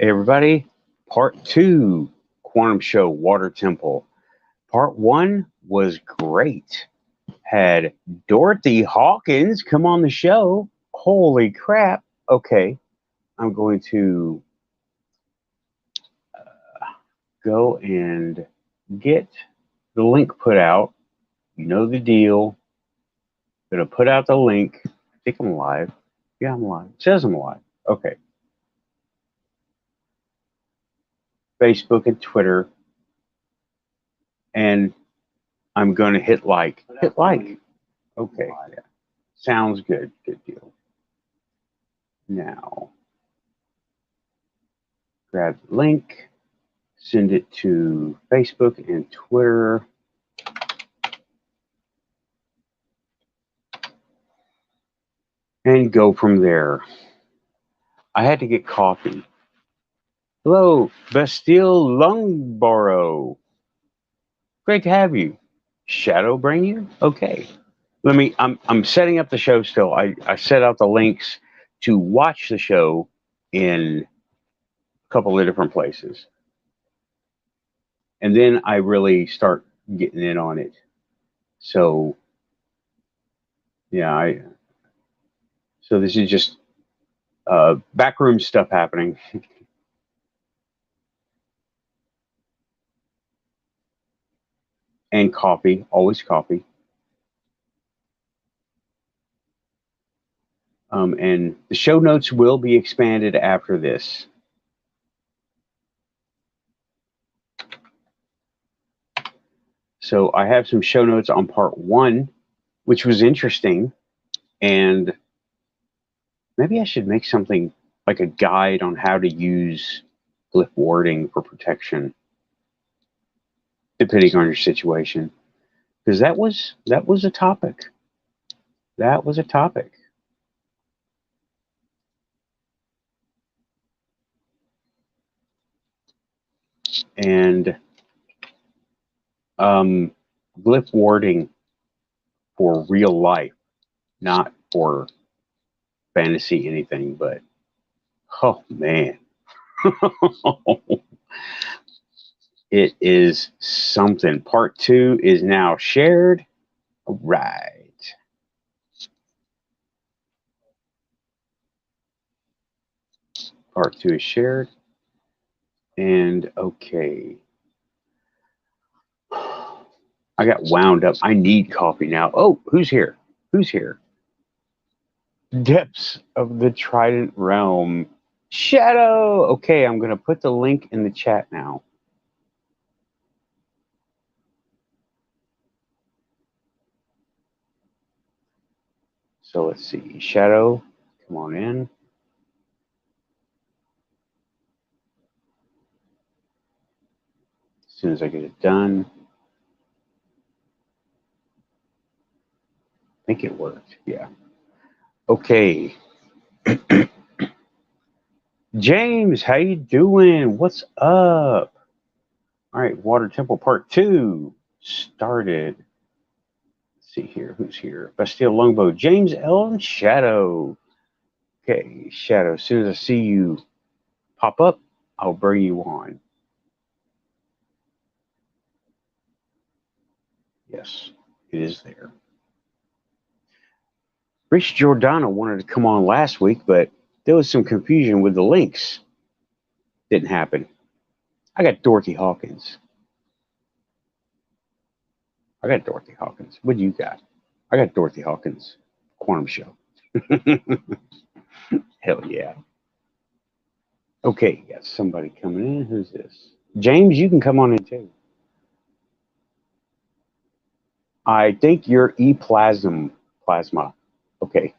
Hey everybody, part two, Quantum Show Water Temple. Part one was great. Had Dorothy Hawkins come on the show. Holy crap. Okay, I'm going to go and get the link put out. You know the deal. Gonna put out the link. I think I'm live. Yeah, I'm live. It says I'm live. Okay. Facebook and Twitter. And I'm going to hit like. Hit like. Okay. Yeah. Sounds good. Good deal. Now, grab the link, send it to Facebook and Twitter. And go from there. I had to get coffee. Hello, Bastille Lungborough. Great to have you. Shadow bring you? Okay. I'm setting up the show still. I set out the links to watch the show in a couple of different places. And then I really start getting in on it. So yeah, so this is just backroom stuff happening. And coffee, always coffee. And the show notes will be expanded after this. So I have some show notes on part one, which was interesting. And maybe I should make something like a guide on how to use glyph warding for protection, depending on your situation. Because that was a topic. That was a topic. And glyph warding for real life, not for fantasy anything, but oh man. It is something. Part two is now shared. All right. Part two is shared. And okay. I got wound up. I need coffee now. Oh, who's here? Who's here? Depths of the Trident Realm. Shadow. Okay, I'm going to put the link in the chat now. So let's see. Shadow, come on in. As soon as I get it done. I think it worked. Yeah. Okay. James, how you doing? What's up? All right, Water Temple Part 2 started. Let's see here. Who's here? Bastille Longbow. James Ellen Shadow. Okay, Shadow. As soon as I see you pop up, I'll bring you on. Yes, it is there. Rich Giordano wanted to come on last week, but there was some confusion with the links. Didn't happen. I got Dorothy Hawkins. What do you got? I got Dorothy Hawkins. Quantum Show. Hell yeah. Okay, got somebody coming in. Who's this? James, you can come on in too. I think you're plasma. Okay.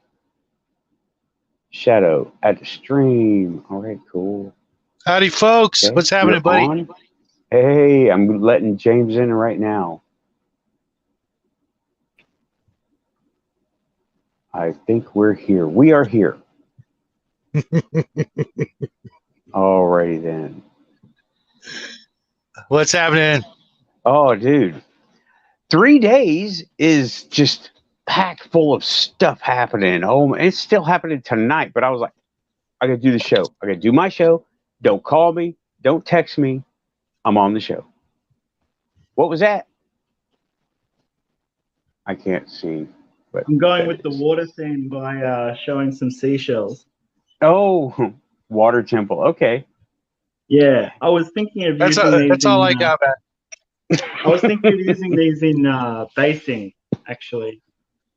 Shadow at the stream. All right, cool. Howdy, folks. Okay. What's happening, buddy? On? Hey, I'm letting James in right now. I think we're here. We are here. Alrighty then. What's happening? Oh, dude. 3 days is just packed full of stuff happening. Oh, it's still happening tonight, but I was like, I gotta do the show. I gotta do my show, Don't call me. Don't text me. I'm on the show. What was that? I can't see. But I'm going that with the is. water theme by showing some seashells. Oh, water temple. Okay. Yeah, I was thinking of using these. That's all I got, man. I was thinking of using these in basing, actually,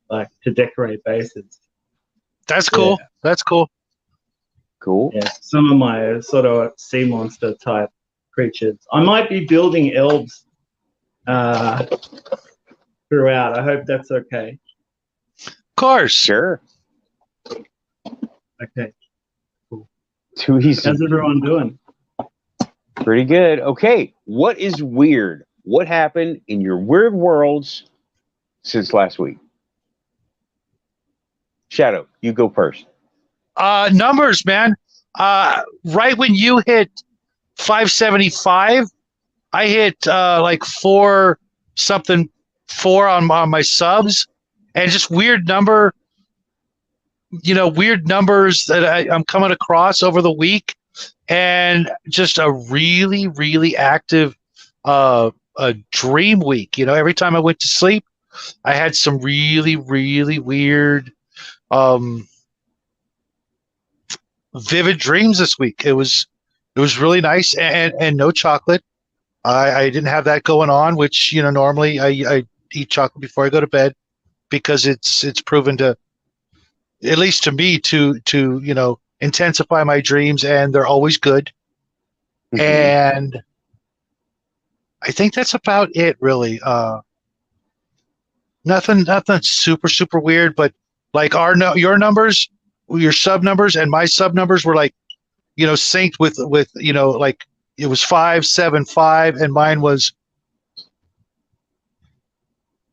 like to decorate bases. That's cool. Yeah. That's cool. Cool. Yeah, some of my sort of sea monster type creatures. I might be building elves throughout. I hope that's okay. Of course. Sure. Okay. Too easy. How's everyone doing? Pretty good. Okay. What is weird? What happened in your weird worlds since last week? Shadow, you go first. Numbers, man. Right when you hit 575, I hit like 4 on my subs, and just weird numbers that I'm coming across over the week, and just a really, really active a dream week. Every time I went to sleep, I had some really, really weird vivid dreams this week. It was really nice, and no chocolate. I didn't have that going on, which normally I eat chocolate before I go to bed, because it's proven to, at least to me, to intensify my dreams, and they're always good. Mhm. And I think that's about it, really. Nothing super, super weird, but like your numbers, your sub numbers, and my sub numbers were like, synced with like it was 575, and mine was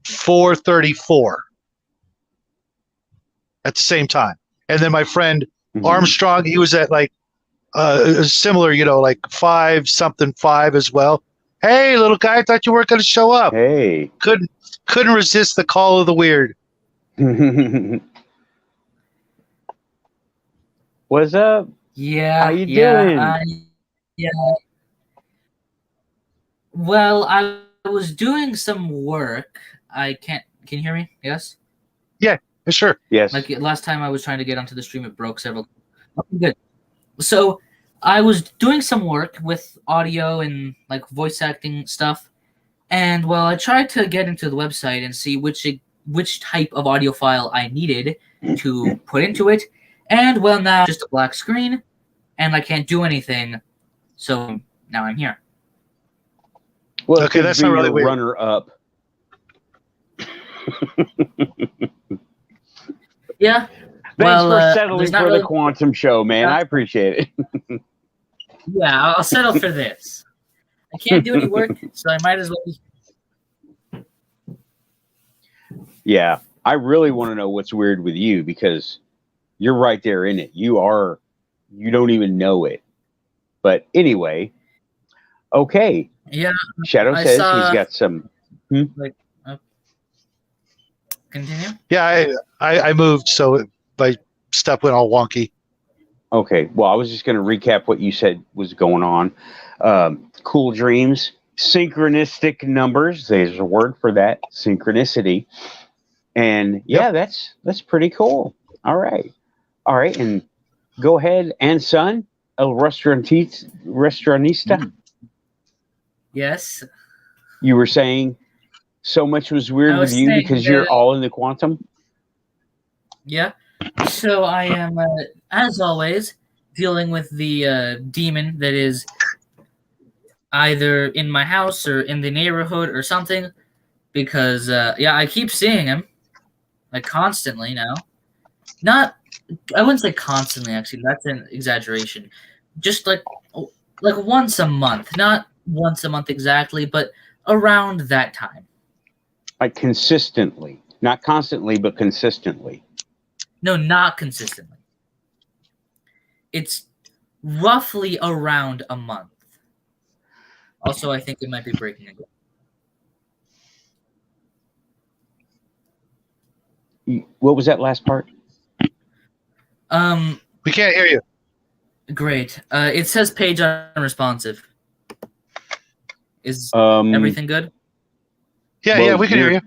434 at the same time. And then my friend Armstrong, he was at like similar, like 5-something-5 as well. Hey, little guy, I thought you weren't going to show up. Hey. Couldn't resist the call of the weird. What's up? Yeah. How you doing? Yeah. Well, I was doing some work. Can you hear me? Yes? Yeah, sure. Yes. Like last time I was trying to get onto the stream, it broke several. Okay, good. So I was doing some work with audio and like voice acting stuff. And well, I tried to get into the website and see which type of audio file I needed to put into it. And well, now just a black screen, and I can't do anything. So now I'm here. Well, okay, that's not really weird. Runner up. Yeah. Thanks for settling for the quantum show, man. I appreciate it. Yeah, I'll settle for this. I can't do any work, so I might as well be. Yeah, I really want to know what's weird with you, because you're right there in it. You don't even know it. But anyway, okay. Yeah. Shadow says he's got some. Continue. Yeah, I moved, so my stuff went all wonky. Okay, well, I was just going to recap what you said was going on. Cool dreams, synchronistic numbers. There's a word for that, synchronicity. And yeah, that's pretty cool. All right, and go ahead, and son, el restaurantista. Yes. You were saying so much was weird with you because you're all in the quantum. Yeah. So I am, as always, dealing with the demon that is either in my house or in the neighborhood or something, because I keep seeing him like constantly now. I wouldn't say constantly, actually. That's an exaggeration. Just like once a month, not once a month exactly, but around that time. Like consistently, not constantly, but consistently. No, not consistently. It's roughly around a month. Also, I think it might be breaking again. What was that last part? We can't hear you. Great. It says page unresponsive. Is Um, everything good? Yeah, well, we can hear you.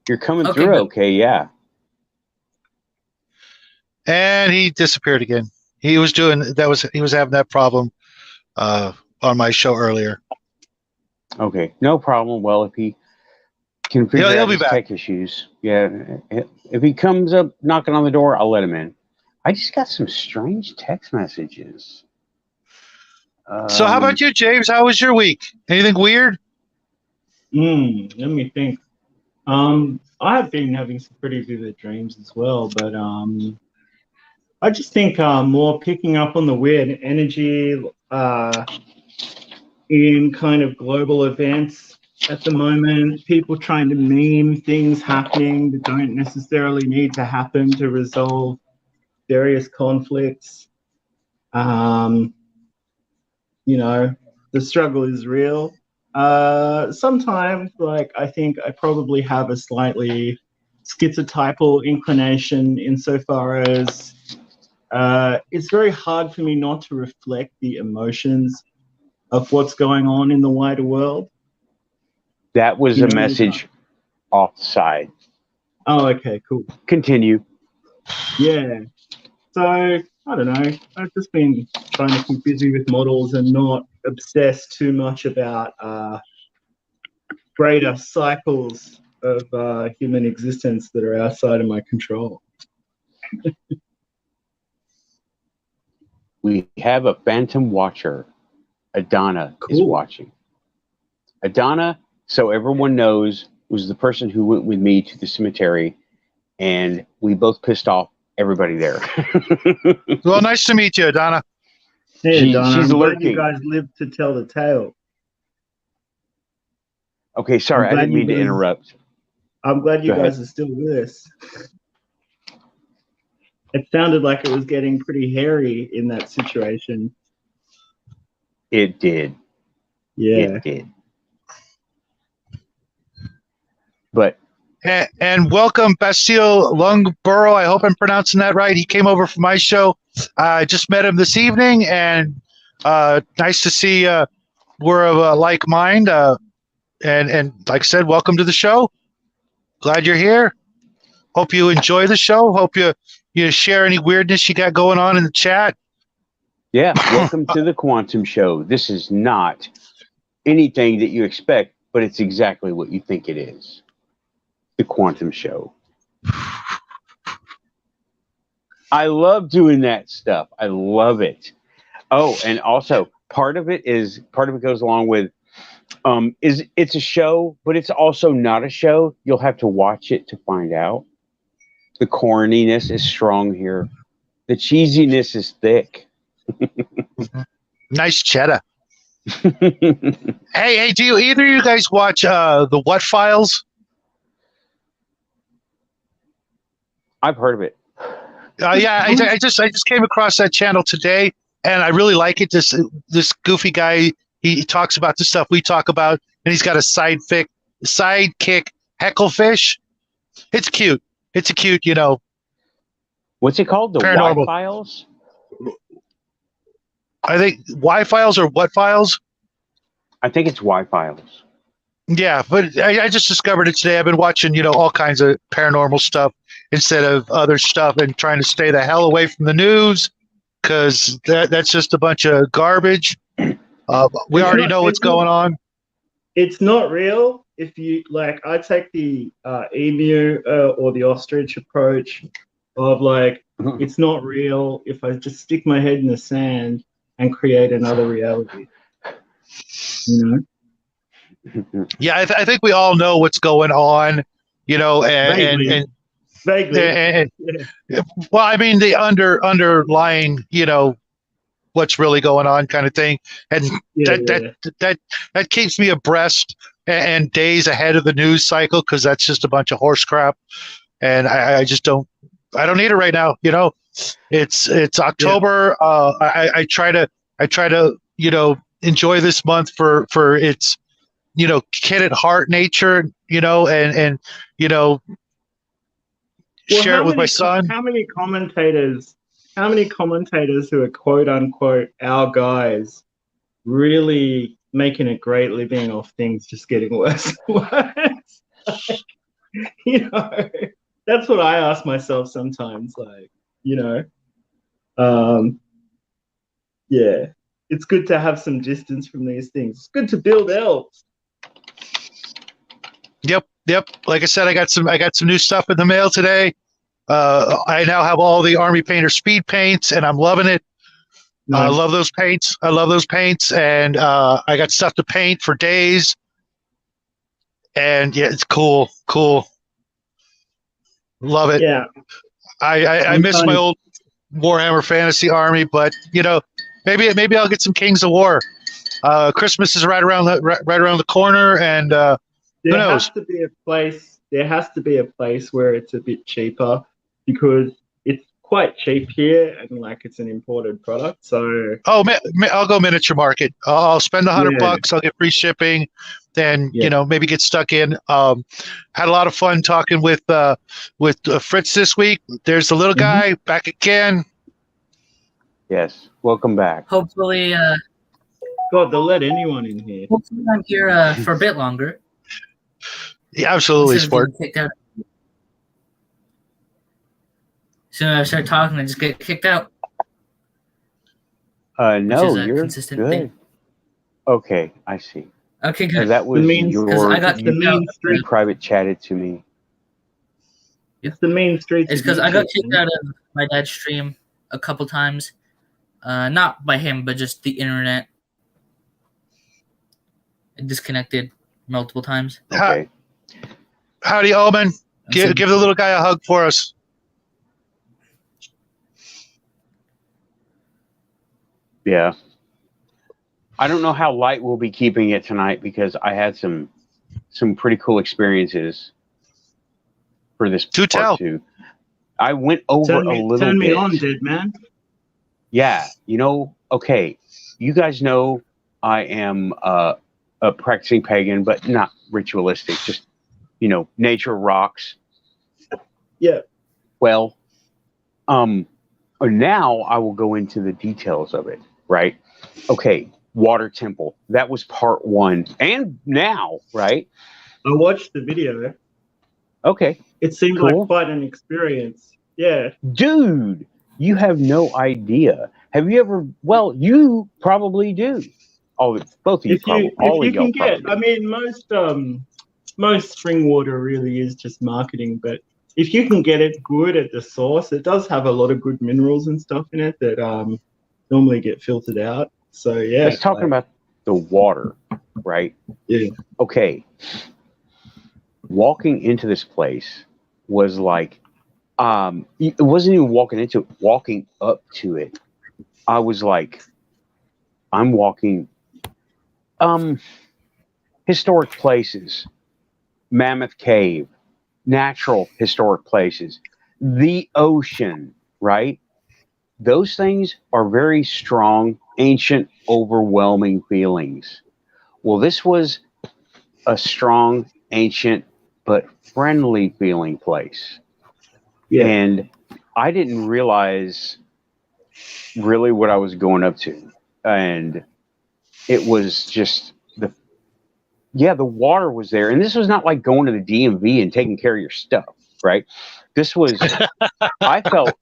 You're coming Okay, through good. okay, yeah. And he disappeared again. He was having that problem on my show earlier. Okay, no problem. Well, if he can figure He'll out be his back. tech issues, yeah. If he comes up knocking on the door, I'll let him in. I just got some strange text messages. So how about you, James? How was your week? Anything weird? Let me think. I've been having some pretty vivid dreams as well, but I just think more picking up on the weird energy in kind of global events at the moment. People trying to meme things happening that don't necessarily need to happen to resolve various conflicts. You know, the struggle is real. Sometimes, like, I think I probably have a slightly schizotypal inclination insofar as it's very hard for me not to reflect the emotions of what's going on in the wider world. that was You a know, message offside. Oh, okay, cool. Continue. Yeah. So, I don't know. I've just been trying to keep busy with models and not obsess too much about greater cycles of human existence that are outside of my control. We have a phantom watcher. Adana is Cool. watching. Adana, so everyone knows, was the person who went with me to the cemetery, and we both pissed off everybody there. Well, nice to meet you, Donna. Hey, Donna, she's I'm glad you lurking. guys lived to tell the tale. Okay, sorry, I glad didn't you mean to guys- interrupt. I'm glad you Go ahead. guys are still with us. It sounded like it was getting pretty hairy in that situation. It did. Yeah. It did. But And welcome, Bastille Lungborough. I hope I'm pronouncing that right. He came over for my show. I just met him this evening, and nice to see we're of a like mind. And like I said, welcome to the show. Glad you're here. Hope you enjoy the show. Hope you share any weirdness you got going on in the chat. yeah, welcome to the Quantum Show. This is not anything that you expect, but it's exactly what you think it is. The Quantum Show. I love doing that stuff. I love it. Oh, and also part of it goes along with is it's a show, but it's also not a show. You'll have to watch it to find out. The corniness is strong here. The cheesiness is thick. Nice cheddar. Hey, do either of you guys watch the What Files? I've heard of it. Yeah, I just came across that channel today, and I really like it. This goofy guy, he talks about the stuff we talk about, and he's got a sidekick Hecklefish. It's cute. It's a cute, What's it called? The Paranormal. Y-Files? I think Y Files or What Files. I think it's Y-Files. Yeah, but I just discovered it today. I've been watching, all kinds of paranormal stuff instead of other stuff, and trying to stay the hell away from the news because that's just a bunch of garbage. We already know what's going on. It's not real. If you like, I take the emu or the ostrich approach of like, it's not real if I just stick my head in the sand and create another reality. Yeah, I think we all know what's going on, Vaguely. Well, I mean the underlying, what's really going on kind of thing, and that keeps me abreast and days ahead of the news cycle because that's just a bunch of horse crap, and I just don't need it right now. It's October. I try to enjoy this month for its kid at heart nature, and share it with my son. How many commentators how many commentators who are quote unquote our guys really making a great living off things just getting worse and worse? You know, that's what I ask myself sometimes. Like, you know, yeah, it's good to have some distance from these things. It's good to build elves. Yep. Like I said, I got some new stuff in the mail today. I now have all the Army Painter speed paints, and I'm loving it. I Nice. love those paints. And I got stuff to paint for days. And yeah, it's cool. Love it. Yeah, I miss my old Warhammer Fantasy Army, but you know, maybe I'll get some Kings of War. Christmas is right around the corner, and who knows? There has to be a place where it's a bit cheaper, because it's quite cheap here, and like it's an imported product. So I'll go miniature market. I'll spend $100. Yeah. I'll get free shipping. Then Yeah. you know, maybe get stuck in. Had a lot of fun talking with Fritz this week. There's the little guy back again. Yes, welcome back. Hopefully, God, they'll let anyone in here. hopefully I'm here for a bit longer. Yeah, absolutely, Instead of sport. getting kicked out. As soon as I start talking, I just get kicked out. No, is a you're consistent good. thing. Okay, I see. Okay, So good. that was Because I got the kicked out. mean street. you private chatted to me. It's the mean streets. It's of because I got YouTube, kicked man. out of my dad's stream a couple times. Not by him, but just the internet. It disconnected multiple times. Okay. Howdy, Omen. Give the little guy a hug for us. Yeah. I don't know how light we'll be keeping it tonight, because I had some pretty cool experiences for this Do tell. part 2. I went over a little Turn me bit. on, dead man. Yeah, you know, okay. You guys know I am a practicing pagan, but not ritualistic. Just, you know, nature rocks. Yeah. Well, now I will go into the details of it, right? Okay, water temple. That was part 1. And now, right? I watched the video. Okay. It seemed Cool. like quite an experience. Yeah. Dude, you have no idea. Have you ever? Well, you probably do. Oh, both of you probably. All If you of y'all can get, probably. I mean, most spring water really is just marketing, but if you can get it good at the source, it does have a lot of good minerals and stuff in it that normally get filtered out. So yeah. Let's talking about the water, right? Yeah. Okay. Walking into this place was like, it wasn't even walking into it, walking up to it. I was like, I'm walking, historic places, Mammoth Cave, natural historic places, the ocean, right? Those things are very strong, ancient, overwhelming feelings. Well, this was a strong, ancient, but friendly feeling place. Yeah. And I didn't realize really what I was going up to. And it was just the water was there. And this was not like going to the DMV and taking care of your stuff, right? This was, I felt,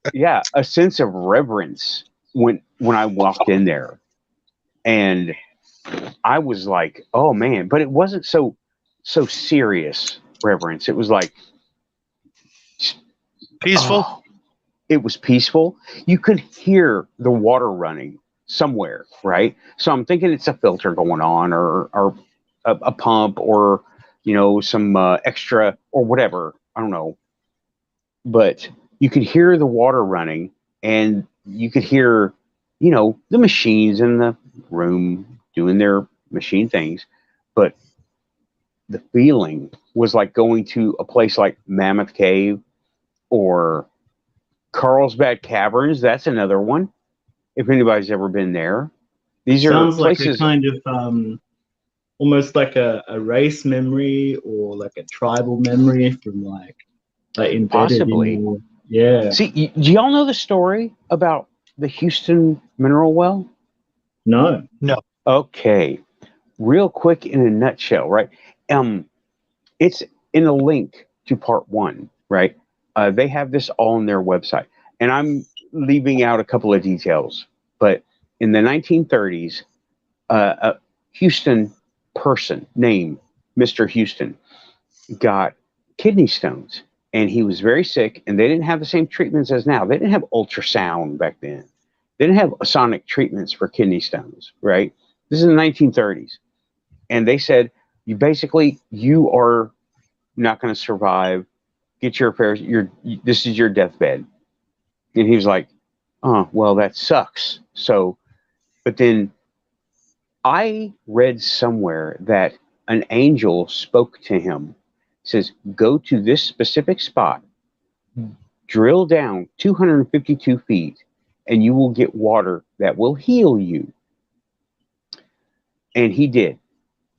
a sense of reverence when I walked in there. And I was like, oh man, but it wasn't so serious reverence. It was like Peaceful. oh, it was peaceful. You could hear the water running somewhere, right? So I'm thinking it's a filter going on, or a pump, or you know, some extra or whatever. I don't know, but you could hear the water running, and you could hear, you know, the machines in the room doing their machine things, but the feeling was like going to a place like Mammoth Cave or Carlsbad Caverns. That's another one. If anybody's ever been there, these Sounds are places. like a kind of almost like a race memory, or like a tribal memory from like embedded Possibly. in your, Yeah. See, do y'all know the story about the Houston mineral well? No. No. Okay, real quick in a nutshell, right? It's in a link to part one, right? They have this all on their website, and I'm leaving out a couple of details. But in the 1930s, a Houston person named Mr. Houston got kidney stones, and he was very sick, and they didn't have the same treatments as now. They didn't have ultrasound back then. They didn't have sonic treatments for kidney stones, right? This is the 1930s. And they said, you are not going to survive. Get your affairs. This is your deathbed. And he was like, oh, well, that sucks. So, but then I read somewhere that an angel spoke to him, says, go to this specific spot, drill down 252 feet, and you will get water that will heal you. And he did.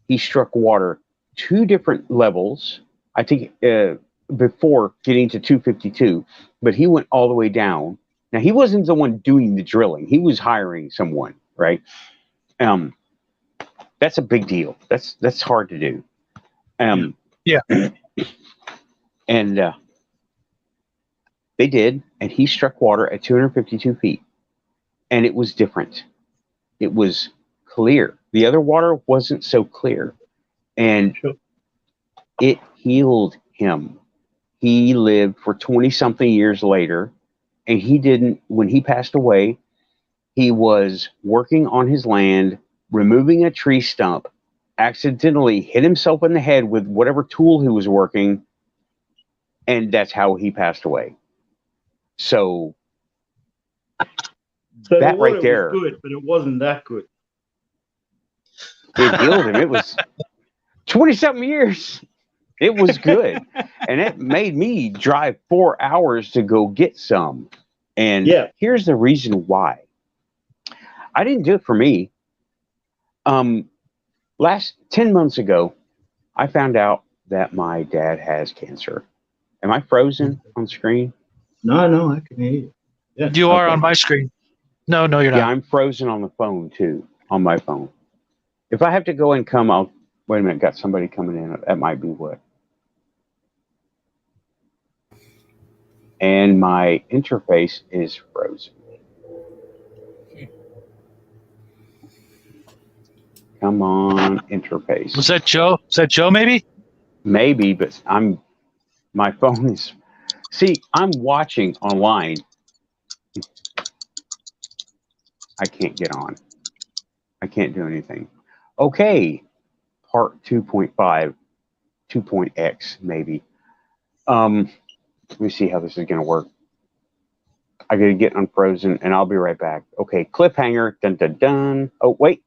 He struck water 2 different levels, I think, before getting to 252, but he went all the way down. Now, he wasn't the one doing the drilling. He was hiring someone, right? That's a big deal. That's hard to do. Yeah. And they did, and he struck water at 252 feet, and it was different. It was clear. The other water wasn't so clear, and it healed him. He lived for 20-something years later, and he didn't, when he passed away, he was working on his land, removing a tree stump, accidentally hit himself in the head with whatever tool he was working, and that's how he passed away. So So that the water right there, was good, but it wasn't that good. it healed him. It was 20-something years. It was good. And it made me drive 4 hours to go get some. And here's the reason why. I didn't do it for me. Last 10 months ago, I found out that my dad has cancer. Am I frozen on screen? No, I can hear you. Yeah. You are on my screen. No, you're not. Yeah, I'm frozen on the phone too, on my phone. If I have to go and come, wait a minute, got somebody coming in. That might be what. And my interface is frozen. Come on, interface. Was that Joe? Is that Joe maybe? Maybe, but my phone is, see, I'm watching online. I can't get on. I can't do anything. Okay, part 2.5, 2.x maybe. Let me see how this is going to work. I got to get unfrozen, and I'll be right back. Okay, cliffhanger. Dun dun dun. Oh wait,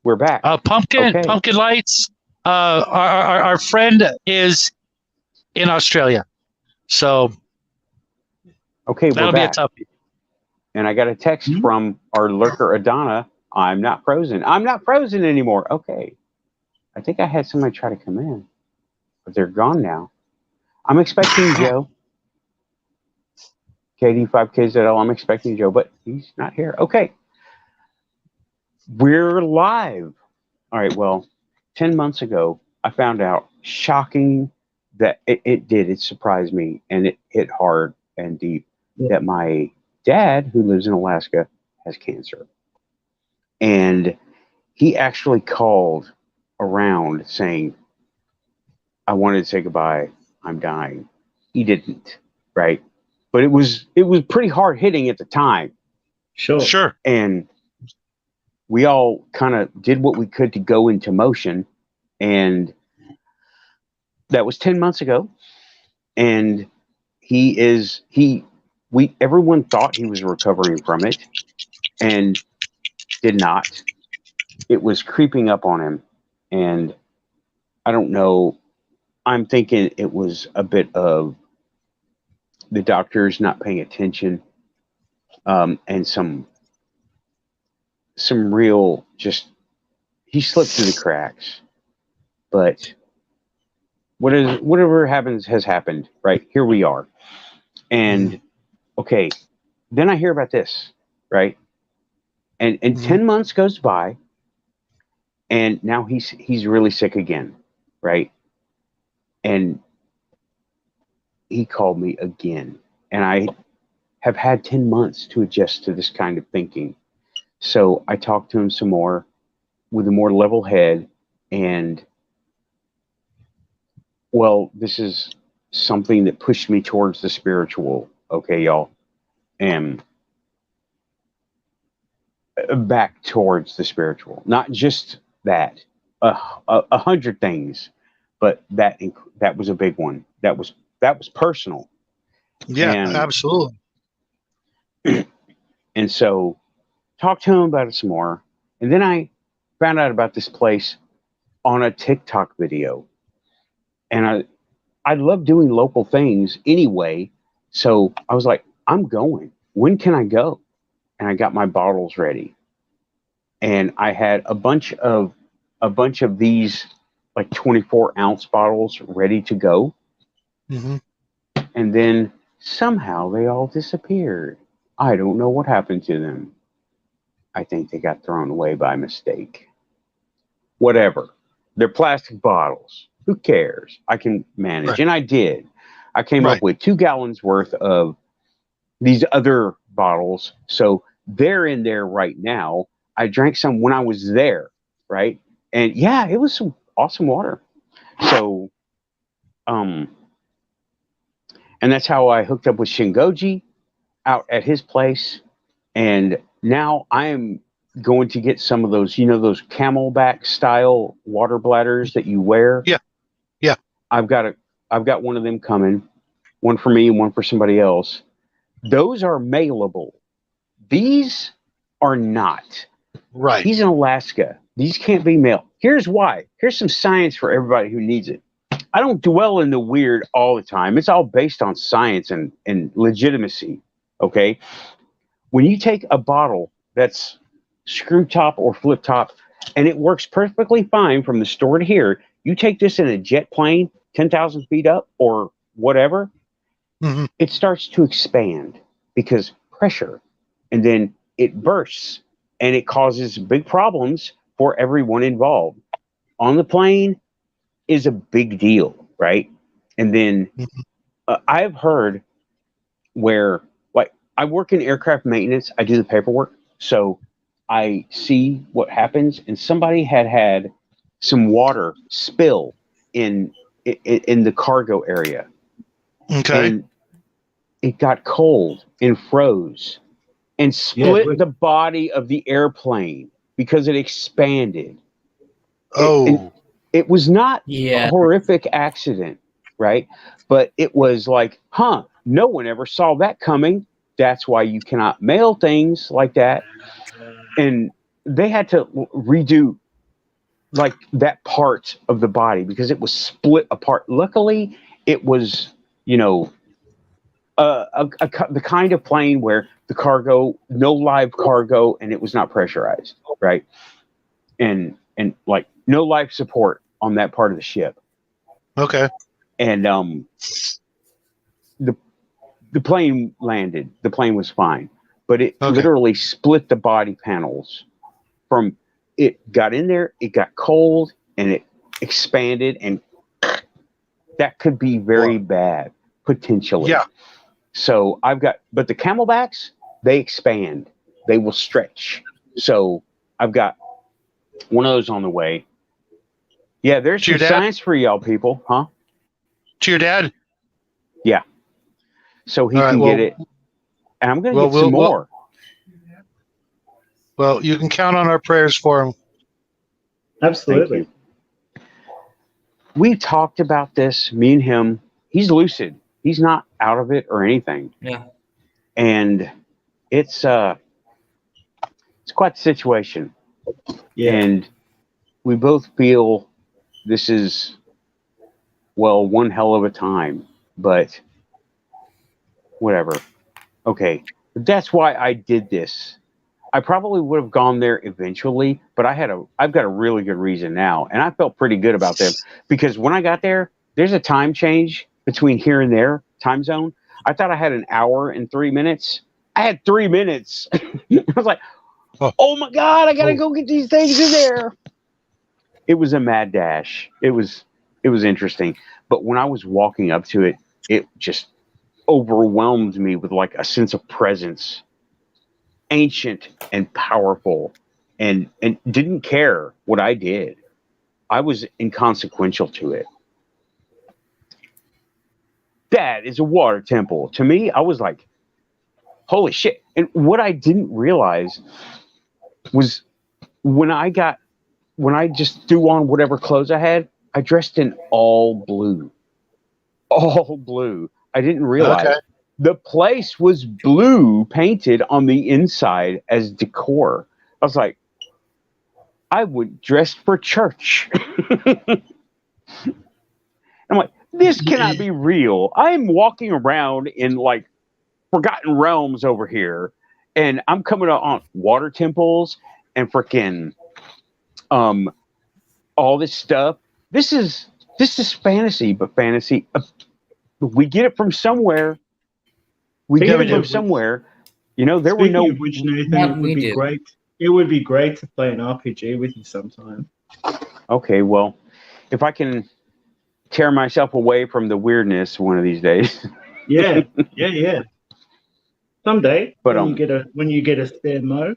we're back. Pumpkin lights. Our friend is in Australia, so okay, that'll we're be back. a toughie. And I got a text from our lurker Adana. I'm not frozen. I'm not frozen anymore. Okay, I think I had somebody try to come in, but they're gone now. I'm expecting Joe. KD5KZL, I'm expecting Joe, but he's not here. Okay. We're live. All right, well, 10 months ago, I found out, shocking that it surprised me, and it hit hard and deep, that my dad, who lives in Alaska, has cancer. And he actually called around saying, I wanted to say goodbye. I'm dying. He didn't, right? But it was pretty hard hitting at the time. Sure. And we all kind of did what we could to go into motion. And that was 10 months ago. And everyone thought he was recovering from it and did not. It was creeping up on him. And I don't know. I'm thinking it was a bit of the doctors not paying attention, and some real, just, he slipped through the cracks. But whatever happens has happened, right? Here we are. And okay, then I hear about this, right? And 10 months goes by, and now he's really sick again, right? And he called me again, and I have had 10 months to adjust to this kind of thinking. So I talked to him some more with a more level head, and well, this is something that pushed me towards the spiritual, okay, y'all, and back towards the spiritual, not just that, 100 things, but that was a big one. That was personal. Yeah, And absolutely. And so talked to him about it some more. And then I found out about this place on a TikTok video. And I love doing local things anyway. So I was like, I'm going. When can I go? And I got my bottles ready. And I had a bunch of these like 24-ounce bottles ready to go. Mm-hmm. And then somehow they all disappeared. I don't know what happened to them. I think they got thrown away by mistake. Whatever. They're plastic bottles. Who cares? I can manage. Right. And I did. I came up with 2 gallons worth of these other bottles. So they're in there right now. I drank some when I was there, right? And yeah, it was some awesome water. So, and that's how I hooked up with Shingoji out at his place. And now I am going to get some of those, those camelback style water bladders that you wear. Yeah. Yeah. I've got one of them coming, one for me and one for somebody else. Those are mailable. These are not. Right. He's in Alaska. These can't be mailed. Here's why. Here's some science for everybody who needs it. I don't dwell in the weird all the time. It's all based on science and legitimacy. Okay. When you take a bottle that's screw top or flip top and it works perfectly fine from the store to here, you take this in a jet plane 10,000 feet up or whatever, it starts to expand because pressure, and then it bursts and it causes big problems for everyone involved. On the plane is a big deal, right? And then I've heard where, like, I work in aircraft maintenance, I do the paperwork, so I see what happens, and somebody had some water spill in the cargo area. Okay. And it got cold and froze and split the body of the airplane because it expanded. Oh. It was not a horrific accident, right? But it was like, no one ever saw that coming. That's why you cannot mail things like that. And they had to redo like that part of the body because it was split apart. Luckily, it was, the kind of plane where the cargo, no live cargo, and it was not pressurized, right? And like no life support on that part of the ship. Okay. And the plane landed. The plane was fine, but it literally split the body panels. From it got in there, it got cold, and it expanded, and that could be very bad potentially. Yeah. So but the camelbacks, they expand, they will stretch. So I've got one of those on the way. Yeah, there's some science for y'all people, huh? To your dad? Yeah. So he can get it. And I'm going to get some more. Well, you can count on our prayers for him. Absolutely. We talked about this, me and him. He's lucid. He's not out of it or anything. Yeah. And it's quite the situation. Yeah. And we both feel this is, well, one hell of a time, but whatever. Okay. That's why I did this. I probably would have gone there eventually, but I've got a really good reason now, and I felt pretty good about them because when I got there, there's a time change between here and there, time zone. I thought I had an hour and 3 minutes. I had 3 minutes. I was like, oh my God, I gotta go get these things in there. It was a mad dash. It was interesting. But when I was walking up to it, it just overwhelmed me with like a sense of presence, ancient and powerful, and didn't care what I did. I was inconsequential to it. That is a water temple. To me, I was like, holy shit. And what I didn't realize was when I just threw on whatever clothes I had, I dressed in all blue. All blue. I didn't realize the place was blue painted on the inside as decor. I was like, I would dress for church. I'm like, this cannot be real. I'm walking around in like Forgotten Realms over here, and I'm coming on water temples and freaking all this stuff. This is fantasy, but fantasy. We get it from somewhere. We get it from somewhere. You know, there were no. Speaking of which, Nathan, it would be great. It would be great to play an RPG with you sometime. Okay, well, if I can tear myself away from the weirdness one of these days. Yeah. Someday, but when you get a spare mo.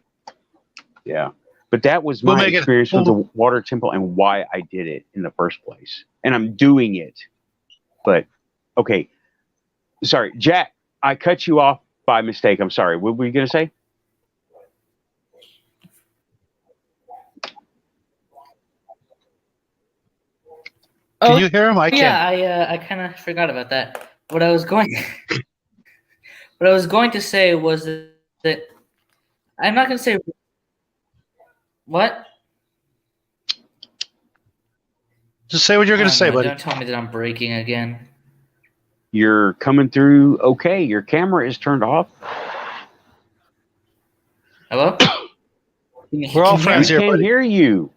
Yeah, but that was my experience with the water temple and why I did it in the first place, and I'm doing it. But okay, sorry, Jack, I cut you off by mistake. I'm sorry. What were you gonna say? Can you hear him? I can. Yeah, I kind of forgot about that. What I was going to say was that I'm not going to say what. Just say what you're going to say, buddy. Don't tell me that I'm breaking again. You're coming through okay. Your camera is turned off. Hello? We're all friends here, buddy. I can't hear you.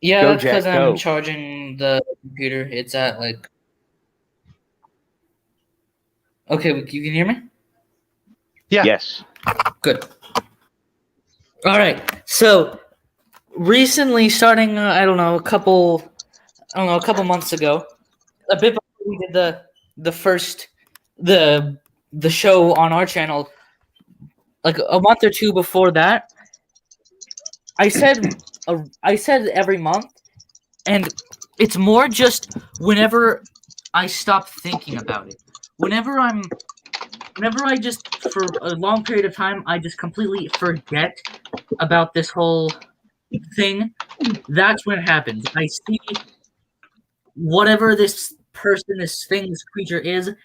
Yeah, that's because I'm charging the computer. It's at like... Okay, you can hear me? Yeah. Yes. Good. All right. So recently, starting a couple months ago, a bit before we did the show on our channel, like a month or two before that, I said every month, and it's more just whenever I stop thinking about it. Whenever I just, for a long period of time, I just completely forget about this whole thing, that's when it happens. I see whatever this person, this thing, this creature is, and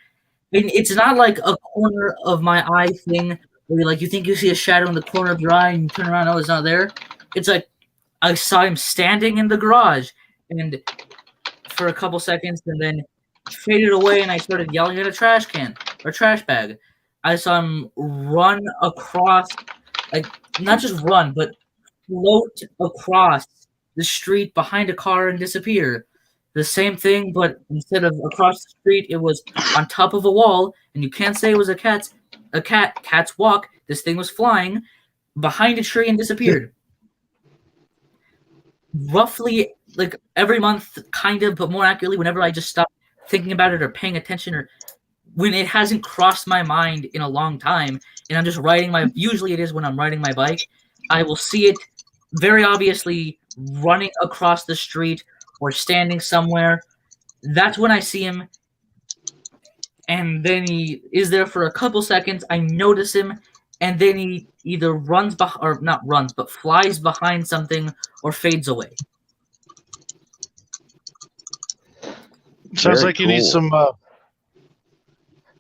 it's not like a corner of my eye thing where like you think you see a shadow in the corner of your eye and you turn around, oh, it's not there. It's like I saw him standing in the garage and for a couple seconds and then faded away and I started yelling at a trash can or trash bag. I saw him run across, like not just run, but float across the street behind a car and disappear. The same thing, but instead of across the street, it was on top of a wall, and you can't say it was a cat's walk. This thing was flying behind a tree and disappeared. Roughly, like every month, kind of, but more accurately, whenever I just stop thinking about it or paying attention, or when it hasn't crossed my mind in a long time, and I'm just usually it is when I'm riding my bike, I will see it very obviously running across the street or standing somewhere. That's when I see him, and then he is there for a couple seconds. I notice him, and then he either flies behind something or fades away. Sounds like you need some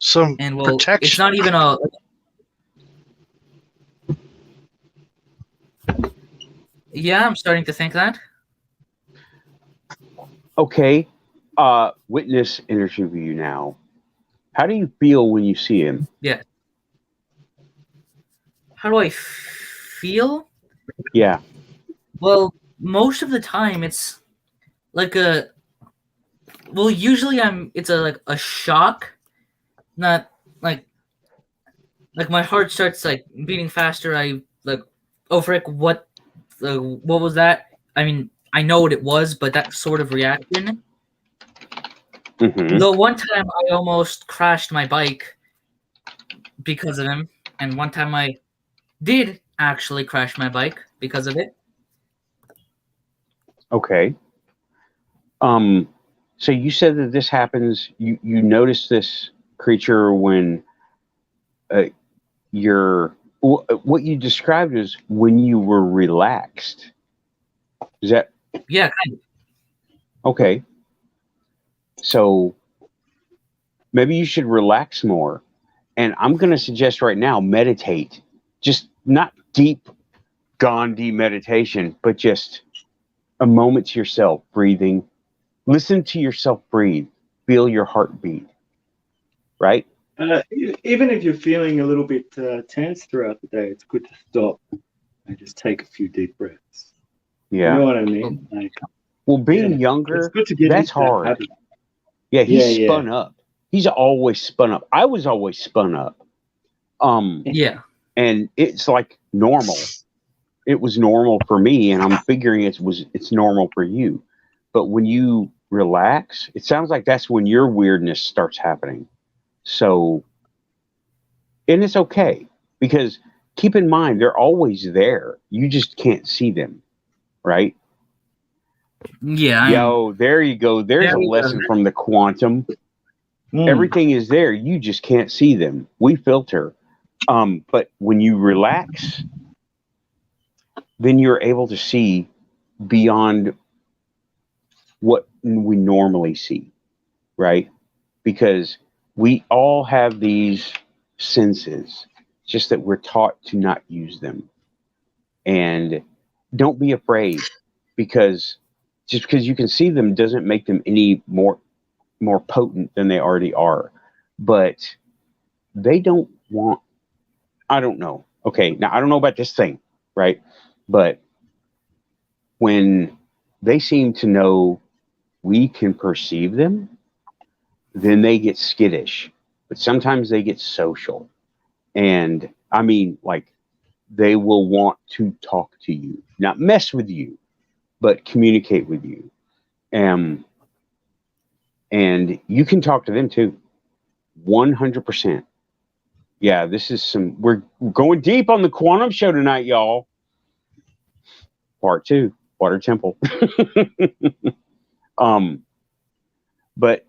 protection. It's not even a... Yeah, I'm starting to think that. Okay, witness interview now. How do you feel when you see him? Yeah. How do I feel? Yeah. Well, most of the time it's like usually it's like a shock, not like my heart starts like beating faster. I like, oh frick, what was that? I mean, I know what it was, but that sort of reaction. Mm-hmm. The one time I almost crashed my bike because of him, and one time I did actually crash my bike because of it. Okay. So you said that this happens. You notice this creature when what you described as when you were relaxed. Is that Yeah, kind of. okay? So maybe you should relax more. And I'm going to suggest right now, meditate. Just not deep Gandhi meditation, but just a moment to yourself, breathing. Listen to yourself breathe. Feel your heartbeat. Right? Even if you're feeling a little bit tense throughout the day, it's good to stop and just take a few deep breaths. Yeah. You know what I mean? Like, well, being younger, it's good to get that's into that hard. habit. Yeah, he's spun up. He's always spun up. I was always spun up. Yeah. And it's like normal. It was normal for me, and I'm figuring it's normal for you. But when you relax, it sounds like that's when your weirdness starts happening. So, and it's okay, because keep in mind they're always there. You just can't see them, right? Yeah. Yo, there you go. There's a lesson from the quantum. Everything is there. You just can't see them. We filter. But when you relax, then you're able to see beyond what we normally see, right? Because we all have these senses, just that we're taught to not use them. And don't be afraid, because just because you can see them doesn't make them any more potent than they already are. But they don't want, I don't know. Okay, now I don't know about this thing, right? But when they seem to know we can perceive them, then they get skittish. But sometimes they get social. And I mean, like, they will want to talk to you, not mess with you, but communicate with you. And you can talk to them too. 100%. Yeah, this is we're going deep on the quantum show tonight, y'all. Part 2, Water Temple. But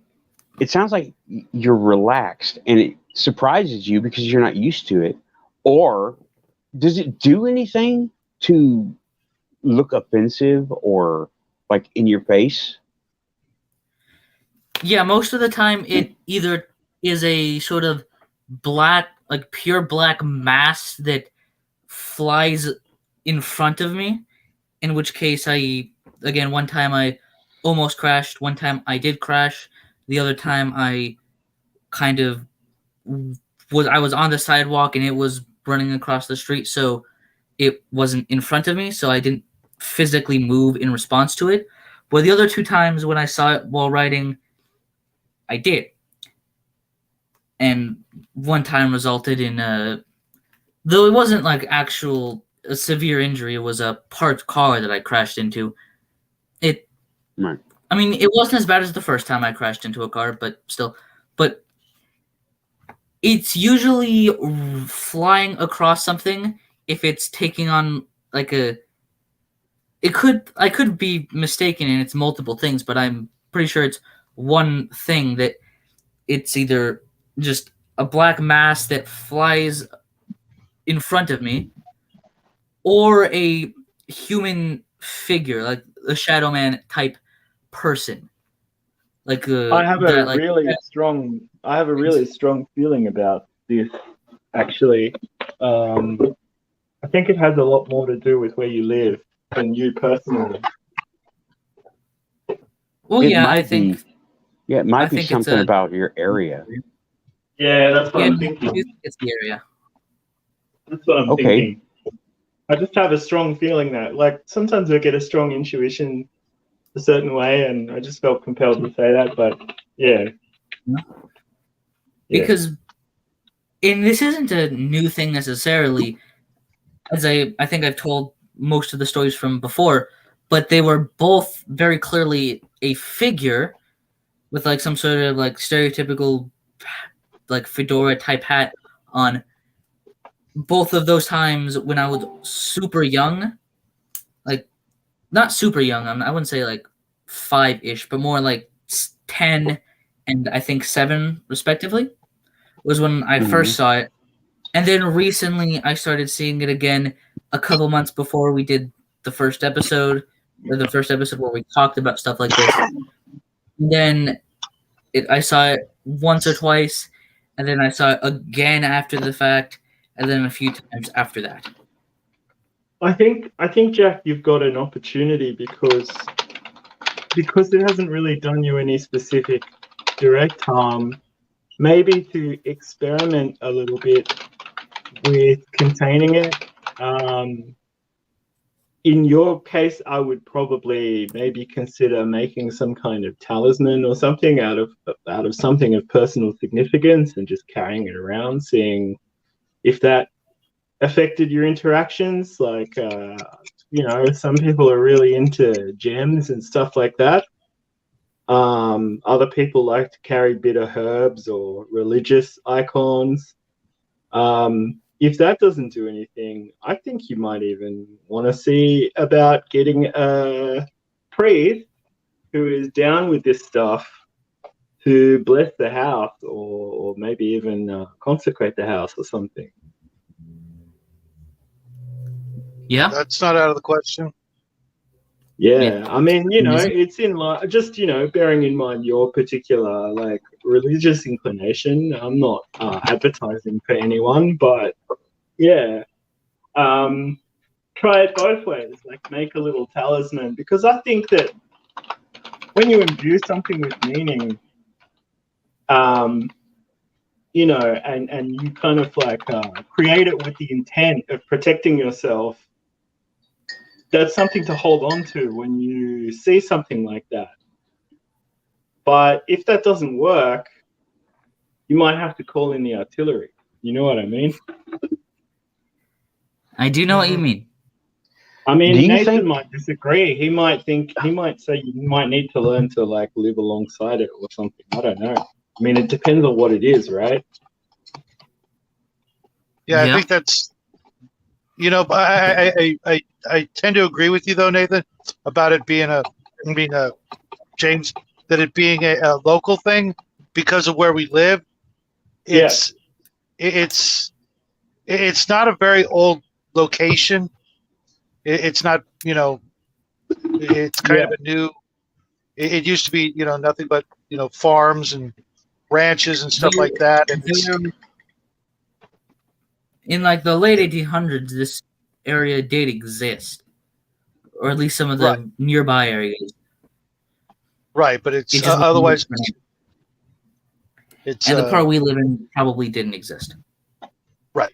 it sounds like you're relaxed, and it surprises you because you're not used to it. Or does it do anything to look offensive or like in your face? Yeah, most of the time it either is a sort of black, like pure black mass that flies in front of me, in which case one time I almost crashed, one time I did crash, the other time I kind of I was on the sidewalk and it was running across the street, so it wasn't in front of me, so I didn't physically move in response to it. But the other 2 times when I saw it while riding, I did. And one time resulted in though it wasn't like a severe injury, it was a parked car that I crashed into. Right. I mean, it wasn't as bad as the first time I crashed into a car, but still. But it's usually flying across something if it's taking on like I could be mistaken and it's multiple things, but I'm pretty sure it's one thing, that it's either just a black mass that flies in front of me, or a human figure, like a Shadow Man type person. Like I have a really strong feeling about this. Actually, I think it has a lot more to do with where you live than you personally. Well, It yeah, might I think. Yeah, it might be something about your area. Yeah, that's what I'm thinking. It's the area. That's what I'm thinking. I just have a strong feeling that, like, sometimes I get a strong intuition a certain way, and I just felt compelled to say that. But yeah. Because, and this isn't a new thing necessarily, as I think I've told most of the stories from before, but they were both very clearly a figure with like some sort of like stereotypical like fedora type hat on. Both of those times when I was super young, like not super young, I wouldn't say like 5-ish, but more like 10 and I think 7 respectively, was when I first saw it. And then recently I started seeing it again a couple months before we did the first episode, or the first episode where we talked about stuff like this. And then I saw it once or twice, and then I saw it again after the fact, and then a few times after that. I think Jack, you've got an opportunity because it hasn't really done you any specific direct harm. Maybe to experiment a little bit with containing it. In your case, I would probably maybe consider making some kind of talisman or something out of something of personal significance and just carrying it around, seeing if that affected your interactions. Like, some people are really into gems and stuff like that. Other people like to carry bitter herbs or religious icons. If that doesn't do anything, I think you might even want to see about getting a priest who is down with this stuff to bless the house, or maybe even consecrate the house or something. Yeah, That's not out of the question. Yeah, I mean, it's in just bearing in mind your particular like religious inclination. I'm not advertising for anyone, but yeah, try it both ways. Like, make a little talisman, because I think that when you imbue something with meaning, and you kind of like create it with the intent of protecting yourself, that's something to hold on to when you see something like that. But if that doesn't work, you might have to call in the artillery. You know what I mean? I do know what you mean. I mean, Do you Nathan think- might disagree. He might say you might need to learn to like live alongside it or something. I don't know. I mean, it depends on what it is, right? Yeah, Yeah. I think that's, I tend to agree with you though, Nathan, about it being James, that it being a local thing because of where we live. It's not a very old location. It's not, it's kind of a new. It used to be, nothing but farms and ranches and stuff like that. And it's, In like the late 1800s, this area did exist, or at least some of the Right. nearby areas. right, but It it's just wasn't otherwise different. it's And the part we live in probably didn't exist. right.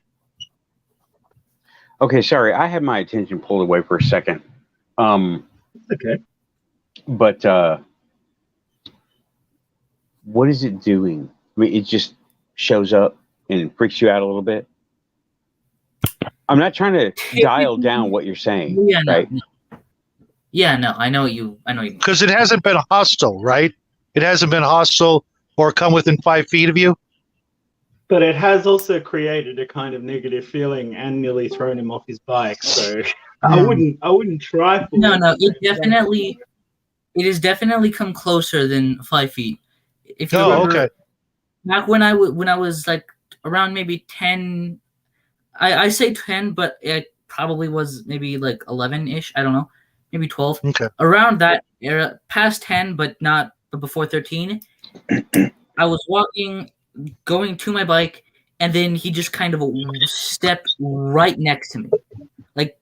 Okay, sorry, I had my attention pulled away for a second. Okay. But what is it doing? I mean, it just shows up and freaks you out a little bit. I'm not trying to dial down what you're saying, Yeah, no, right? no. Yeah, no, I know you mean. Because it hasn't been hostile, right? It hasn't been hostile or come within 5 feet of you. But it has also created a kind of negative feeling and nearly thrown him off his bike. So I wouldn't try. No, it has definitely come closer than 5 feet. If you remember, okay. back when I was like around maybe 10, I say 10, but it probably was maybe like 11-ish. I don't know, maybe 12. Okay. Around that era, past 10, but before 13. I was walking, going to my bike, and then he just kind of stepped right next to me. Like,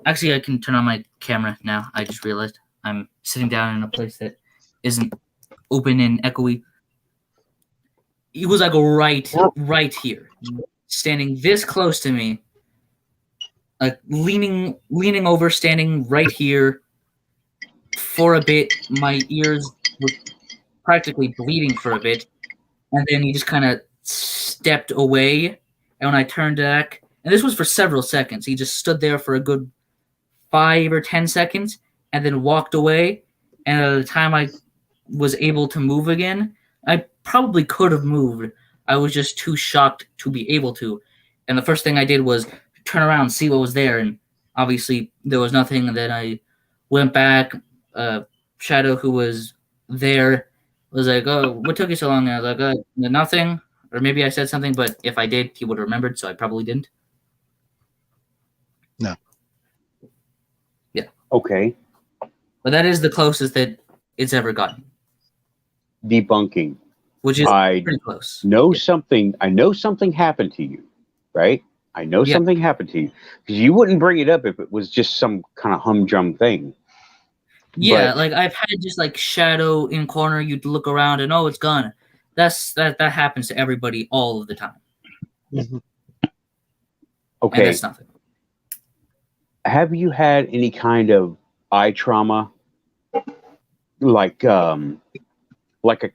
actually, I can turn on my camera now. I just realized I'm sitting down in a place that isn't open and echoey. He was like right here, standing this close to me, leaning over, standing right here for a bit. My ears were practically bleeding for a bit, and then he just kind of stepped away. And when I turned back, and this was for several seconds, he just stood there for a good 5 or 10 seconds, and then walked away. And at the time I was able to move again, I probably could have moved. I was just too shocked to be able to. And the first thing I did was turn around and see what was there, and obviously there was nothing. And then I went back. Shadow, who was there, was like, "Oh, what took you so long?" And I was like, "Nothing." Or maybe I said something, but if I did, he would have remembered, so I probably didn't. No. Yeah. Okay. But that is the closest that it's ever gotten. Debunking. Which is I pretty close. know something. I know something happened to you, right? I know something happened to you because you wouldn't bring it up if it was just some kind of humdrum thing. Yeah, But, like I've had just like shadow in corner. You'd look around and it's gone. That happens to everybody all of the time. Mm-hmm. Okay. And that's nothing. Have you had any kind of eye trauma, like a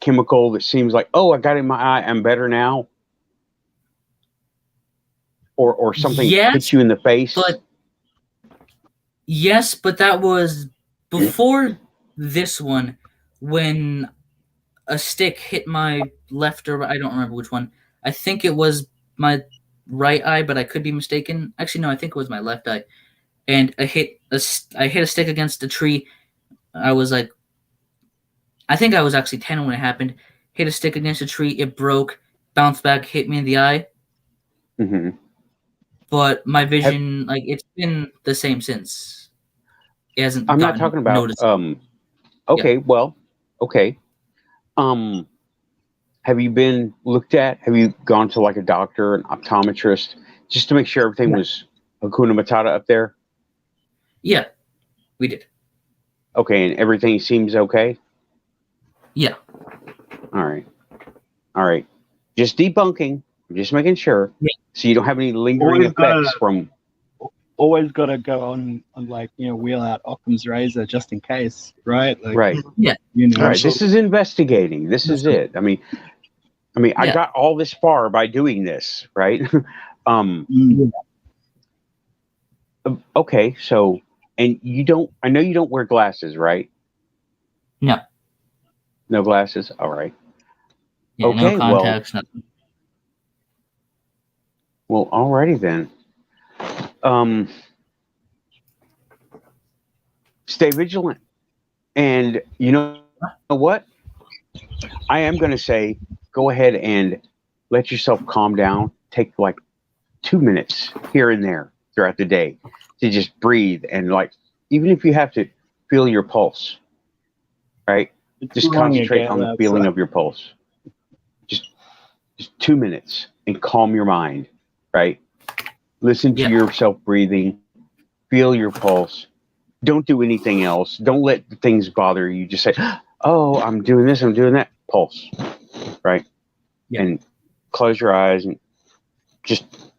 chemical that seems like, oh, I got it in my eye, I'm better now, or something hit you in the face? Yes, but that was before this one, when a stick hit my left or right, I don't remember which one. I think it was my right eye, but I could be mistaken. Actually, no, I think it was my left eye. And I hit a stick against a tree. I was like, I think I was actually 10 when it happened. Hit a stick against a tree, it broke, bounced back, hit me in the eye. Mm-hmm. But my vision, it's been the same since. It hasn't. I'm not talking about. Okay, yeah. well, okay. Have you been looked at? Have you gone to like a doctor, an optometrist, just to make sure everything was Hakuna Matata up there? Yeah, we did. Okay, and everything seems okay? Yeah. All right. Just debunking. I'm just making sure. Yeah. So you don't have any lingering effects from... Always got to go on wheel out Occam's razor just in case, right? Right. Yeah. All right. This is investigating. This is it. I mean, I got all this far by doing this, right? Okay. So, and I know you don't wear glasses, right? No. No glasses. All right. Yeah, okay. No contacts. Nothing. Well, alrighty then. Stay vigilant. And you know what? I am going to say, go ahead and let yourself calm down. Take like 2 minutes here and there throughout the day to just breathe. And even if you have to feel your pulse, right? Just concentrate on the feeling of your pulse. Just 2 minutes and calm your mind, right? Listen to yourself breathing, feel your pulse. Don't do anything else. Don't let things bother you. Just say, oh, I'm doing this, I'm doing that. Pulse, right? Yeah. And close your eyes and just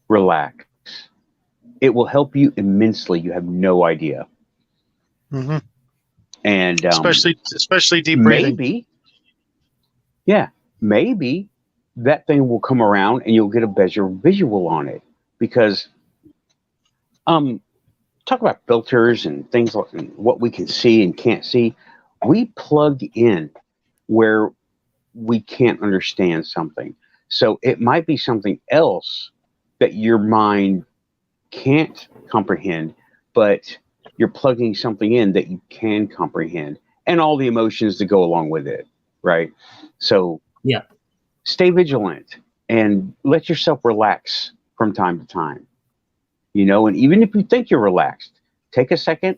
relax. It will help you immensely. You have no idea. Mm-hmm. And especially deep breathing. Maybe that thing will come around and you'll get a better visual on it. Because talk about filters and things like what we can see and can't see. We plug in where we can't understand something. So it might be something else that your mind can't comprehend, but you're plugging something in that you can comprehend and all the emotions that go along with it, right? So stay vigilant and let yourself relax from time to time. And even if you think you're relaxed, take a second,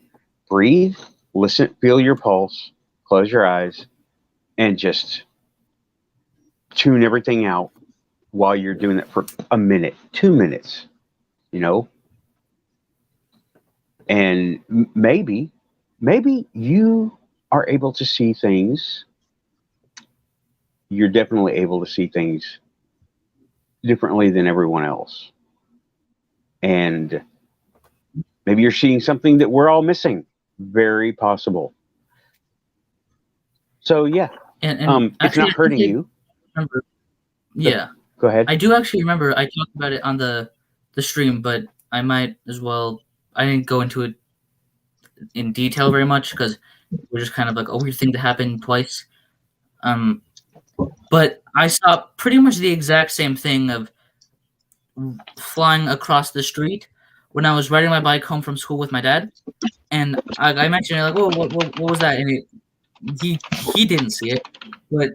breathe, listen, feel your pulse, close your eyes, and just tune everything out while you're doing it for a minute, 2 minutes, And maybe you are able to see things. You're definitely able to see things differently than everyone else. And Maybe you're seeing something that we're all missing. Very possible. So yeah, And it's actually, not I think hurting I you. remember. Yeah, Go ahead. I do actually remember. I talked about it on the stream, but I might as well. I didn't go into it in detail very much because we're just kind of like a weird thing to happen twice. Um, but I saw pretty much the exact same thing of flying across the street when I was riding my bike home from school with my dad, and I mentioned it, like, "Oh, what was that?" And he didn't see it, but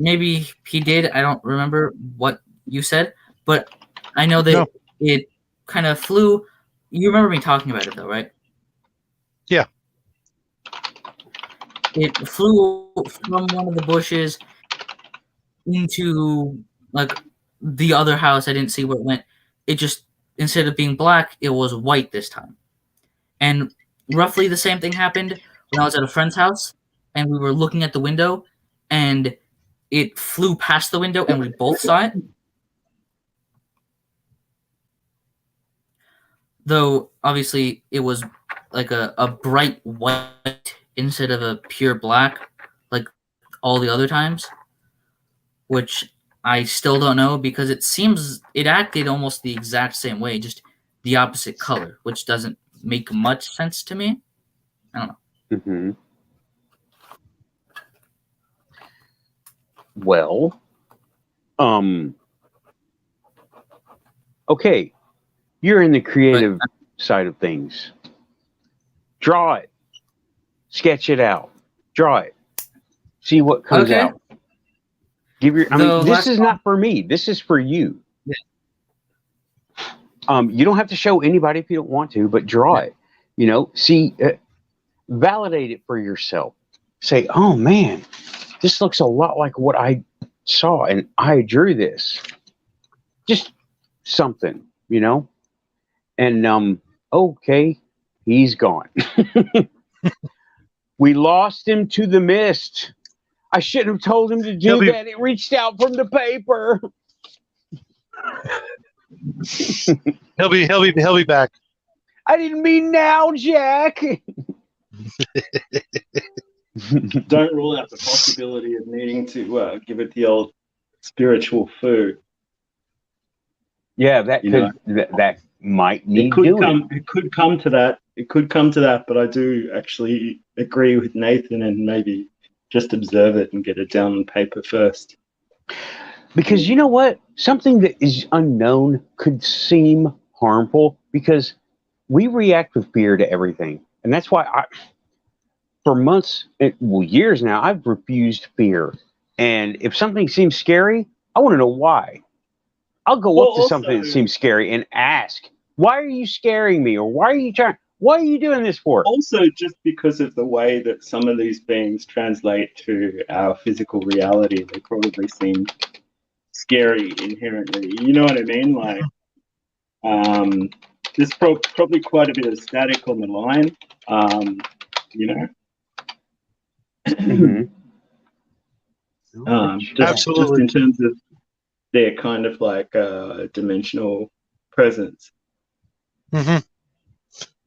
maybe he did. I don't remember what you said, but I know that No. it kind of flew. You remember me talking about it, though, right? Yeah. It flew from one of the bushes into like the other house. I didn't see where it went. It just, instead of being black, it was white this time. And roughly the same thing happened when I was at a friend's house and we were looking at the window and it flew past the window and we both saw it. Though obviously it was like a bright white instead of a pure black like all the other times, which I still don't know because it seems it acted almost the exact same way, just the opposite color, which doesn't make much sense to me. I don't know. Mm-hmm. Well, okay, you're in the creative side of things. Draw it, sketch it out, draw it, see what comes Okay. out. Give your. I The mean, this last is not for me. This is for you. Yeah. You don't have to show anybody if you don't want to, but draw it. You know, see, validate it for yourself. Say, oh man, this looks a lot like what I saw, and I drew this. Just something, you know. And okay, he's gone. We lost him to the mist. I shouldn't have told him to do that. It reached out from the paper. He'll be back. I didn't mean now, Jack. Don't rule out the possibility of needing to give it the old spiritual food. Yeah, that could that might need doing. It could come to that. It could come to that, but I do actually agree with Nathan and maybe just observe it and get it down on paper first. Because you know what? Something that is unknown could seem harmful because we react with fear to everything. And that's why for months, years now, I've refused fear. And if something seems scary, I want to know why. I'll go up to something that seems scary and ask, why are you scaring me? Or why are you doing this for? Also, just because of the way that some of these beings translate to our physical reality, they probably seem scary inherently. You know what I mean? Like, there's probably quite a bit of static on the line, you know? Mm-hmm. Absolutely. Just in terms of their kind of like dimensional presence. Mm-hmm.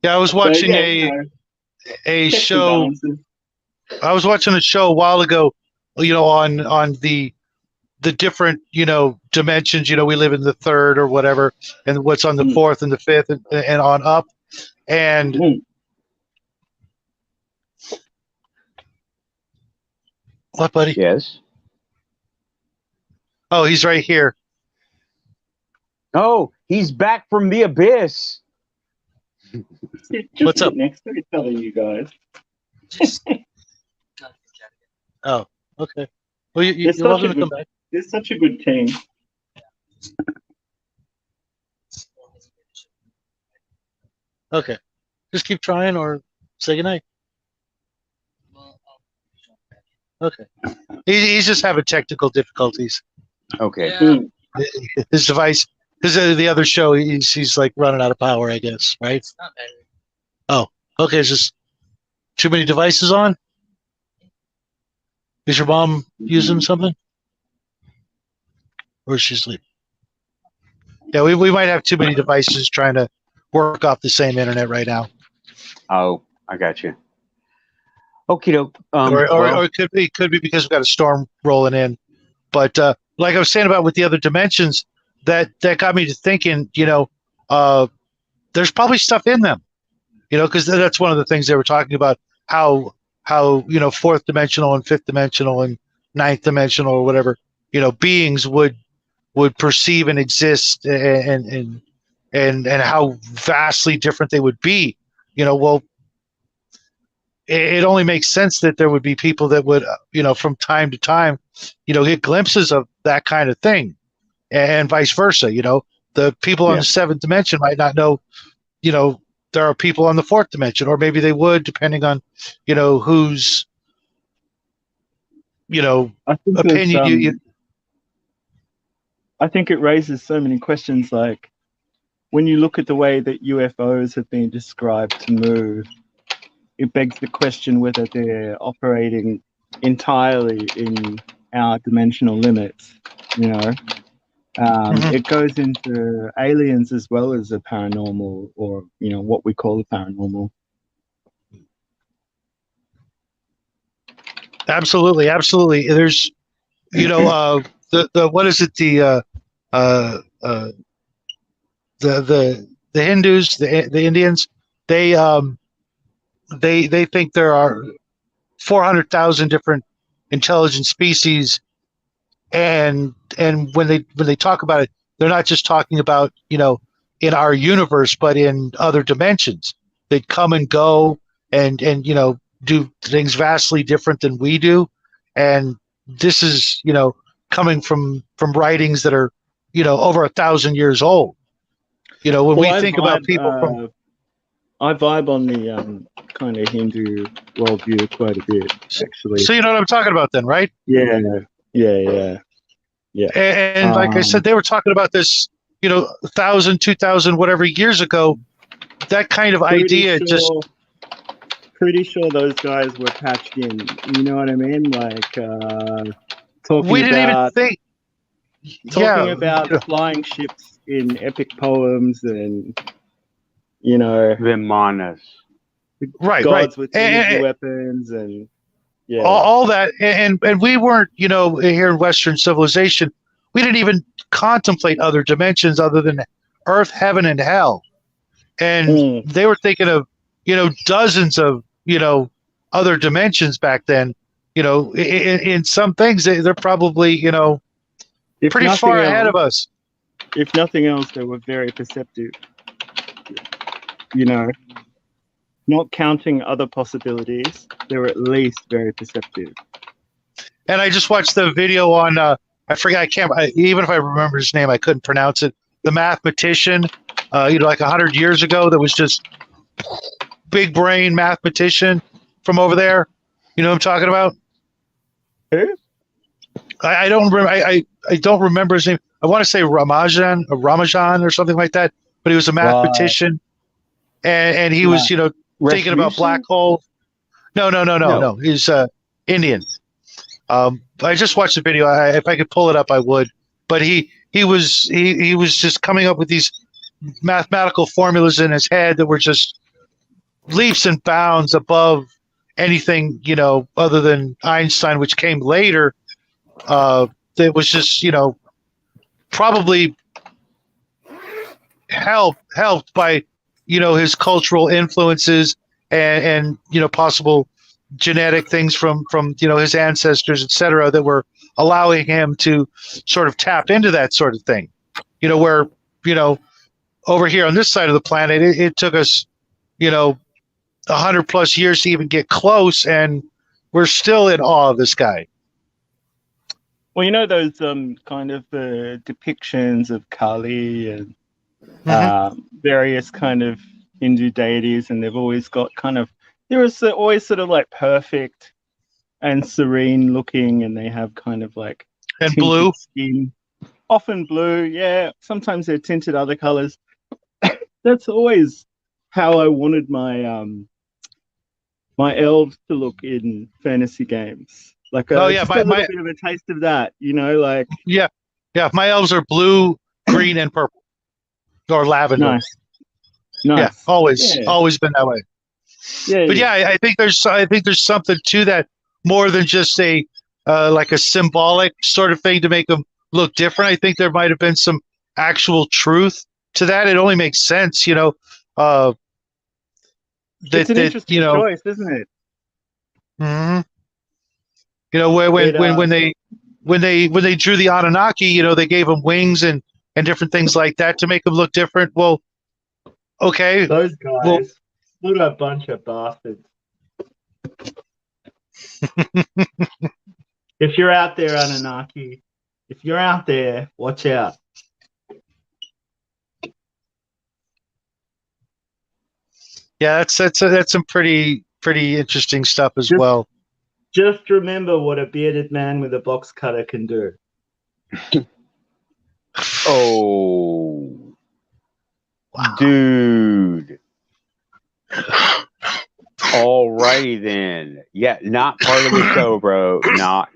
Yeah, I was watching a show. I was watching a show a while ago, you know, on the different, you know, dimensions. You know, we live in the third or whatever, and what's on the fourth and the fifth and on up. And what, buddy? Yes. Oh, he's right here. Oh, he's back from the abyss. What's up? Next to each other, you guys. Oh, okay. Well, you're welcome to come back. It's such a good team. Okay. Just keep trying or say goodnight. Okay. He's just having technical difficulties. Okay. Yeah. His device, because the other show, he's like running out of power, I guess, right? It's not bad. Oh, okay. It's just too many devices on? Is your mom using something? Or is she asleep? Yeah, we might have too many devices trying to work off the same internet right now. Oh, I got you. Okie doke. Or it could be because we've got a storm rolling in. But like I was saying about with the other dimensions, that got me to thinking. There's probably stuff in them. Because that's one of the things they were talking about. How fourth dimensional and fifth dimensional and ninth dimensional or whatever beings would perceive and exist, and how vastly different they would be. Well, it only makes sense that there would be people that would, from time to time, get glimpses of that kind of thing, and vice versa. The people on the seventh dimension might not know, there are people on the fourth dimension, or maybe they would, depending on, whose, I think opinion I think it raises so many questions. Like, when you look at the way that UFOs have been described to move, it begs the question whether they're operating entirely in our dimensional limits. It goes into aliens as well as a paranormal, or what we call the paranormal. Absolutely. There's, the what is it? The Hindus, the Indians, they think there are 400,000 different intelligent species, and when they talk about it, they're not just talking about in our universe, but in other dimensions. They come and go, and do things vastly different than we do, and this is coming from writings that are over 1,000 years old. When we think about people from. I vibe on the kind of Hindu worldview quite a bit, actually. So you know what I'm talking about then, right? Yeah. And like I said, they were talking about this, 1,000, 2,000, whatever years ago. That kind of idea Pretty sure those guys were patched in. You know what I mean? Like talking we didn't even think. About flying ships in epic poems and Vimanas. gods with weapons and all that, and we weren't here in Western civilization, we didn't even contemplate other dimensions other than Earth, heaven, and hell, and they were thinking of dozens of other dimensions back then. In some things they're probably pretty far ahead of us. If nothing else, they were very perceptive. Not counting other possibilities, they were at least very perceptive. And I just watched the video on, I forget, even if I remember his name, I couldn't pronounce it. The mathematician, like 100 years ago, that was just big brain mathematician from over there. You know what I'm talking about? Who? I don't remember. I don't remember his name. I want to say Ramajan or something like that. But he was a mathematician, and he was thinking about black holes. No. He's Indian. I just watched the video. If I could pull it up, I would. But he was just coming up with these mathematical formulas in his head that were just leaps and bounds above anything other than Einstein, which came later. That was just probably helped by his cultural influences and possible genetic things from his ancestors, etc., that were allowing him to sort of tap into that sort of thing. Where over here on this side of the planet, it took us 100 plus years to even get close, and we're still in awe of this guy. Well, those kind of depictions of Kali and various kind of Hindu deities, and they've always got they're always sort of like perfect and serene looking, and they have kind of like and blue skin, often blue. Yeah, sometimes they're tinted other colors. That's always how I wanted my my elves to look in fantasy games. Like a little bit of a taste of that, like my elves are blue, green, and purple, or lavender. Nice. Nice. always Yeah. always been that way. Yeah. But yeah, I think there's something to that more than just a like a symbolic sort of thing to make them look different. I think there might have been some actual truth to that. It only makes sense, It's an that interesting choice, isn't it? mhm. When they drew the Anunnaki, they gave them wings and different things like that to make them look different. Well, okay, Those well, guys, what a bunch of bastards. If you're out there, Anunnaki, if you're out there, watch out. yeah, that's some pretty interesting stuff as well. Just remember what a bearded man with a box cutter can do. Oh, Wow. dude. Alrighty then. Yeah, not part of the show, bro. Not.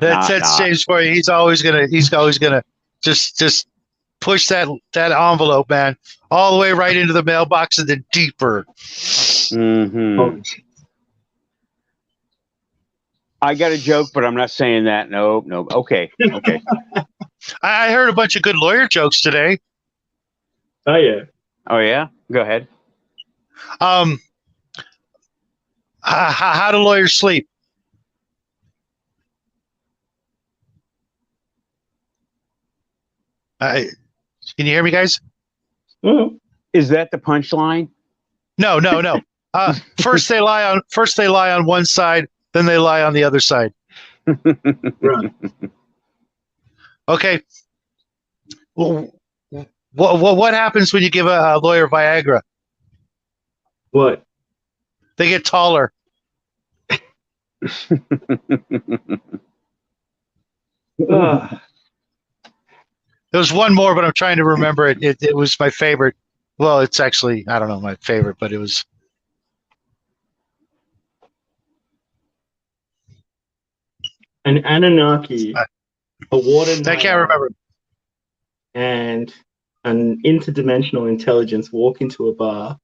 That's James for you. He's always gonna just push that envelope, man, all the way right into the mailbox and then deeper. Mm-hmm. Oh, I got a joke, but I'm not saying that. Nope. Okay. I heard a bunch of good lawyer jokes today. oh yeah. Oh yeah. Go ahead. How do lawyers sleep? Can you hear me, guys? Mhm. Is that the punchline? No. First they lie on one side, then they lie on the other side. Right. Okay. Well, what happens when you give a lawyer Viagra? What? They get taller. Ugh. There was one more, but I'm trying to remember it. It was my favorite. Well, it's actually, I don't know my favorite, but it was. An Anunnaki, a water I can't remember. and an interdimensional intelligence walk into a bar.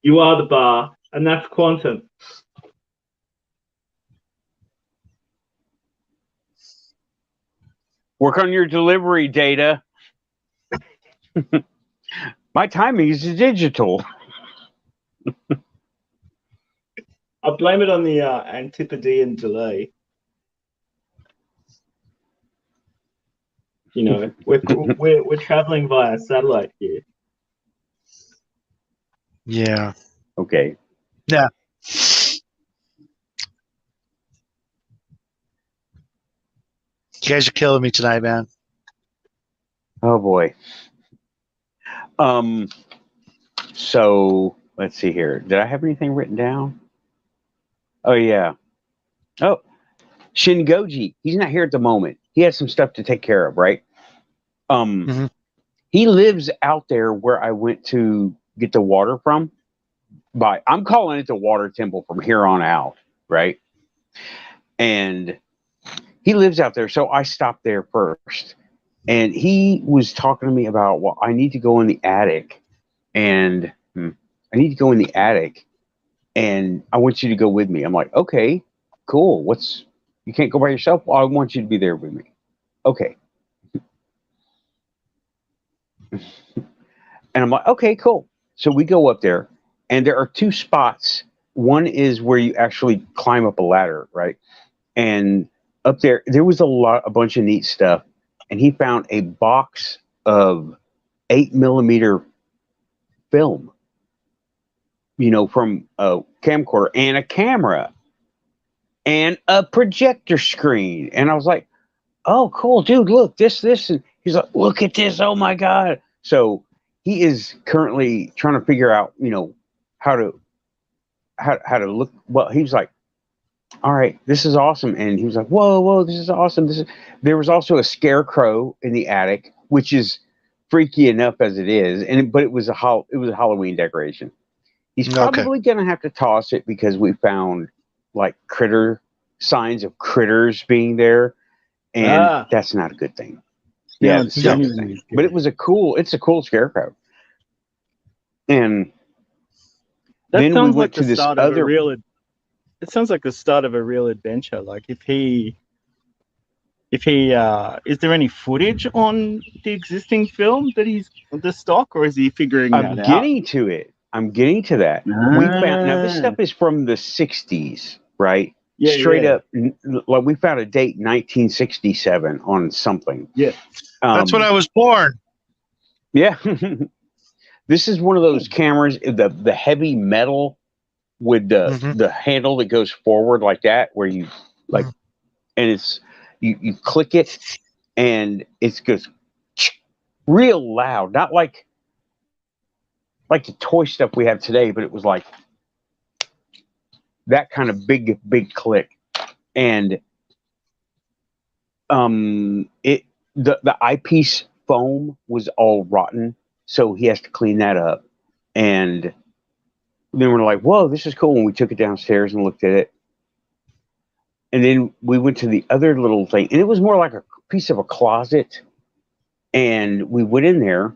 You are the bar, and that's quantum. Work on your delivery data. My timing is digital. I'll blame it on the Antipodean delay. We're traveling via satellite here. Yeah. Okay. Yeah. You guys are killing me tonight, man. Oh boy. So let's see here. Did I have anything written down? Oh yeah. Oh, Shingoji. He's not here at the moment. He has some stuff to take care of, right? Mhm. He lives out there where I went to get the water from. I'm calling it the water temple from here on out, right? And he lives out there, so I stopped there first. And he was talking to me about, well, I need to go in the attic, and I need to go in the attic, and I want you to go with me. I'm like, okay, cool. You can't go by yourself? Well, I want you to be there with me. Okay. And I'm like, okay, cool. So we go up there, and there are two spots. One is where you actually climb up a ladder, right? And up there was a bunch of neat stuff. And he found a box of 8mm film, from a camcorder and a camera and a projector screen. And I was like, oh, cool, dude, look, this. And he's like, look at this. Oh my God. So he is currently trying to figure out, how to look. Well, he was like, all right, this is awesome. And he was like, whoa, this is awesome. There was also a scarecrow in the attic, which is freaky enough as it is. But it was a Halloween decoration. He's probably going to have to toss it because we found like signs of critters being there. and that's not a good thing. No, Yeah, it's that's not a good genuinely thing. But scary. it's a cool scarecrow. And That then we sounds went like to the this start of a other. real. It sounds like the start of a real adventure. Like if he, is there any footage on the existing film that he's the stock, or is he figuring that I'm out? getting to it. I'm getting to that. We found now this stuff is from the 60s, right? Yeah, Straight yeah. up, like we found a date 1967 on something. Yeah. That's when I was born. Yeah. This is one of those cameras, the heavy metal with the handle that goes forward like that, where you like, and it's you click it and it goes real loud, not like the toy stuff we have today, but it was like that kind of big click. And it the eyepiece foam was all rotten, so he has to clean that up. And then we're like, whoa, this is cool. And we took it downstairs and looked at it. And then we went to the other little thing, and it was more like a piece of a closet. And we went in there,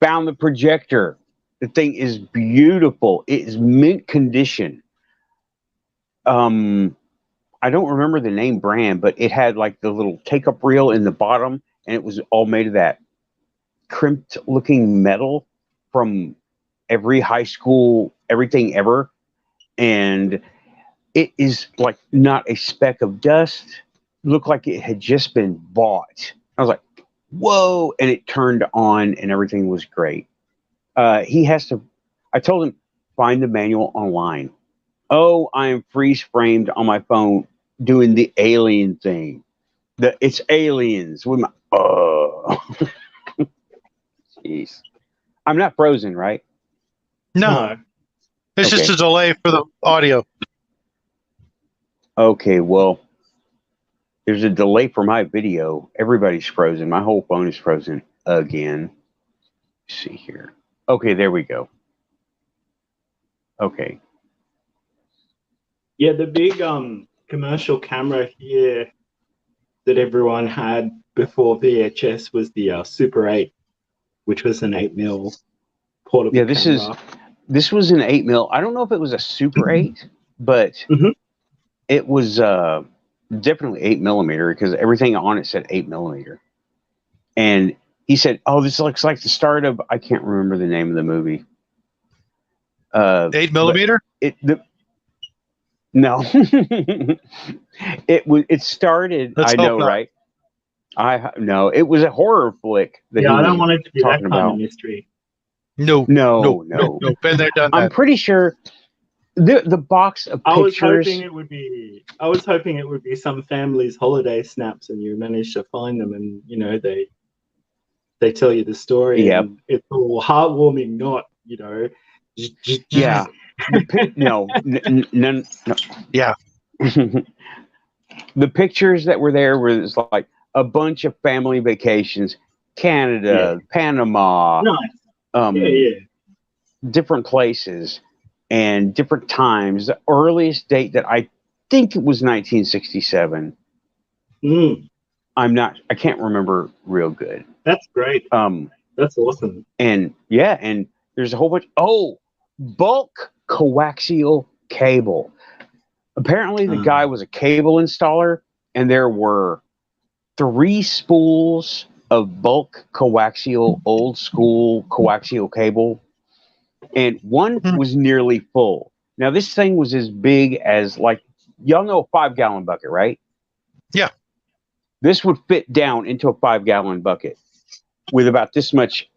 found the projector. The thing is beautiful. It is mint condition. I don't remember the name brand, but it had like the little take-up reel in the bottom, and it was all made of that crimped-looking metal from every high school, everything ever. And it is like not a speck of dust. Looked like it had just been bought. I was like, whoa. And it turned on and everything was great. I told him, find the manual online. Oh, I am freeze framed on my phone doing the alien thing. It's aliens with my, oh. Jeez. I'm not frozen, right? No, it's Okay. just a delay for the audio. Okay, well, there's a delay for my video. Everybody's frozen. My whole phone is frozen again. Let's see here. Okay, there we go. Okay. Yeah, the big commercial camera here that everyone had before VHS was the Super 8, which was an 8mm portable Yeah, camera. this was an 8mm. I don't know if it was a Super 8, but it was definitely 8mm because everything on it said 8mm. And he said, "Oh, this looks like the start of," I can't remember the name of the movie. 8mm? No. It started. Let's I hope know, not. right? No. It was a horror flick that Yeah, he I don't was want it to be that talking kind of about. mystery. No. Been there, done I'm that. pretty sure the box of I was pictures. hoping it would be some family's holiday snaps, and you manage to find them, and they tell you the story. Yep. And it's all heartwarming, not Yeah. No. Yeah. The pictures that were there was like a bunch of family vacations, Canada, Panama, nice. different places and different times. The earliest date that I think it was 1967. I can't remember real good. That's great. That's awesome. And there's a whole bunch. Oh, bulk coaxial cable. Apparently the guy was a cable installer, and there were 3 spools of bulk coaxial, old school coaxial cable, and one was nearly full. Now this thing was as big as, like, y'all know a 5-gallon bucket, right? Yeah. This would fit down into a 5-gallon bucket with about this much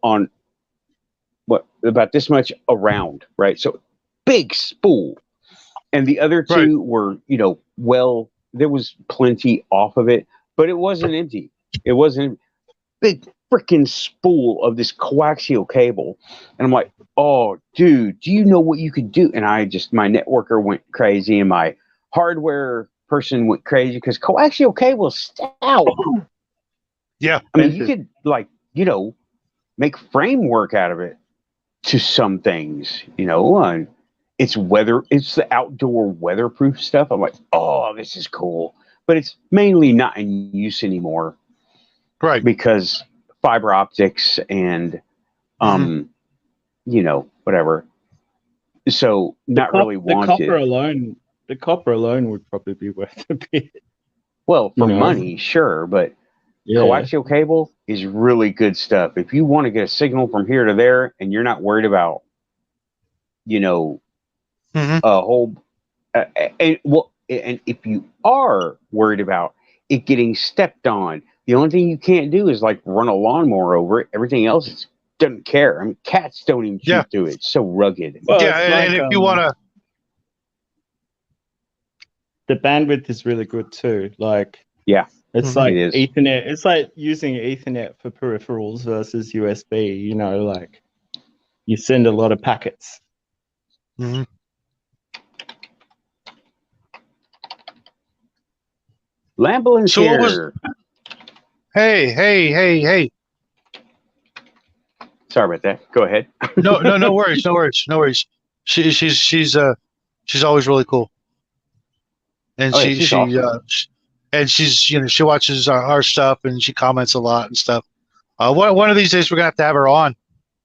around, right? So big spool. And the other 2 were, there was plenty off of it, but it wasn't empty. It wasn't big freaking spool of this coaxial cable. And I'm like, oh, dude, do you know what you could do? And my networker went crazy and my hardware person went crazy because coaxial cable is stout. Yeah. I mean, you could, make framework out of it to some things, and it's the outdoor weatherproof stuff. I'm like, oh, this is cool. but it's mainly not in use anymore Right. because fiber optics and whatever. So not really wanted. The copper alone would probably be worth a bit. Well, for you know. money, sure, but Yeah. coaxial cable is really good stuff. If you want to get a signal from here to there and you're not worried about, a whole, and if you are worried about it getting stepped on, the only thing you can't do is like run a lawnmower over it. Everything else doesn't care. I mean, cats don't even shoot through it. It's so rugged. Well, Yeah, and if you want to, the bandwidth is really good too. Like, yeah, it's like it is. Ethernet. It's like using Ethernet for peripherals versus USB. Like you send a lot of packets. Lambelin's So what here. Hey. Sorry about that. Go ahead. No worries. She's always really cool, and Oh, yeah, she's awesome. and she's she watches our stuff and she comments a lot and stuff. One of these days we're gonna have to have her on,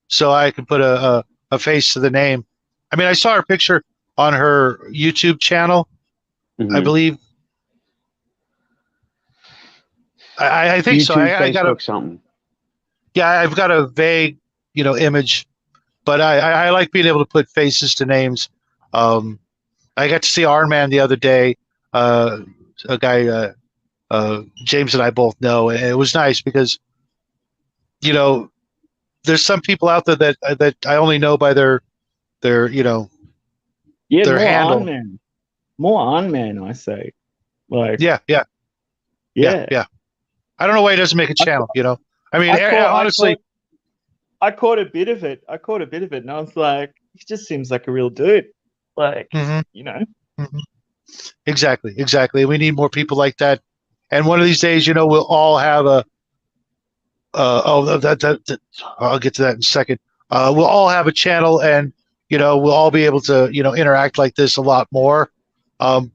so I can put a face to the name. I mean, I saw her picture on her YouTube channel, I believe. I think YouTube, so. I got Facebook, something. Yeah, I've got a vague, image, but I like being able to put faces to names. I got to see Iron Man the other day. A guy, James and I both know, and it was nice because, there's some people out there that I only know by their their more handle. Iron Man. More Iron Man, I say. Like, Yeah. I don't know why he doesn't make a channel. I mean, honestly, I caught a bit of it. And I was like, he just seems like a real dude. Like, Exactly. We need more people like that. And one of these days, we'll all have a. I'll get to that in a second. We'll all have a channel, and we'll all be able to interact like this a lot more.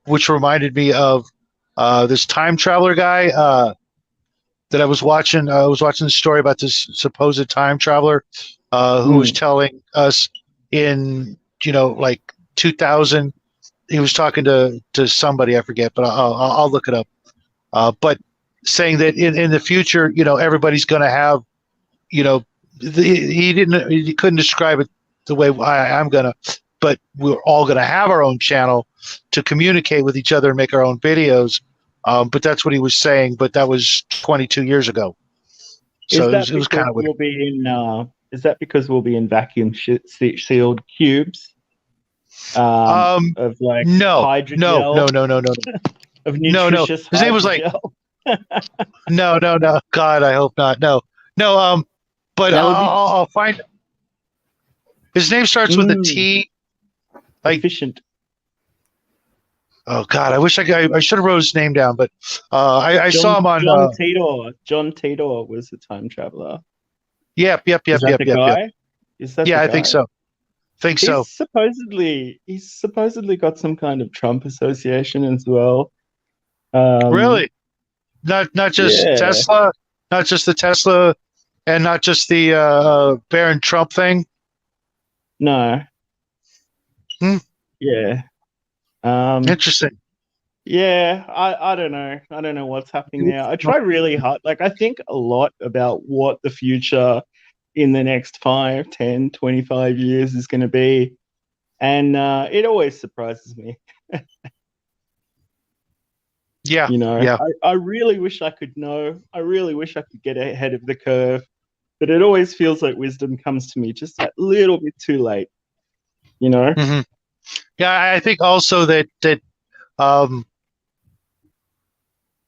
Which reminded me of this time traveler guy that I was watching. I was watching the story about this supposed time traveler who was telling us in like 2000. He was talking to somebody, I forget, but I'll look it up. But saying that in the future, everybody's going to have, he couldn't describe it the way I'm gonna, but we're all going to have our own channel to communicate with each other and make our own videos. But that's what he was saying. But that was 22 years ago. So it was kind of weird. Is that because we'll be in vacuum sealed cubes? Of like hydrogel? No. Of nutritious His name was like no. God, I hope not. No. But I'll find. His name starts with a T. Like efficient. Oh God, I wish I should have wrote his name down, but I saw him on John Titor. John Titor was the time traveler. Yep. Is that the guy? Is that the guy? I think so. He's supposedly got some kind of Trump association as well. Really? Not just Tesla, not just the Tesla, and not just the Barron Trump thing. No. Yeah. Interesting. Yeah, I don't know. I don't know what's happening there. I try really hard. Like, I think a lot about what the future in the next 5, 10, 25 years is going to be. And it always surprises me. Yeah. I really wish I could know. I really wish I could get ahead of the curve. But it always feels like wisdom comes to me just a little bit too late. Mm-hmm. Yeah, I think also that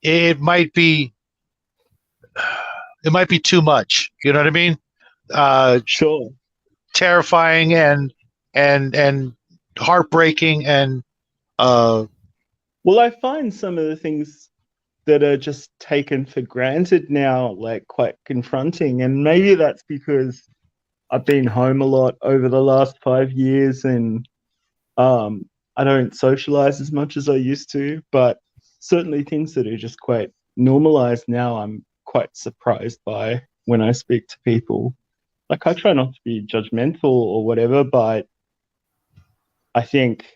it might be too much. You know what I mean? Sure. Terrifying and heartbreaking and well, I find some of the things that are just taken for granted now like quite confronting, and maybe that's because I've been home a lot over the last 5 years and I don't socialize as much as I used to, but certainly things that are just quite normalized now. I'm quite surprised by when I speak to people. Like, I try not to be judgmental or whatever, but I think,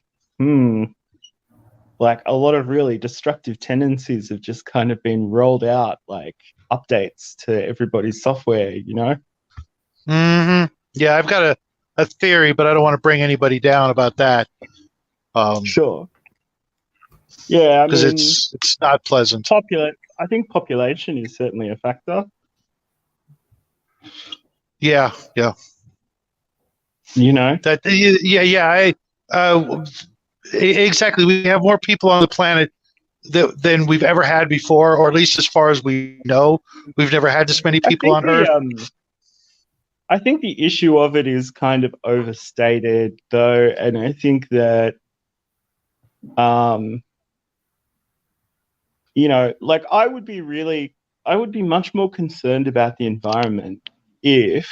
like, a lot of really destructive tendencies have just kind of been rolled out, like updates to everybody's software, you know? Mm-hmm. Yeah, I've got a theory, but I don't want to bring anybody down about that. Sure. Yeah, I because mean, it's not pleasant. I think population is certainly a factor. Yeah. You know, Exactly. We have more people on the planet than we've ever had before, or at least as far as we know, we've never had this many people on Earth. I think the issue of it is kind of overstated, though, and I think that, you know, like I would be much more concerned about the environment if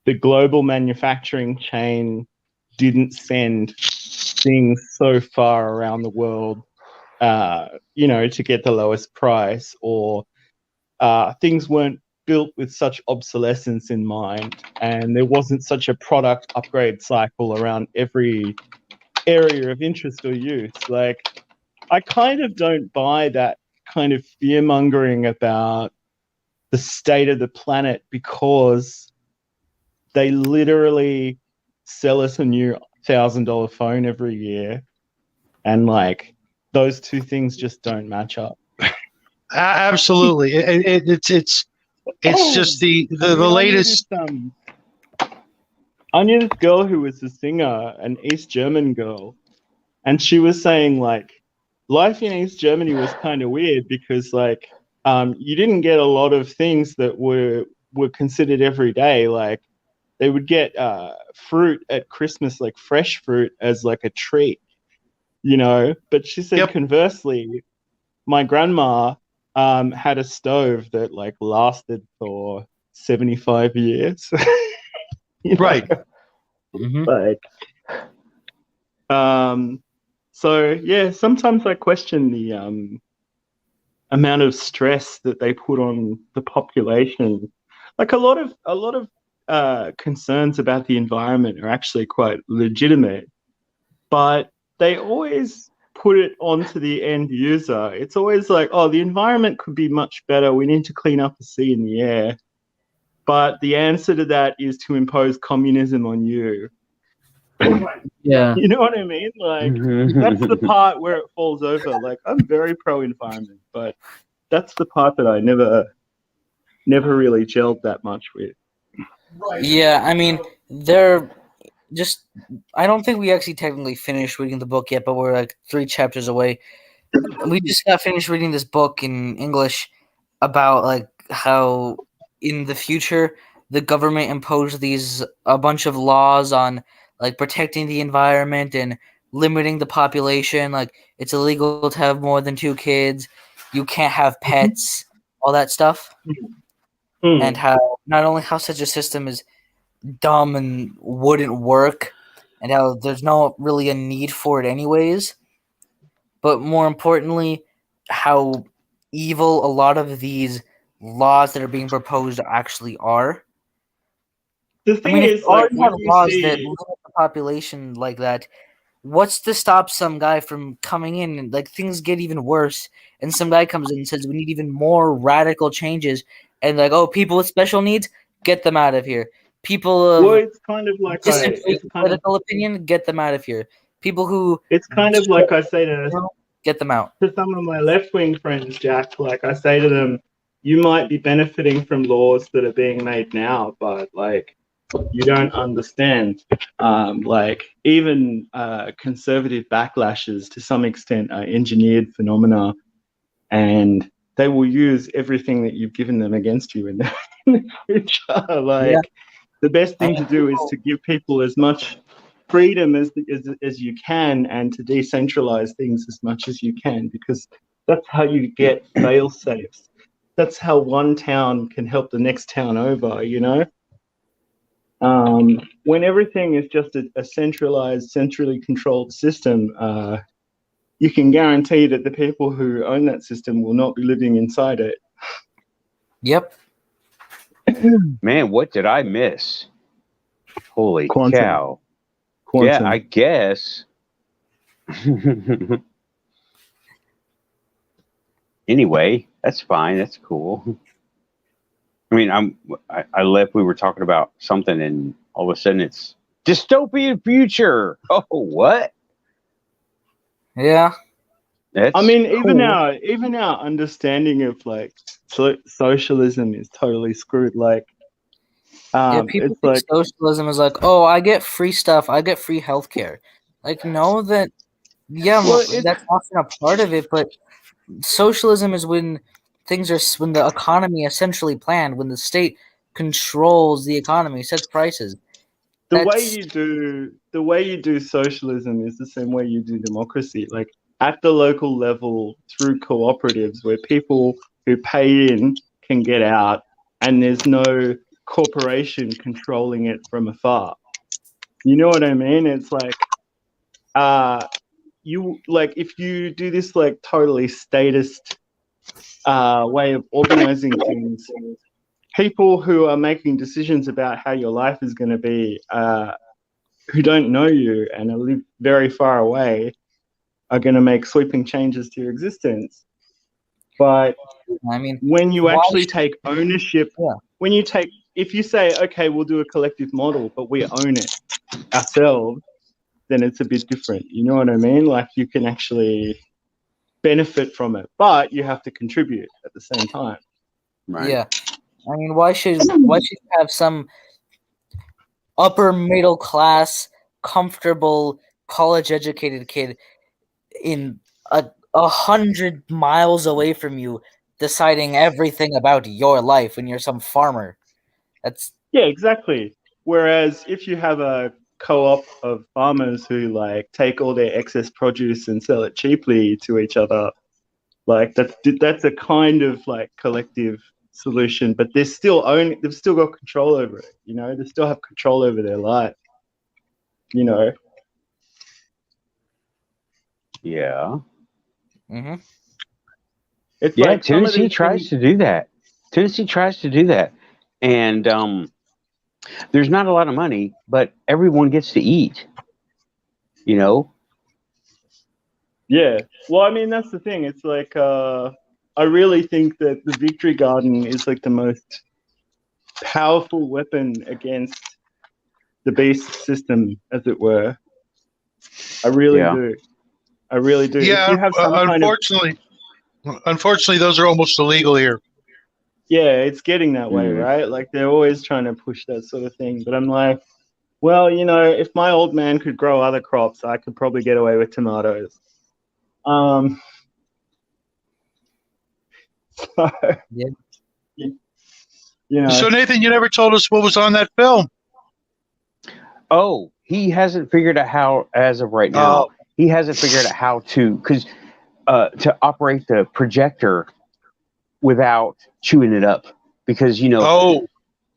the global manufacturing chain didn't send things so far around the world, you know, to get the lowest price, or things weren't built with such obsolescence in mind, and there wasn't such a product upgrade cycle around every area of interest or use. Like, I kind of don't buy that kind of fear mongering about the state of the planet, because they literally sell us a new $1,000 phone every year, and like those two things just don't match up. Absolutely, it's just the latest. I knew this girl who was a singer, an East German girl, and she was saying like life in East Germany was kind of weird because like you didn't get a lot of things that were considered every day. Like, they would get fruit at Christmas, like fresh fruit, as like a treat, you know. But she said, conversely, my grandma had a stove that like lasted for 75 years. Right. Like, so yeah, sometimes I question the amount of stress that they put on the population. Like, a lot of concerns about the environment are actually quite legitimate, but they always put it onto the end user. It's always like, oh, the environment could be much better. We need to clean up the sea and the air. But the answer to that is to impose communism on you. Yeah. You know what I mean? Like, that's the part where it falls over. Like, I'm very pro-environment, but that's the part that I never really gelled that much with. Yeah, I mean, I don't think we actually technically finished reading the book yet, but we're like 3 chapters away. We just got finished reading this book in English about like how in the future the government imposed a bunch of laws on like protecting the environment and limiting the population. Like, it's illegal to have more than 2 kids. You can't have pets, all that stuff. And how not only how such a system is dumb and wouldn't work, and how there's not really a need for it anyways, but more importantly, how evil a lot of these laws that are being proposed actually are. The thing if is, you like, already when have you laws see that limit the population like that, what's to stop some guy from coming in and like things get even worse, and some guy comes in and says we need even more radical changes, and like, oh, people with special needs, get them out of here. People well, of it's kind of like political opinion, get them out of here. People who it's kind of like I say to get them out. some of my left-wing friends, Jack. Like, I say to them, you might be benefiting from laws that are being made now, but like, you don't understand. Like, even conservative backlashes to some extent are engineered phenomena, and they will use everything that you've given them against you in the future. Like, the best thing to do is to give people as much freedom as you can, and to decentralize things as much as you can, because that's how you get fail safes. That's how one town can help the next town over, you know? When everything is just a centralized, centrally controlled system, you can guarantee that the people who own that system will not be living inside it. Yep. Man, what did I miss? Holy Quantum. cow. Quantum. Yeah, I guess. Anyway, that's fine. That's cool. I mean, I left. We were talking about something, and all of a sudden, it's dystopian future. Oh, what? Yeah. That's I mean, cool. even our understanding of like socialism is totally screwed. Like, People it's think like, socialism is like, oh, I get free stuff, I get free healthcare. Like, no, that's often a part of it, but socialism is when when the economy essentially planned, when the state controls the economy, sets prices. the way you do socialism is the same way you do democracy. Like at the local level through cooperatives where people who pay in can get out and there's no corporation controlling it from afar. You know what I mean? It's like if you do this like totally statist way of organizing things, people who are making decisions about how your life is going to be, who don't know you and live very far away, are going to make sweeping changes to your existence. But I mean, when you actually take ownership, yeah. If you say, okay, we'll do a collective model, but we own it ourselves, then it's a bit different. You know what I mean? Like you can actually benefit from it, but you have to contribute at the same time. Right. Yeah. I mean, why should you have some upper middle class, comfortable, college educated kid in 100 miles away from you deciding everything about your life when you're some farmer? Yeah, exactly. Whereas if you have a co-op of farmers who like take all their excess produce and sell it cheaply to each other, like that's a kind of like collective solution, but they've still got control over it, you know, they still have control over their life, you know. Yeah. Mm-hmm. It's Yeah, like Tennessee tries to do that. And there's not a lot of money, but everyone gets to eat, you know? Yeah. Well, I mean, that's the thing. It's like I really think that the Victory Garden is like the most powerful weapon against the beast system, as it were. I really do. I really do. Yeah, if you have some unfortunately, those are almost illegal here. Yeah, it's getting that way, right? Like they're always trying to push that sort of thing. But I'm like, well, you know, if my old man could grow other crops, I could probably get away with tomatoes. So, Yeah. you know. So Nathan, you never told us what was on that film. Oh, he hasn't figured out how, as of right now, he hasn't figured out how to operate the projector without chewing it up, because you know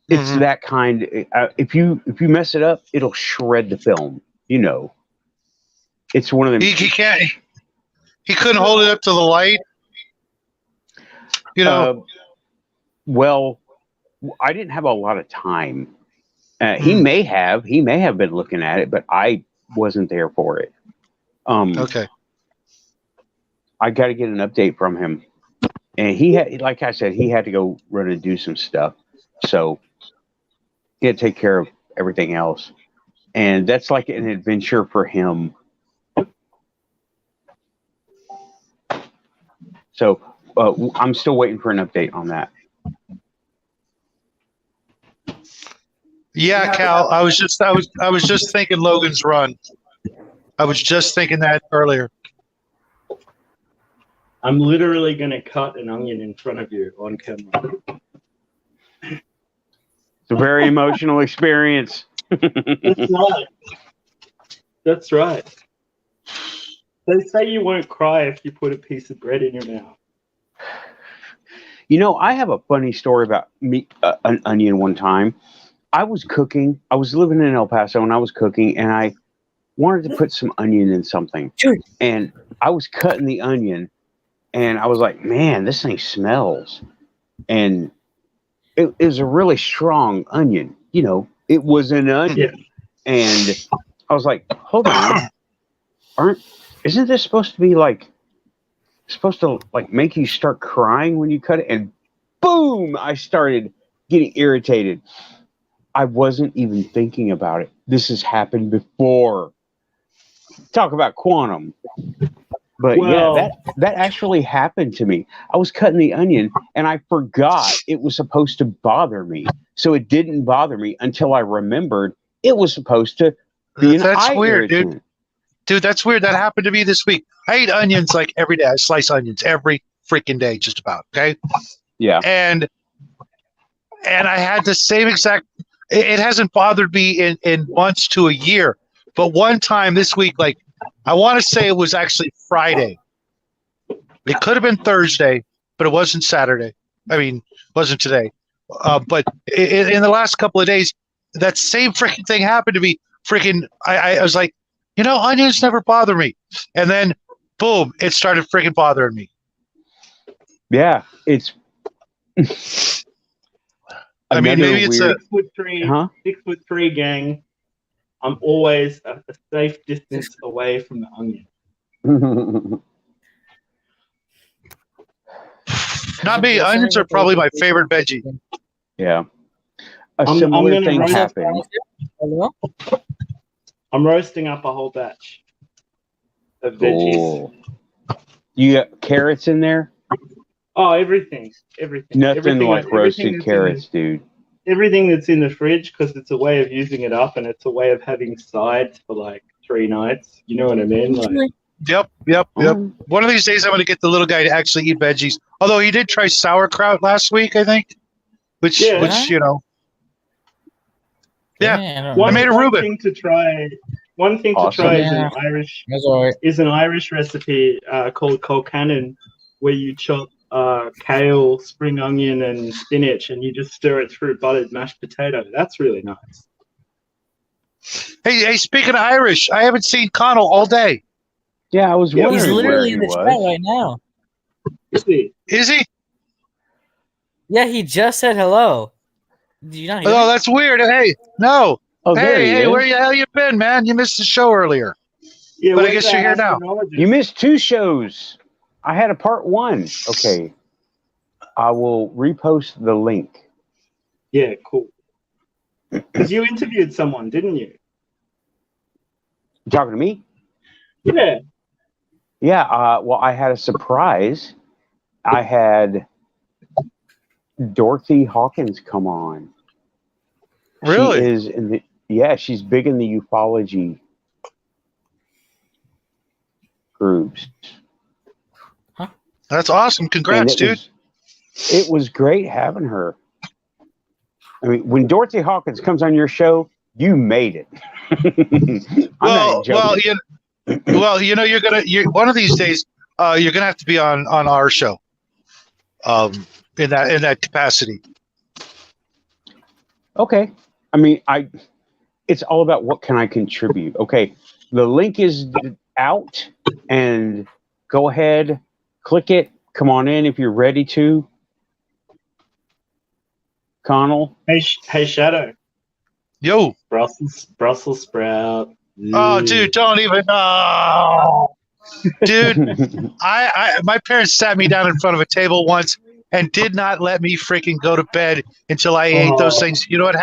it's that kind. If you mess it up, it'll shred the film. You know, it's one of them. He can't. He couldn't hold it up to the light. You know. Well, I didn't have a lot of time. He may have been looking at it, but I wasn't there for it. Okay. I got to get an update from him, and he had, like I said, he had to go run and do some stuff, so he had to take care of everything else, and that's like an adventure for him. So I'm still waiting for an update on that. Yeah, Cal. I was just thinking Logan's Run. I was just thinking that earlier. I'm literally going to cut an onion in front of you on camera. It's a very emotional experience. That's right. That's right. They say you won't cry if you put a piece of bread in your mouth. You know, I have a funny story about an onion one time. I was cooking. I was living in El Paso, and I was cooking, and wanted to put some onion in something. Sure. And I was cutting the onion, and I was like, man, this thing smells. And it was a really strong onion. You know, it was an onion. Yeah. And I was like, hold on. Isn't this supposed to be supposed to make you start crying when you cut it? And boom, I started getting irritated. I wasn't even thinking about it. This has happened before. Talk about quantum. But yeah, that actually happened to me. I was cutting the onion and I forgot it was supposed to bother me. So it didn't bother me until I remembered it was supposed to be an eye weird, irritant. Dude, that's weird. That happened to me this week. I eat onions like every day. I slice onions every freaking day, just about. Okay. Yeah. And I had the same exact. It hasn't bothered me in months to a year, but one time this week, I want to say it was actually Friday. It could have been Thursday, but it wasn't Saturday. I mean, it wasn't today. But in the last couple of days, that same freaking thing happened to me. I was like, onions never bother me. And then, boom, it started freaking bothering me. Yeah, it's. I mean, maybe it's weird... 6'3", gang. I'm always a safe distance away from the onion. Not me. Onions are probably my favorite veggie. Yeah. A similar thing happened. I'm roasting up a whole batch of veggies. Oh. You got carrots in there? Oh, everything. Nothing like roasted carrots, dude. Everything that's in the fridge, because it's a way of using it up, and it's a way of having sides for 3 nights. You know what I mean? Yep. One of these days, I'm going to get the little guy to actually eat veggies. Although he did try sauerkraut last week, I think. Which Yeah. I made a Reuben. One thing to try is an Irish recipe called colcannon, where you chop kale, spring onion, and spinach, and you just stir it through buttered mashed potato. That's really nice. Hey, speaking of Irish, I haven't seen Connell all day. Yeah, I was wondering. He's literally in where the chat right now. Is he? Yeah, he just said hello. Did you not hear me? Oh, that's weird. Hey, no. Oh, Hey, where the hell you been, man? You missed the show earlier. Yeah, but I guess you're here now. You missed 2 shows. I had a part 1. Okay. I will repost the link. Yeah, cool. Because you interviewed someone, didn't you? You talking to me? Yeah. Yeah. Well, I had a surprise. I had Dorothy Hawkins come on. Really? She is in the. Yeah, she's big in the ufology groups. That's awesome. Congrats, dude. It was great having her. I mean, when Dorothy Hawkins comes on your show, you made it. You're one of these days, you're gonna have to be on our show, in that capacity. Okay. I mean, it's all about what can I contribute. Okay, the link is out, and go ahead, click it. Come on in if you're ready to. Connell. Hey, Shadow. Yo. Brussels sprout. Oh, dude, don't even. Oh. Dude, my parents sat me down in front of a table once and did not let me freaking go to bed until I ate those things. You know what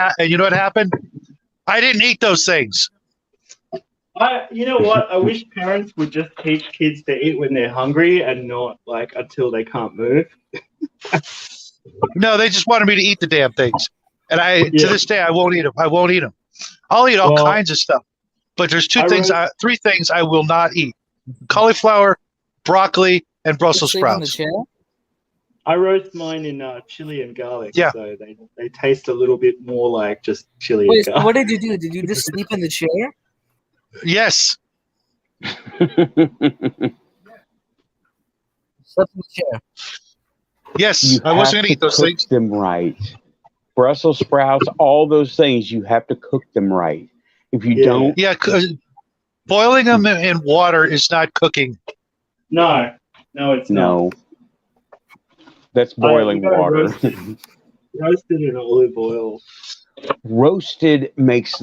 happened? I didn't eat those things. You know what? I wish parents would just teach kids to eat when they're hungry and not until they can't move. No, they just wanted me to eat the damn things, and to this day I won't eat them. I'll eat all kinds of stuff, but there's 3 things I will not eat: cauliflower, broccoli, and Brussels sprouts. I roast mine in chili and garlic, so they taste a little bit more like just chili. Wait, and garlic. what did you do? Did you just sleep in the chair? Yes. Slept in the chair. Yes, I wasn't going to eat those things. Them right. Brussels sprouts, all those things, you have to cook them right. If you don't, boiling them in water is not cooking. No, it's not. No. That's boiling you gotta water. Roasted in olive oil. Roasted makes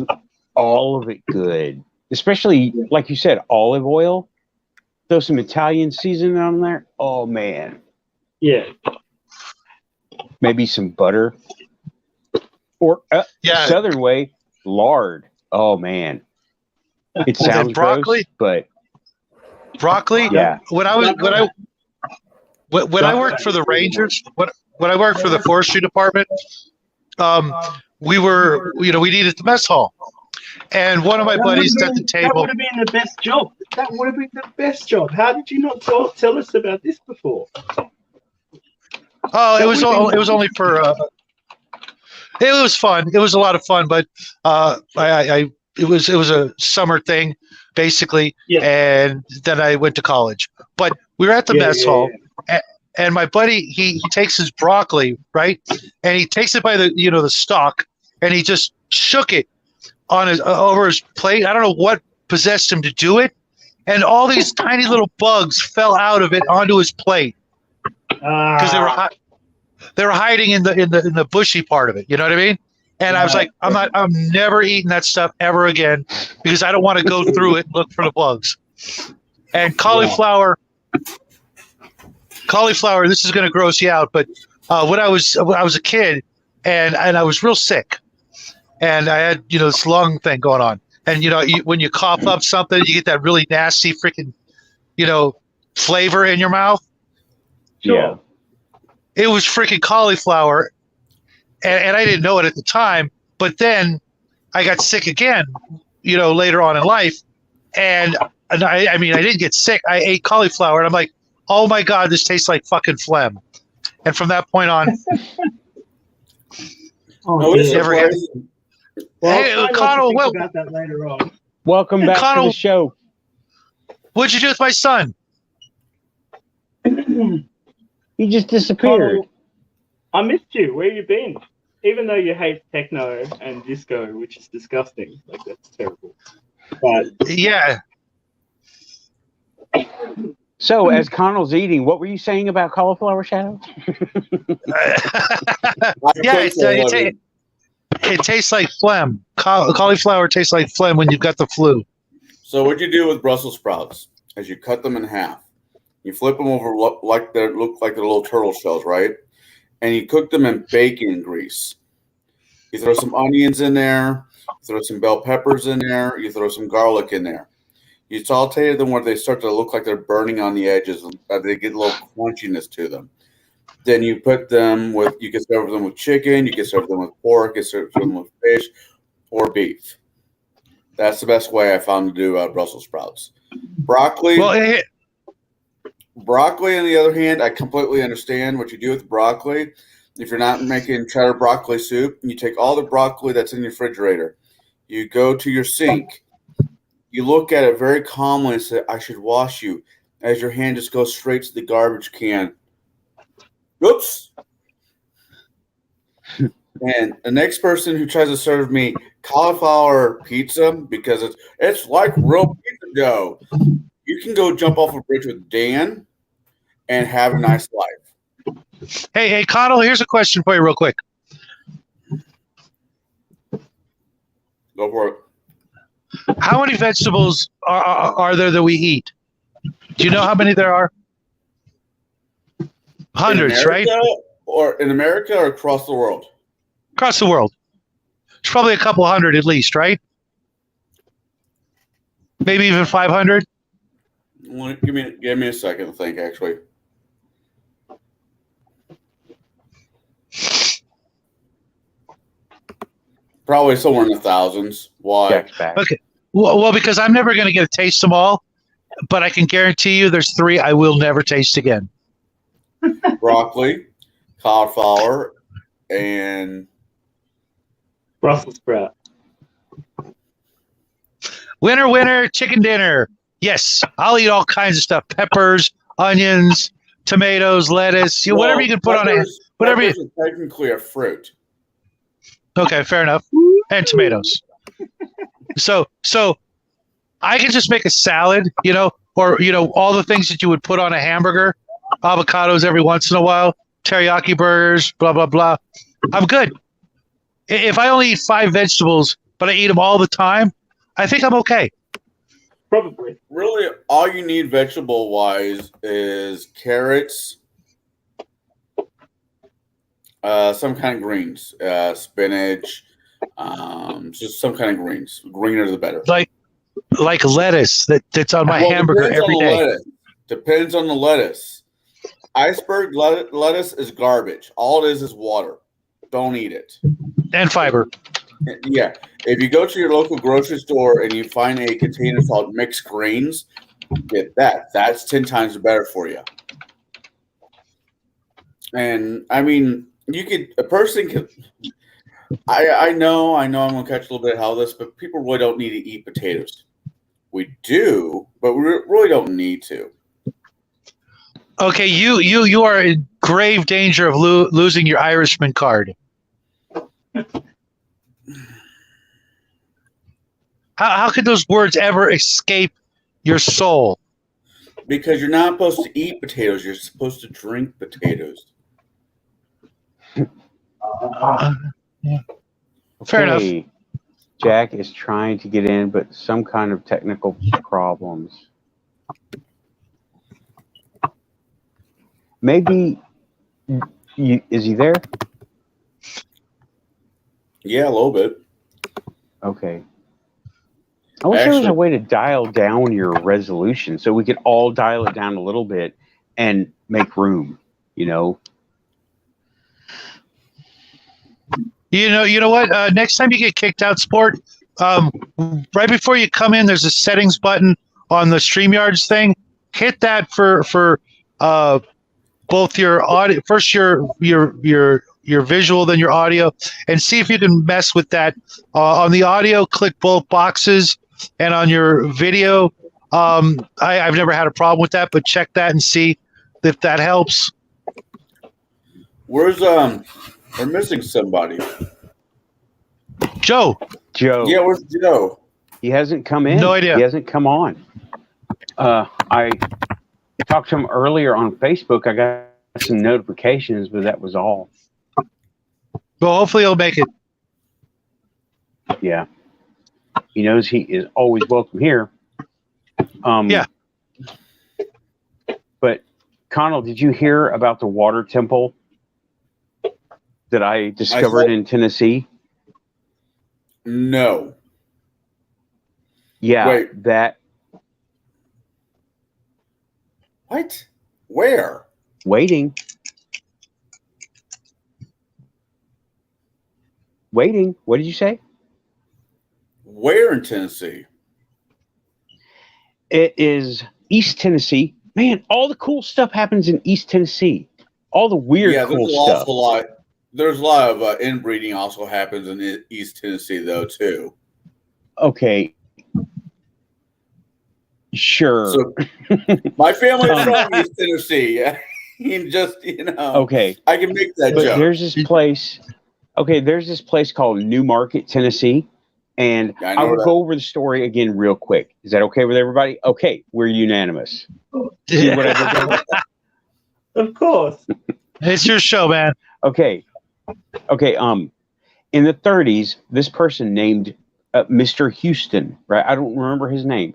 all of it good. Especially, like you said, olive oil. Throw some Italian seasoning on there. Oh, man. Yeah. Maybe some butter. Or Southern way, lard. Oh, man. It sounds broccoli? gross, but broccoli. Yeah. When I worked for the Rangers, when I worked for the forestry department, we needed the mess hall, and one of my buddies at the table. That would have been the best job. That would have been the best job. How did you not tell us about this before? Oh, it was only for. It was fun. It was a lot of fun, but it was a summer thing, basically, and then I went to college. But we were at the mess hall, and my buddy he takes his broccoli, right, and he takes it by the stalk, and he just shook it on his over his plate. I don't know what possessed him to do it, and all these tiny little bugs fell out of it onto his plate because they were hiding in the bushy part of it. You know what I mean? And I was like, I'm never eating that stuff ever again because I don't want to go through it and look for the bugs. And cauliflower, this is going to gross you out, but when I was a kid and I was real sick and I had, this lung thing going on. And, when you cough up something, you get that really nasty freaking, flavor in your mouth. Yeah. It was freaking cauliflower, and I didn't know it at the time. But then I got sick again, later on in life, and I didn't get sick. I ate cauliflower, and I'm like, oh my god, this tastes like fucking phlegm. And from that point on, never again. Hey, Connell, about that later on. Welcome back to the show. What'd you do with my son? He just disappeared. I missed you. Where you been? Even though you hate techno and disco, which is disgusting. Like, that's terrible. But yeah. So, as Connell's eating, what were you saying about cauliflower, Shadow? It tastes like phlegm. Cauliflower tastes like phlegm when you've got the flu. So what you do with Brussels sprouts is you cut them in half. You flip them over look like they're little turtle shells, right? And you cook them in bacon grease. You throw some onions in there. You throw some bell peppers in there. You throw some garlic in there. You saute them where they start to look like they're burning on the edges. They get a little crunchiness to them. Then you put them with, you can serve them with chicken. You can serve them with pork. You can serve them with fish or beef. That's the best way I found to do Brussels sprouts. Broccoli. Well, Broccoli, on the other hand, I completely understand what you do with broccoli. If you're not making cheddar broccoli soup, you take all the broccoli that's in your refrigerator. You go to your sink. You look at it very calmly and say, I should wash you, as your hand just goes straight to the garbage can. Oops. And the next person who tries to serve me cauliflower pizza, because it's like real pizza dough, you can go jump off a bridge with Dan and have a nice life. Hey, Connell, here's a question for you real quick. Go for it. How many vegetables are there that we eat? Do you know how many there are? Hundreds, right? Or in America or across the world? Across the world. It's probably a couple hundred at least, right? Maybe even 500? Well, give me a second to think, actually. Probably somewhere in the thousands. Why? Okay. Well, because I'm never going to get to taste them all, but I can guarantee you there's 3 I will never taste again. Broccoli, cauliflower, and Brussels sprout. Winner, chicken dinner. Yes, I'll eat all kinds of stuff. Peppers, onions, tomatoes, lettuce, whatever you can put on it. Whatever peppers is technically a fruit. Okay, fair enough. And tomatoes. So I can just make a salad, or all the things that you would put on a hamburger, avocados every once in a while, teriyaki burgers, blah blah blah. I'm good. If I only eat 5 vegetables, but I eat them all the time, I think I'm okay. Probably. Really, all you need vegetable-wise is carrots, some kind of greens, spinach, just some kind of greens. Greener the better. Like lettuce that's on my hamburger every day. Lettuce. Depends on the lettuce. Iceberg lettuce is garbage. All it is water. Don't eat it. And fiber. Yeah. If you go to your local grocery store and you find a container called mixed greens, get that. That's 10 times better for you. And I mean, a person can. I know I'm going to catch a little bit of hell this, but people really don't need to eat potatoes. We do, but we really don't need to. Okay, you are in grave danger of losing your Irishman card. How could those words ever escape your soul? Because you're not supposed to eat potatoes. You're supposed to drink potatoes. Yeah. Fair enough. Jack is trying to get in, but some kind of technical problems. Maybe is he there? Yeah, a little bit. Okay. I wish there was a way to dial down your resolution so we could all dial it down a little bit and make room, You know what? Next time you get kicked out, Sport, right before you come in, there's a settings button on the StreamYards thing. Hit that for both your audio, first your visual, then your audio, and see if you can mess with that. On the audio, click both boxes, and on your video, I've never had a problem with that, but check that and see if that helps. Where's we're missing somebody. Joe. Yeah, where's Joe? He hasn't come in. No idea. He hasn't come on. I talked to him earlier on Facebook. I got some notifications, but that was all. Well, hopefully he'll make it. Yeah. He knows he is always welcome here. Yeah. But, Connell, did you hear about the water temple that I discovered in Tennessee? No. Yeah. Wait. That. What? Where? Waiting. What did you say? Where in Tennessee? It is East Tennessee. Man, all the cool stuff happens in East Tennessee. All the weird cool stuff. There's a lot of inbreeding also happens in East Tennessee, though, too. Okay. Sure. So, my family's from East Tennessee. Okay. I can make that joke. There's this place. Okay, there's this place called New Market, Tennessee. And I will go over the story again real quick. Is that okay with everybody? Okay, we're unanimous. See what I did there? Of course. It's your show, man. Okay. In the 30s, this person named Mr. Houston, right? I don't remember his name.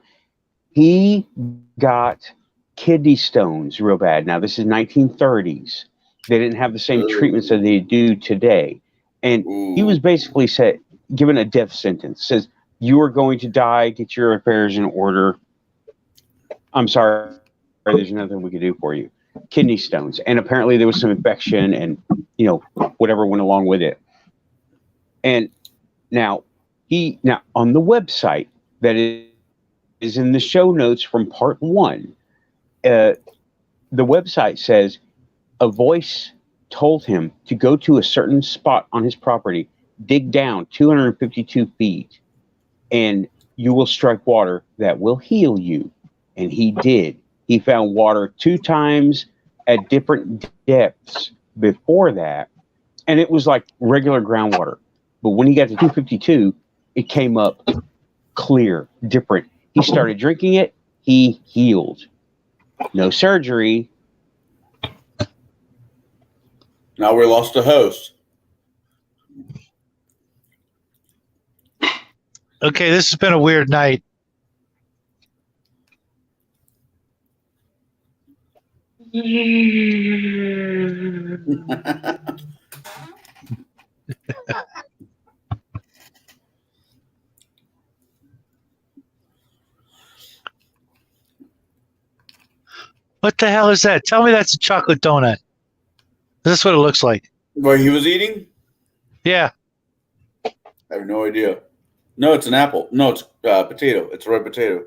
He got kidney stones real bad. Now, this is 1930s. They didn't have the same treatments that they do today. And he was basically given a death sentence. Says, you are going to die. Get your affairs in order. I'm sorry. There's nothing we can do for you. Kidney stones. And apparently there was some infection and, whatever went along with it. And now on the website that is in the show notes from part 1, the website says a voice told him to go to a certain spot on his property, dig down 252 feet, and you will strike water that will heal you. And he did. He found water 2 times at different depths before that, and it was like regular groundwater. But when he got to 252, it came up clear, different. He started drinking it. He healed. No surgery. Now we lost a host. Okay, this has been a weird night. What the hell is that? Tell me that's a chocolate donut. That's what it looks like. What he was eating? Yeah. I have no idea. No, it's an apple. No, it's potato. It's a red potato.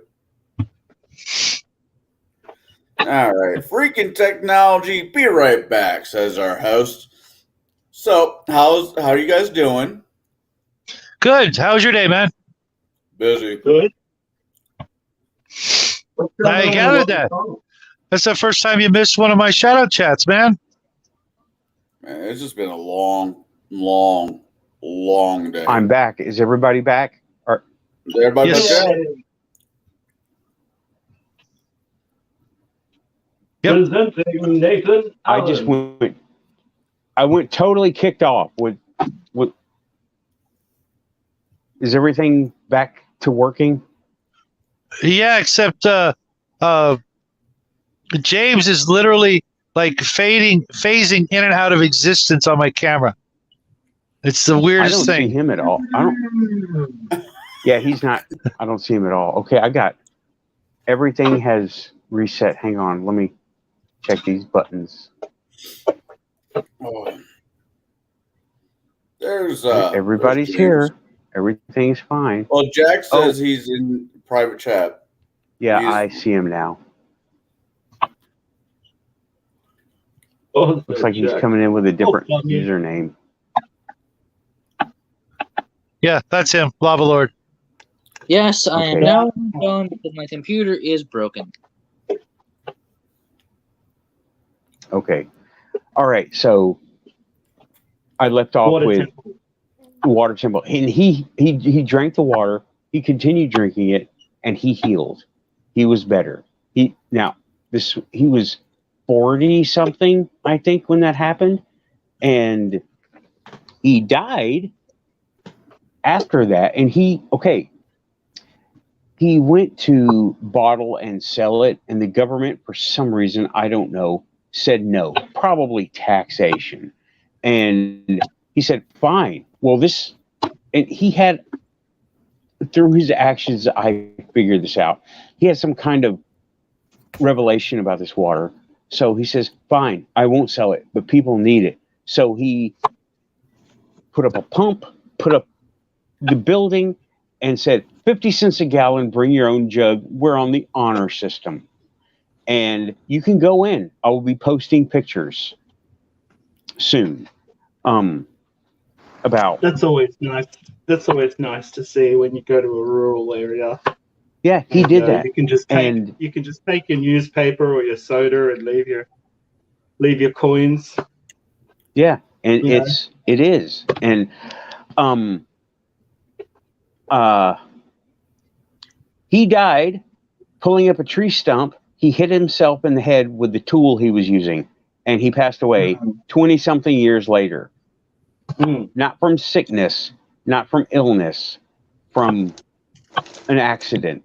All right. Freaking technology. Be right back, says our host. So, how are you guys doing? Good. How was your day, man? Busy. Good. I gathered that. That's the first time you missed one of my shout-out chats, man. Man, it's just been a long, long, long day. I'm back. Is everybody back? Or Everybody Yes. okay? Yep. Presenting Nathan. I just went totally kicked off with is everything back to working? Yeah, except James is literally like phasing in and out of existence on my camera. It's the I weirdest don't see thing. him at all. Yeah, he's not. I don't see him at all. Okay, I got everything has reset. Hang on, let me check these buttons. Oh. There's Everybody's there's here. Everything's fine. Well, Jack says he's in private chat. Yeah, He's- I see him now. Oh, Looks like he's coming in with a different funny. username. Yeah, that's him, Lava Lord. Yes, I am Okay. now on because my computer is broken. Okay. All right. So I left off Water with temple. water temple, and he drank the water. He continued drinking it, and he healed. He was better. He was 40 something, I think, when that happened, and he died after that. And he went to bottle and sell it, and the government, for some reason, I don't know, said no, probably taxation. And he said, fine. Well, and he had, through his actions, I figured this out. He had some kind of revelation about this water. So he says, fine, I won't sell it, but people need it. So he put up a pump, put up the building, and said, 50 cents a gallon, bring your own jug. We're on the honor system. And you can go in. I will be posting pictures soon. About That's always nice. That's always nice to see when you go to a rural area. yeah, he And, did that. You can just And take your newspaper or your soda and leave your coins. yeah, and Yeah. it is. And he died pulling up a tree stump. He hit himself in the head with the tool he was using, and he passed away 20 something years later. Not from sickness, not from illness, from an accident.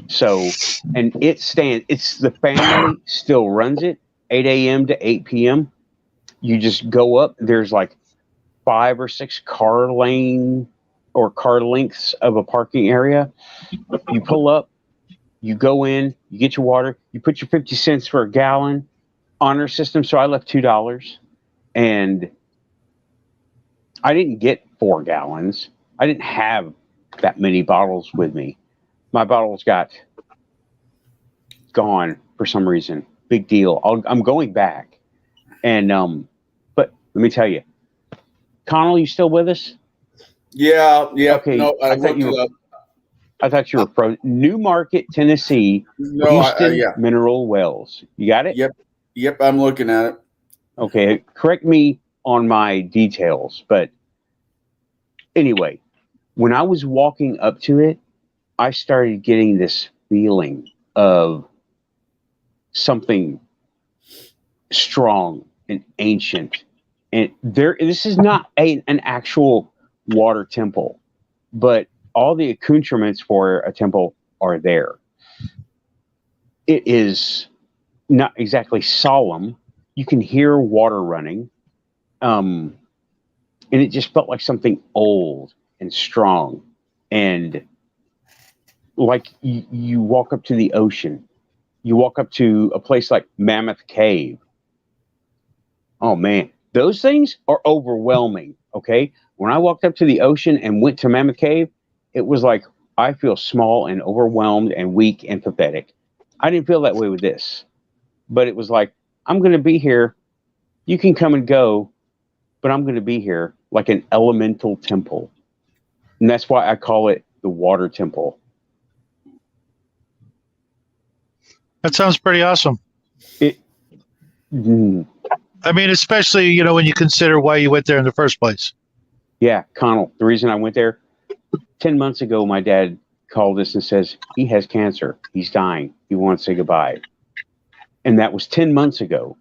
So, and it's the family still runs it, 8 a.m. to 8 p.m. You just go up, there's like 5 or 6 car lane or car lengths of a parking area. You pull up, you go in, you get your water, you put your 50 cents for a gallon, honor system. So I left $2, and I didn't get 4 gallons. I didn't have that many bottles with me. My bottles got gone for some reason. Big deal. I'm going back. And but let me tell you, Connell, you still with us? Yeah. Okay. No, I thought you were from New Market, Tennessee, No, Houston yeah. Mineral Wells. You got it? Yep, I'm looking at it. Okay. Correct me on my details, but anyway, when I was walking up to it, I started getting this feeling of something strong and ancient. And this is not an actual water temple, but all the accoutrements for a temple are there. It is not exactly solemn. You can hear water running. And it just felt like something old and strong. And like you walk up to the ocean, you walk up to a place like Mammoth Cave. Oh man, those things are overwhelming. Okay. When I walked up to the ocean and went to Mammoth Cave, it was like I feel small and overwhelmed and weak and pathetic. I didn't feel that way with this, but it was like, I'm going to be here. You can come and go, but I'm going to be here like an elemental temple. And that's why I call it the water temple. That sounds pretty awesome. Mm, I mean, especially, you know, when you consider why you went there in the first place. yeah, Connell, the reason I went there, 10 months ago, my dad called us and says, he has cancer. He's dying. He wants to say goodbye. And that was 10 months ago.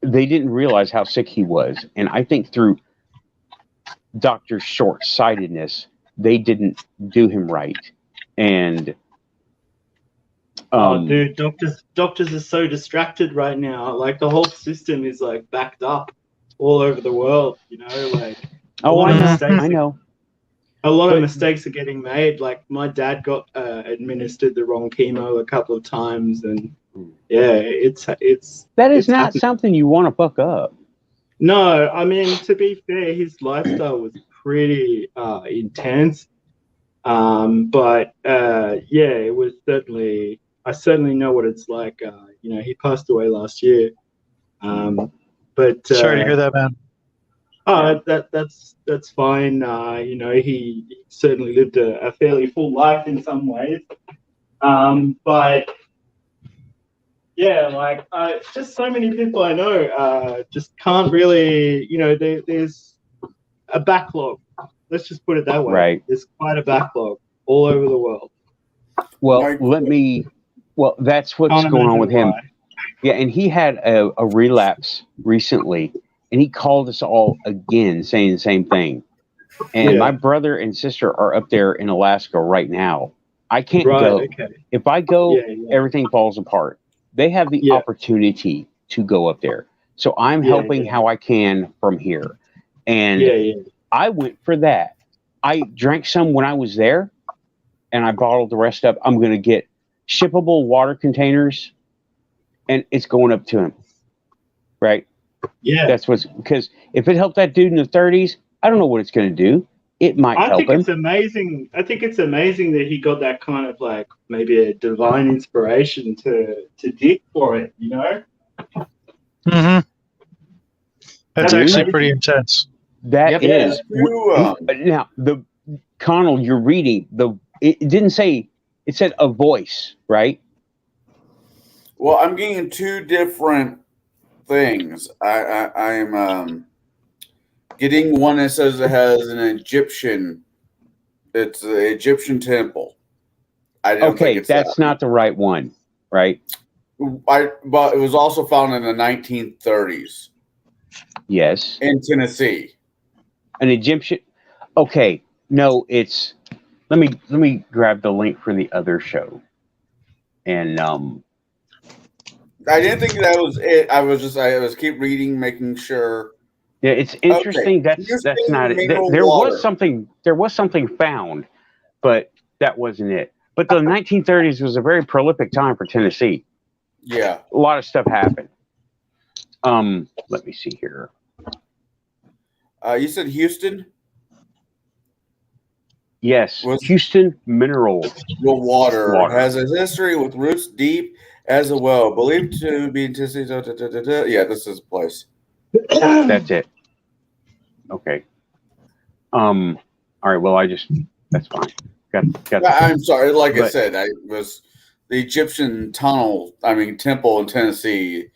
They didn't realize how sick he was. And I think through doctor's short-sightedness, they didn't do him right. And Oh, dude, doctors are so distracted right now. Like the whole system is like backed up all over the world. You know, like I know. A lot of mistakes are getting made. Like my dad got administered the wrong chemo a couple of times, and yeah, it's That is it's not happening. something you want to fuck up. No, I mean, to be fair, his lifestyle was pretty intense. But yeah, it was certainly. I certainly know what it's like. You know, he passed away last year. But Sorry to hear that, man. oh, that's fine. You know, he certainly lived a fairly full life in some ways. But yeah, like just so many people I know just can't really. You know, there's a backlog. Let's just put it that way. Right. There's quite a backlog all over the world. Well, that's what's Can't going on imagine with him. why. Yeah, and he had a relapse recently, and he called us all again saying the same thing. And Yeah. my brother and sister are up there in Alaska right now. I can't Right. go. Okay. If I go, Yeah. everything falls apart. They have the Yeah. opportunity to go up there. So I'm Yeah, helping how I can from here. And Yeah. I went for that. I drank some when I was there, and I bottled the rest up. I'm going to get shippable water containers, and it's going up to him. Right? Yeah. That's because if it helped that dude in the 30s, I don't know what it's going to do. It might I help think him. it's amazing. I think it's amazing that he got that kind of like maybe a divine inspiration to dig for it. You know. Mm-hmm. That's Dude. actually pretty intense. That Yep. is You, now the Connell you're reading it didn't say, it said a voice, right? well, I'm getting two different things. I'm getting one that says it has an Egyptian. It's the Egyptian temple. I don't Okay, think it's that's not the right one, right? but it was also found in the 1930s Yes. in Tennessee. An Egyptian. Okay, no, it's let me grab the link for the other show. And I didn't think that was it. I was keep reading, making sure. yeah, it's interesting. Okay. That's not it. Mineral There water. was something found, but that wasn't it. But the 1930s was a very prolific time for Tennessee. Yeah. A lot of stuff happened. Let me see here. You said Houston? Yes, Was- Houston Mineral Well, water Water. has a history with roots deep as a well, believed to be in Tennessee. Yeah, this is a place. That's it. Okay. All right. Well, that's fine. Got I'm sorry. Like I But- said, I was the Egyptian temple in Tennessee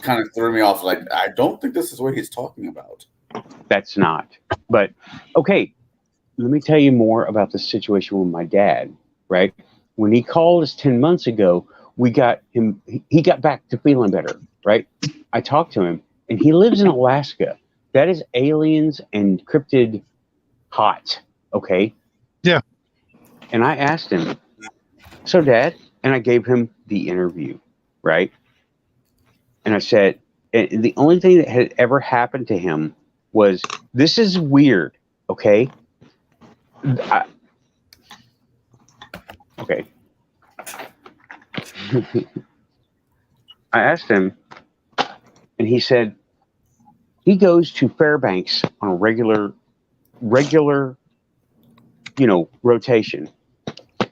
kind of threw me off. Like, I don't think this is what he's talking about. That's not. But okay. let me tell you more about the situation with my dad, right? When he called us 10 months ago, we got him, he got back to feeling better, right? I talked to him, and he lives in Alaska. That is aliens and cryptid hot, okay? Yeah. And I asked him, so Dad, and I gave him the interview, right? And I said, and the only thing that had ever happened to him was, this is weird, okay? Okay. I asked him, and he said he goes to Fairbanks on a regular, rotation.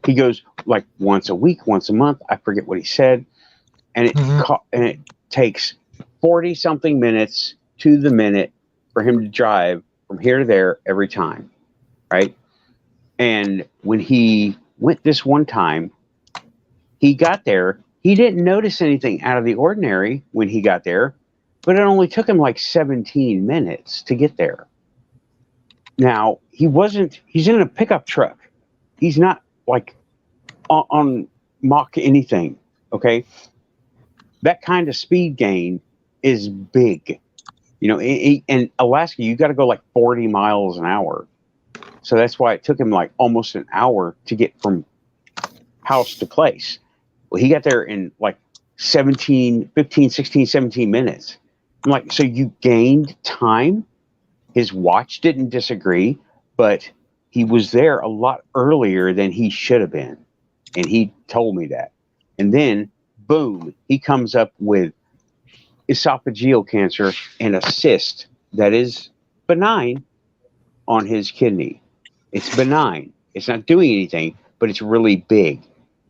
He goes like once a week, once a month. I forget what he said, and it takes 40 something minutes to the minute for him to drive from here to there every time, right? And when he went this one time, he got there. He didn't notice anything out of the ordinary when he got there, but it only took him like 17 minutes to get there. Now, he's in a pickup truck. He's not like on Mach anything, okay? That kind of speed gain is big. In Alaska, you got to go like 40 miles an hour. So that's why it took him like almost an hour to get from house to place. Well, he got there in like 15, 16, 17 minutes. I'm like, so you gained time? His watch didn't disagree, but he was there a lot earlier than he should have been. And he told me that. And then, boom, he comes up with esophageal cancer and a cyst that is benign on his kidney. It's benign. It's not doing anything, but it's really big.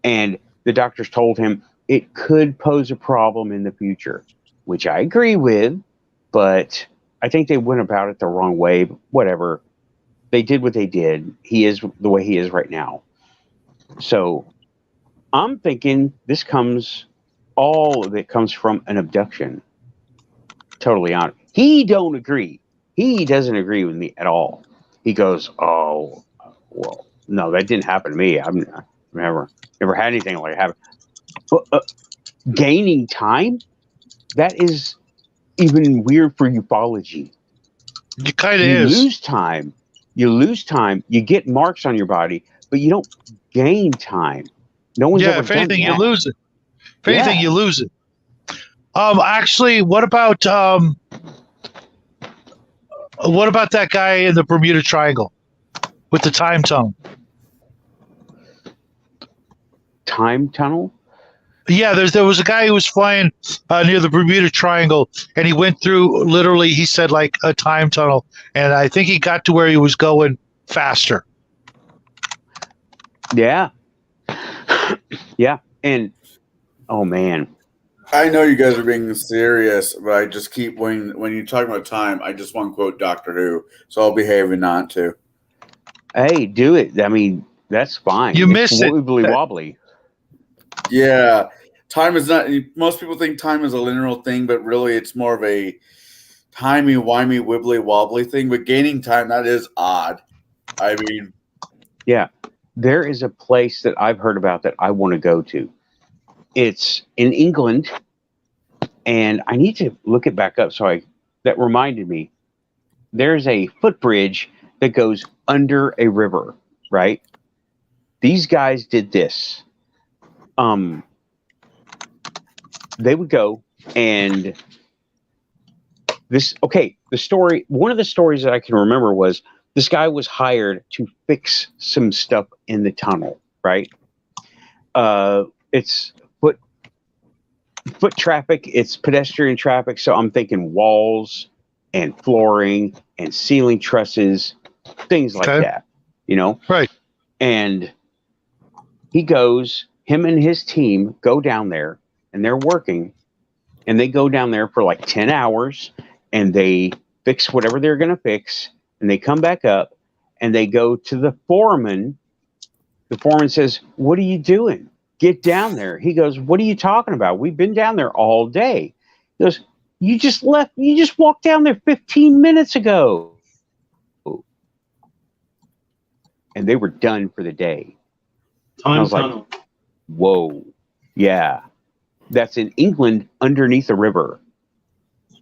And the doctors told him it could pose a problem in the future, which I agree with, but I think they went about it the wrong way. But whatever. They did what they did. He is the way he is right now. So I'm thinking all of it comes from an abduction. Totally honest. He don't agree. He doesn't agree with me at all. He goes, oh, well, no, that didn't happen to me. I've never had anything like that happen. But gaining time, that is even weird for ufology. It kind of You is. lose time. You get marks on your body, but you don't gain time. No one's ever if done anything, that. you lose it. If anything, you lose it. Actually, what about that guy in the Bermuda Triangle with the time tunnel? Time tunnel? Yeah, there was a guy who was flying near the Bermuda Triangle, and he went through, literally, he said, like a time tunnel, and I think he got to where he was going faster. Yeah. Yeah. And, oh, man. I know you guys are being serious, but I just keep, when you talk about time, I just want to quote Doctor Who, so I'll behave and not to. Hey, do it. I mean, that's fine. You missed it. Wibbly wobbly. Yeah. Time is not, most people think time is a linear thing, but really it's more of a timey-wimey, wibbly-wobbly thing. But gaining time, that is odd. I mean. Yeah. There is a place that I've heard about that I want to go to. It's in England, and I need to look it back up. That reminded me. There's a footbridge that goes under a river, right? These guys did this. They would go and one of the stories that I can remember was this guy was hired to fix some stuff in the tunnel, right? It's foot traffic, it's pedestrian traffic, so I'm thinking walls and flooring and ceiling trusses, things like that, Right. And him and his team go down there, and they're working, and they go down there for like 10 hours, and they fix whatever they're going to fix, and they come back up, and they go to the foreman. The foreman says, "What are you doing? Get down there." He goes, "What are you talking about? We've been down there all day." He goes, "You just walked down there 15 minutes ago." and they were done for the day. I Time was like, tunnel. whoa, yeah, that's in England underneath a river.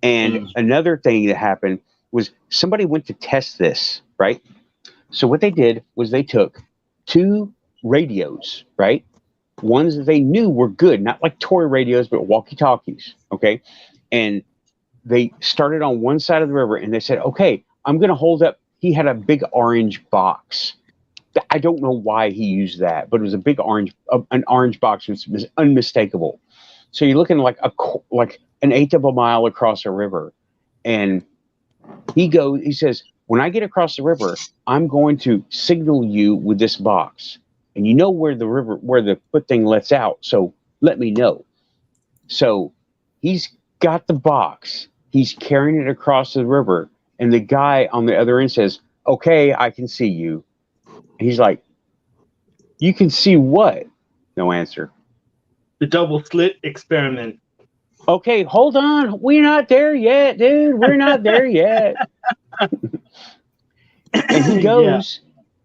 And another thing that happened was somebody went to test this, right? So what they did was they took 2 radios, right? Ones that they knew were good, not like toy radios, but walkie-talkies, okay? And they started on one side of the river and they said, okay, I'm going to hold up. He had a big orange box. I don't know why he used that, but it was a big an orange box, which was unmistakable. So you're looking like an eighth of a mile across a river. And he says, when I get across the river, I'm going to signal you with this box. And you know where the foot thing lets out. So let me know. So he's got the box. He's carrying it across the river. And the guy on the other end says, okay, I can see you. And he's like, you can see what? No answer. The double slit experiment. Okay, hold on. We're not there yet, dude. We're not there yet. And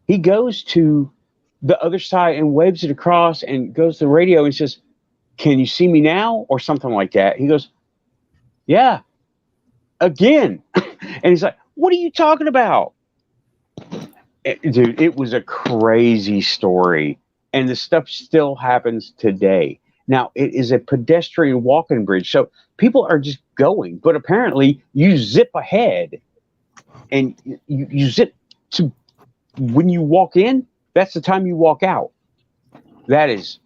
he goes to the other side and waves it across and goes to the radio and says, can you see me now? Or something like that. He goes, yeah, again. And he's like, what are you talking about? Dude, it was a crazy story. And the stuff still happens today. Now, it is a pedestrian walking bridge. So people are just going. But apparently, you zip ahead. And you zip to when you walk in, that's the time you walk out. That is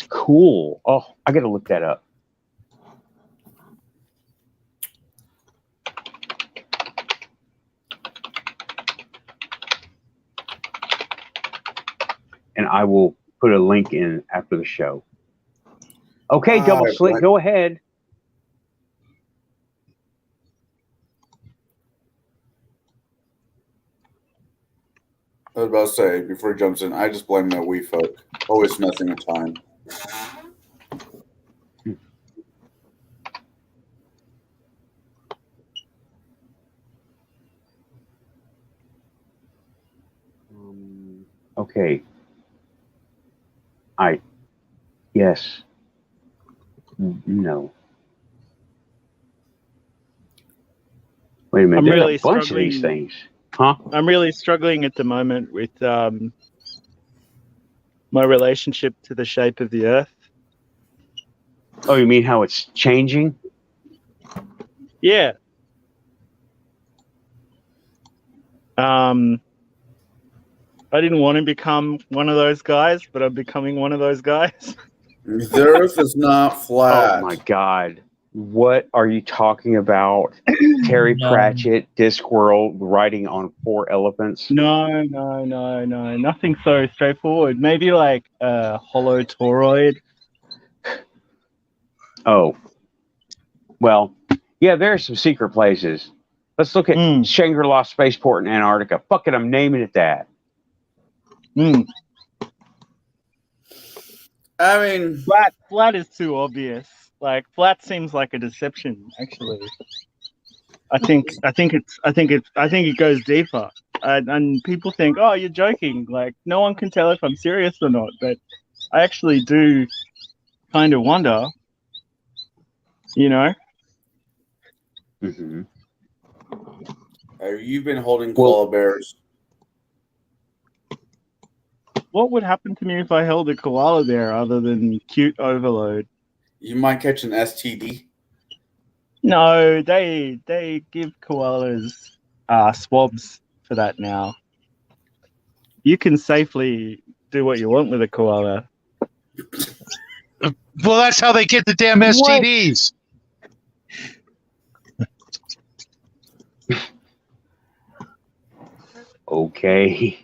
cool. Oh, I got to look that up. And I will put a link in after the show. Okay, Double Slit, go ahead. I was about to say, before he jumps in, I just blame that wee folk. Always messing with time. Okay. Yes. No. Wait a minute. I'm There's really a bunch of these things. Huh? I'm really struggling at the moment with my relationship to the shape of the Earth. Oh, you mean how it's changing? Yeah. I didn't want to become one of those guys, but I'm becoming one of those guys. The Earth is not flat. Oh my God. What are you talking about? Terry Pratchett, Discworld, riding on 4 elephants? No. Nothing so straightforward. Maybe like a hollow toroid. Oh. Well, yeah, there are some secret places. Let's look at Shangri-La Spaceport in Antarctica. Fuck it, I'm naming it that. I mean, flat is too obvious. Like flat seems like a deception. Actually, I think it goes deeper. And people think, oh, you're joking. Like no one can tell if I'm serious or not. But I actually do kind of wonder. You know. Mm-hmm. Have you been holding koala bears? What would happen to me if I held a koala bear other than cute overload? You might catch an STD. No, they give koalas swabs for that now. You can safely do what you want with a koala. Well, that's how they get the damn STDs. Okay.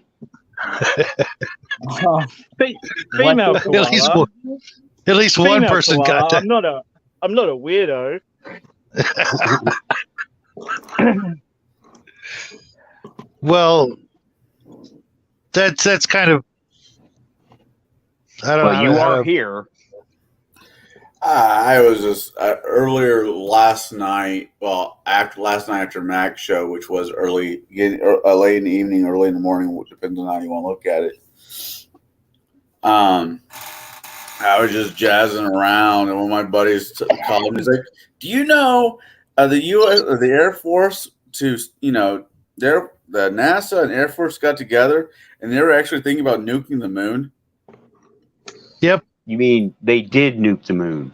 Female koala. At least one person koala. got that. I'm not a weirdo. Well, that's kind of. I don't know. Well, you are here. I was just earlier last night. Well, last night after Mac's show, which was late in the evening, early in the morning, depends on how you want to look at it. I was just jazzing around, and one of my buddies called me. He's like, "Do you know the U.S. or the Air Force the NASA and Air Force got together, and they were actually thinking about nuking the moon." Yep. You mean they did nuke the moon?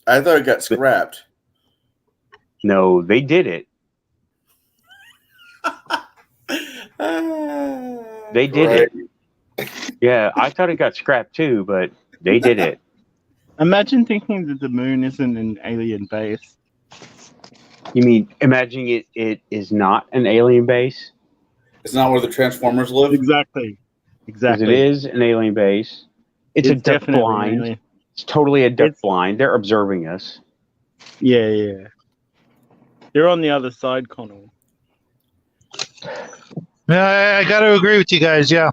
I thought it got scrapped. No, they did it. They did it. Yeah, I thought it got scrapped too, but they did it. Imagine thinking that the moon isn't an alien base. You mean imagining it is not an alien base? It's not where the Transformers live? Exactly. Because it is an alien base. It's a duck blind. It's totally a duck blind. They're observing us. Yeah. They're on the other side, Connell. Yeah, I got to agree with you guys. Yeah.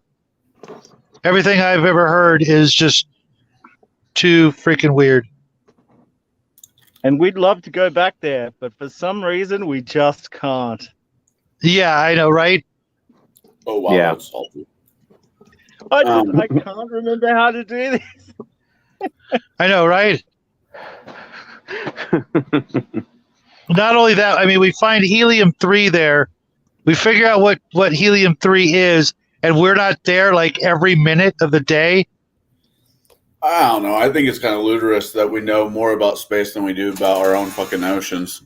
Everything I've ever heard is just too freaking weird. And we'd love to go back there, but for some reason we just can't. Yeah, I know, right? Oh, wow. Yeah. That's salty. I can't remember how to do this. I know, right? Not only that, I mean, we find helium-3 there. We figure out what helium-3 is, and we're not there like every minute of the day. I don't know. I think it's kind of ludicrous that we know more about space than we do about our own fucking oceans.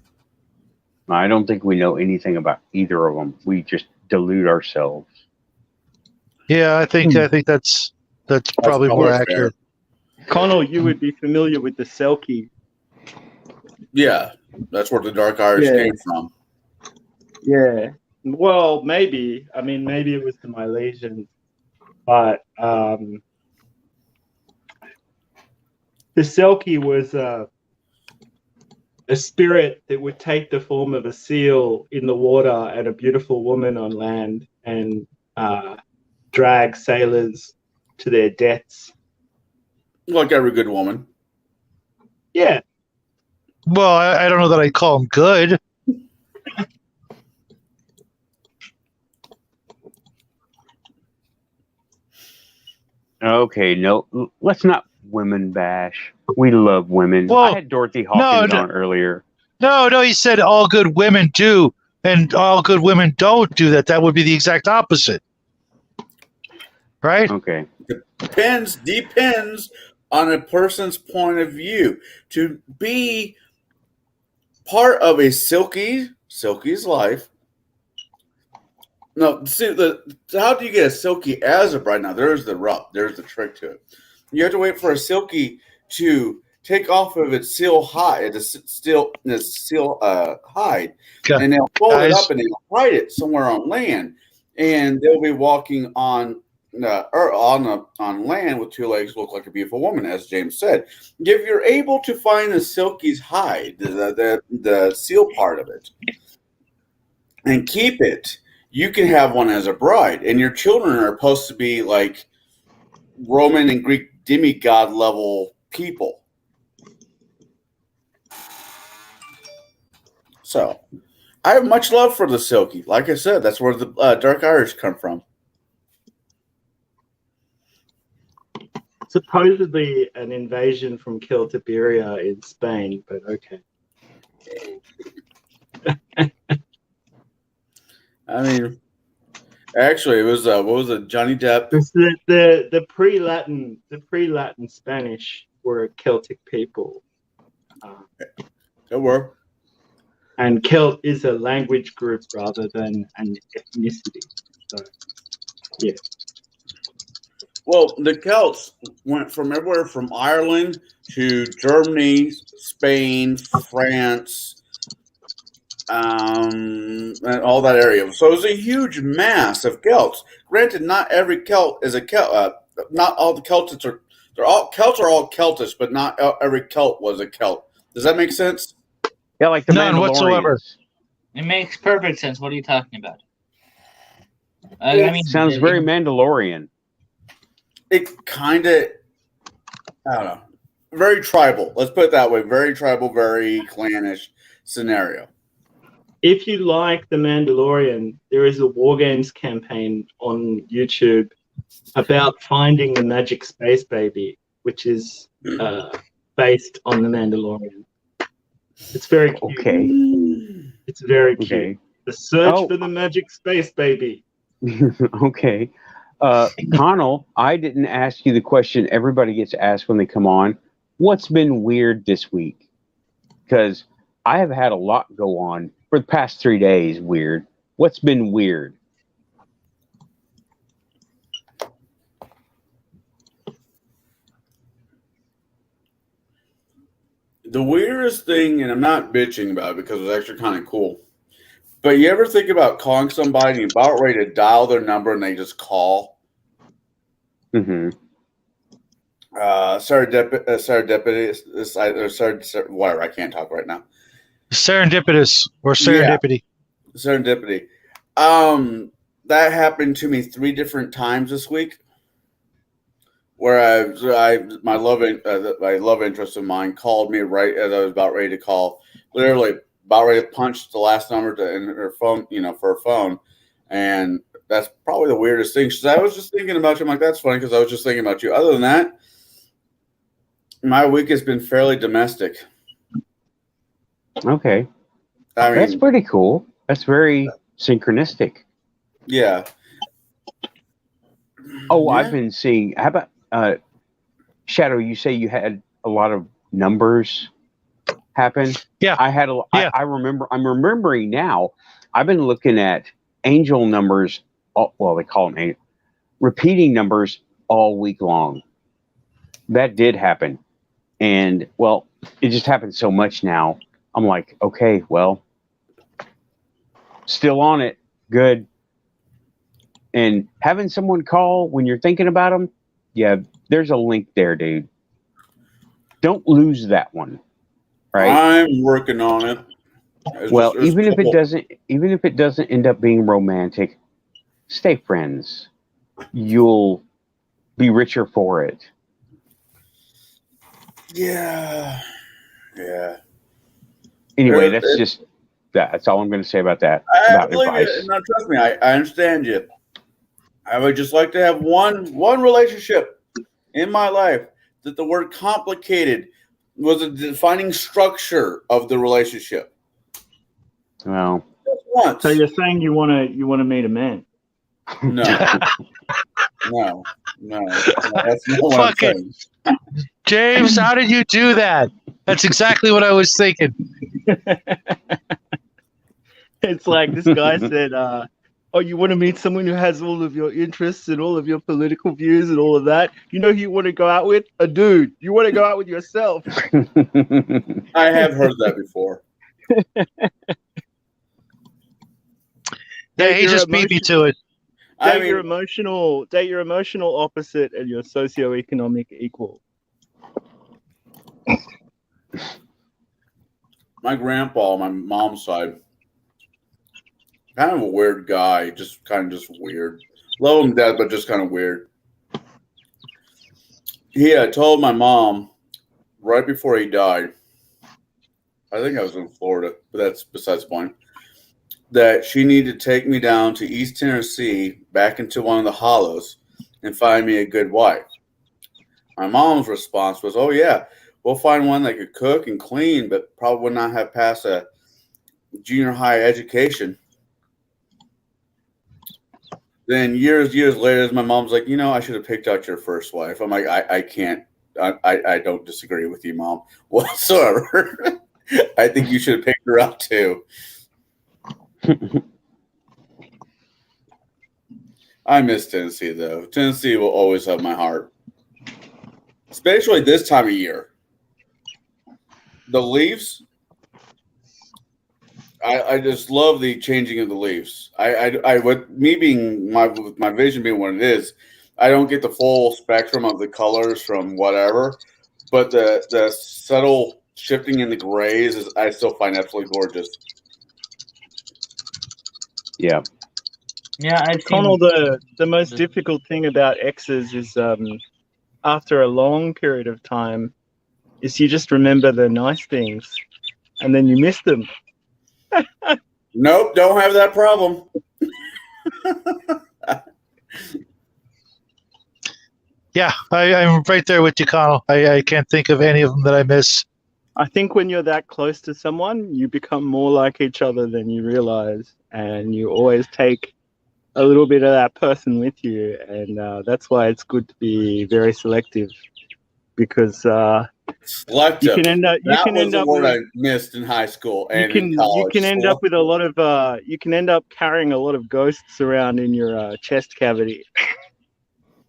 I don't think we know anything about either of them. We just delude ourselves. Yeah, I think that's probably more accurate. Connell, you would be familiar with the Selkie. Yeah, that's where the Dark Irish came from. Yeah. Well, maybe. I mean, maybe it was the Milesians. But the Selkie was a spirit that would take the form of a seal in the water and a beautiful woman on land and drag sailors to their deaths. Like every good woman. Yeah. Well, I don't know that I'd call them good. Okay, no, let's not women bash. We love women. Well, I had Dorothy Hawkins on earlier. No, he said all good women do, and all good women don't do that. That would be the exact opposite. Right? Okay. Depends on a person's point of view. To be part of a Silky's life. No, see, how do you get a Silky as a bride? Now, there's the trick to it. You have to wait for a Silky to take off of its seal hide, hide, and they'll fold it up and they'll hide it somewhere on land, and they'll be walking on land with two legs, look like a beautiful woman, as James said. If you're able to find the Silky's hide, the seal part of it, and keep it, you can have one as a bride, and your children are supposed to be like Roman and Greek demigod level people. So, I have much love for the Silky. Like I said, that's where the Dark Irish come from. Supposedly an invasion from Celtiberia in Spain, but okay. I mean, actually, it was what was it? Johnny Depp. The pre-Latin Spanish were Celtic people. It were. And Celt is a language group rather than an ethnicity. So, yeah. Well, the Celts went from everywhere from Ireland to Germany, Spain, France, and all that area. So it was a huge mass of Celts. Granted, not every Celt is a Celt. Not all the Celts are. Celts are all Celtish, but not every Celt was a Celt. Does that make sense? Yeah, like the None whatsoever. It makes perfect sense. What are you talking about? I mean, sounds very Mandalorian. It kind of, I don't know. very tribal. Let's put it that way. Very tribal, very clannish scenario. If you like The Mandalorian, there is a War Games campaign on YouTube about finding the magic space baby, which is based on The Mandalorian. It's very cute. Okay. It's very cute. Okay. The search for the magic space baby. Okay. Connell, I didn't ask you the question everybody gets asked when they come on. What's been weird this week? Because I have had a lot go on for the past 3 days. Weird. What's been weird? The weirdest thing, and I'm not bitching about it because it was actually kind of cool, but you ever think about calling somebody and you're about ready to dial their number and they just call? Mm-hmm. Serendipitous, whatever, I can't talk right now. Serendipitous or serendipity. Yeah, serendipity. That happened to me 3 different times this week, where my love interest of mine called me right as I was about ready to call, literally about ready to punch the last number in her phone, for her phone, and that's probably the weirdest thing. Because I was just thinking about you. I'm like, that's funny because I was just thinking about you. Other than that, my week has been fairly domestic. Okay. I mean, that's pretty cool. That's very synchronistic. Yeah. Oh, yeah. I've been seeing. How about Shadow? You say you had a lot of numbers happen. Yeah. I had a. Yeah. I remember. I'm remembering now. I've been looking at angel numbers. Well, they call them repeating numbers all week long. That did happen, and well, it just happened so much now. I'm like, okay, well, still on it. Good. And having someone call when you're thinking about them, yeah, there's a link there, dude. Don't lose that one, right? I'm working on it. Even if it doesn't end up being romantic, stay friends. You'll be richer for it. Yeah. Yeah. Anyway, that's all I'm going to say about that. About advice. Now, trust me, I understand you. I would just like to have one relationship in my life that the word complicated was a defining structure of the relationship. Well, just once. So you're saying you want to meet a man? No. No. That's not what I'm saying. James, how did you do that? That's exactly what I was thinking. It's like this guy said, oh, you want to meet someone who has all of your interests and all of your political views and all of that? You know who you want to go out with? A dude. You want to go out with yourself. I have heard that before. Yeah, he just beat me to it. Date your emotional opposite and your socioeconomic equal. My grandpa on my mom's side, kind of a weird guy, just weird. Love him to death, but just kind of weird. He had told my mom right before he died, I think I was in Florida, but that's besides the point, that she needed to take me down to East Tennessee, back into one of the hollows, and find me a good wife. My mom's response was, oh yeah, we'll find one that could cook and clean, but probably would not have passed a junior high education. Then years later, my mom's like, I should have picked out your first wife. I'm like, I can't. I don't disagree with you, Mom, whatsoever. I think you should have picked her out too. I miss Tennessee, though. Tennessee will always have my heart, especially this time of year. The leaves, I just love the changing of the leaves. I with me being with my vision being what it is, I don't get the full spectrum of the colors from whatever, but the subtle shifting in the grays I still find absolutely gorgeous. Yeah. Yeah, Connell, the most difficult thing about exes is after a long period of time, is you just remember the nice things, and then you miss them. Nope, don't have that problem. Yeah, I'm right there with you, Connell. I can't think of any of them that I miss. I think when you're that close to someone, you become more like each other than you realize, and you always take a little bit of that person with you, and that's why it's good to be very selective, because Selective. you can end up word with, I missed in high school and in you college. can end up with a lot of you can end up carrying a lot of ghosts around in your chest cavity.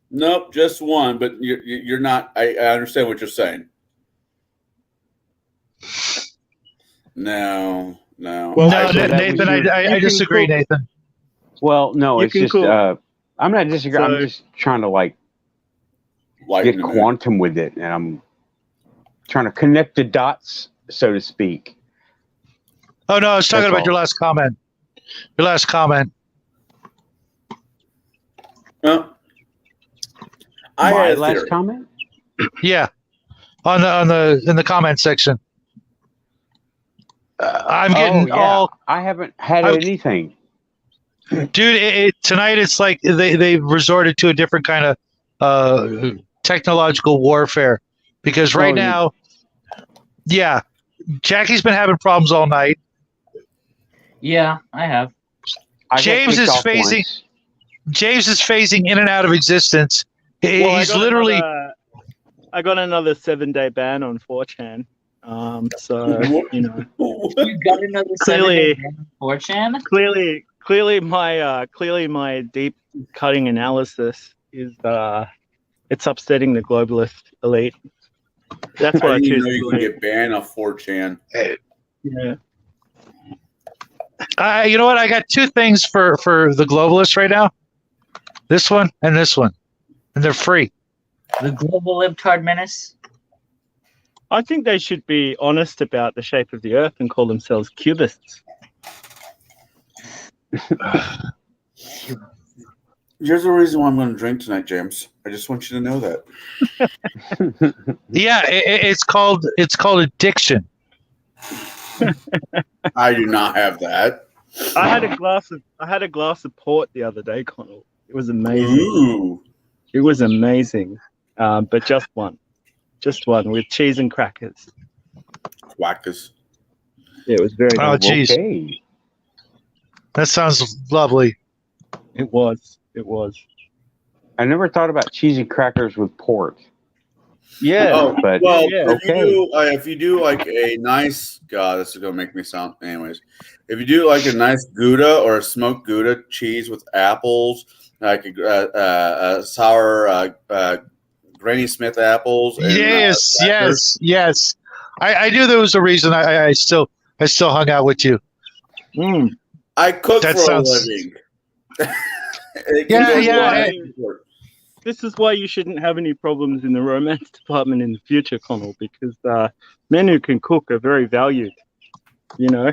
Nope, just one. But you're not. I understand what you're saying. No. Well, No, actually, that Nathan, was your- I disagree, Nathan. Well, no, You it's can just cool. I'm not disagreeing. I'm So- just trying to like Lighten get the mood. quantum with it, and I'm trying to connect the dots, so to speak. Oh no, I was talking That's about all. your last comment. Your last comment. Well, I My had a last theory. comment. Yeah, in the comment section. I'm getting all, I haven't had I'm- anything. dude. Tonight it's like they've resorted to a different kind of technological warfare because right Oh, you- now, yeah, Jackie's been having problems all night. Yeah, I have. I got James kicked is off phasing- once. James is phasing in and out of existence. Well, He's literally. I got another 7-day ban on 4chan. So you know, You got another Clearly- 7 day 4chan? clearly my deep cutting analysis is it's upsetting the globalist elite. That's I what I didn't even choose know to you can believe. get banned off 4chan. Yeah. You know what? I got two things for the globalists right now. This one and this one, and they're free. The global libtard menace? I think they should be honest about the shape of the Earth and call themselves cubists. Here's the reason why I'm going to drink tonight, James. I just want you to know that. Yeah, it's called addiction. I do not have that. I had a glass of port the other day, Connell. It was amazing. Ooh. It was amazing, but just one with cheese and crackers. Whackers. It was very Oh, good. geez. Okay. That sounds lovely. It was. I never thought about cheesy crackers with port. Yeah. Oh, But well, yeah. if you do like a nice, God, this is gonna make me sound. Anyways, if you do like a nice Gouda or a smoked Gouda cheese with apples, like a sour Granny Smith apples. And, Yes. I knew there was a reason I still hung out with you. Mm. I cook That for sounds- a living. Yeah. This is why you shouldn't have any problems in the romance department in the future, Connell, because men who can cook are very valued. You know.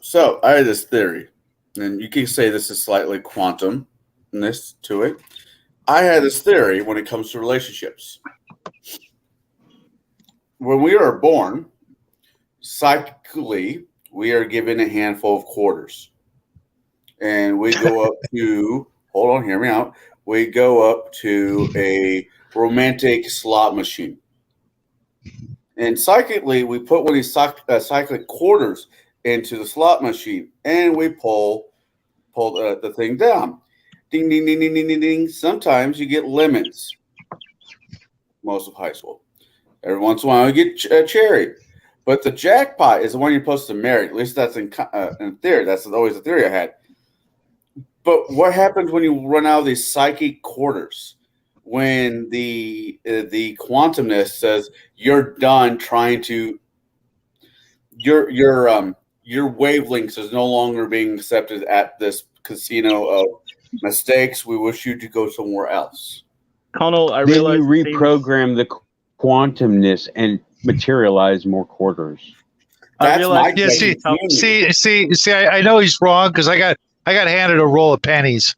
So I had this theory, and you can say this is slightly quantumness to it. I had this theory when it comes to relationships. When we are born, psychically, we are given a handful of quarters. And we go up to, hold on, hear me out. We go up to a romantic slot machine. And psychically, we put one of these cyclic quarters into the slot machine, and we pull the thing down. Ding, ding, ding, ding, ding, ding, ding. Sometimes you get lemons. Most of high school. Every once in a while, you get a cherry. But the jackpot is the one you're supposed to marry. At least that's in theory. That's always the theory I had. But what happens when you run out of these psychic quarters? When the quantumness says you're done trying to, your wavelengths is no longer being accepted at this casino of mistakes. We wish you to go somewhere else. Connell, I Then realize you reprogram the quantumness and materialize more quarters. That's my Yeah, theory. see. I know he's wrong because I got handed a roll of pennies.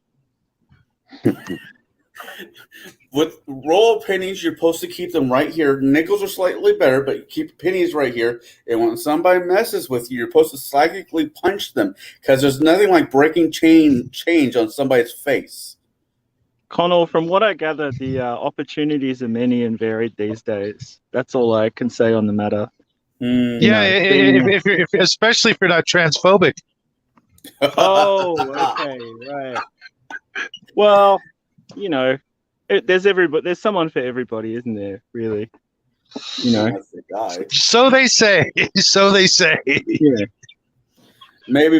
with roll of pennies, you're supposed to keep them right here. Nickels are slightly better, but you keep pennies right here. And when somebody messes with you, you're supposed to psychically punch them because there's nothing like breaking change on somebody's face. Connell, from what I gather, the opportunities are many and varied these days. That's all I can say on the matter. Yeah, if especially if you're not transphobic. Oh, okay, right. Well, you know, there's someone for everybody, isn't there? Really, you know. That's the guy. So they say. So they say. Yeah. Maybe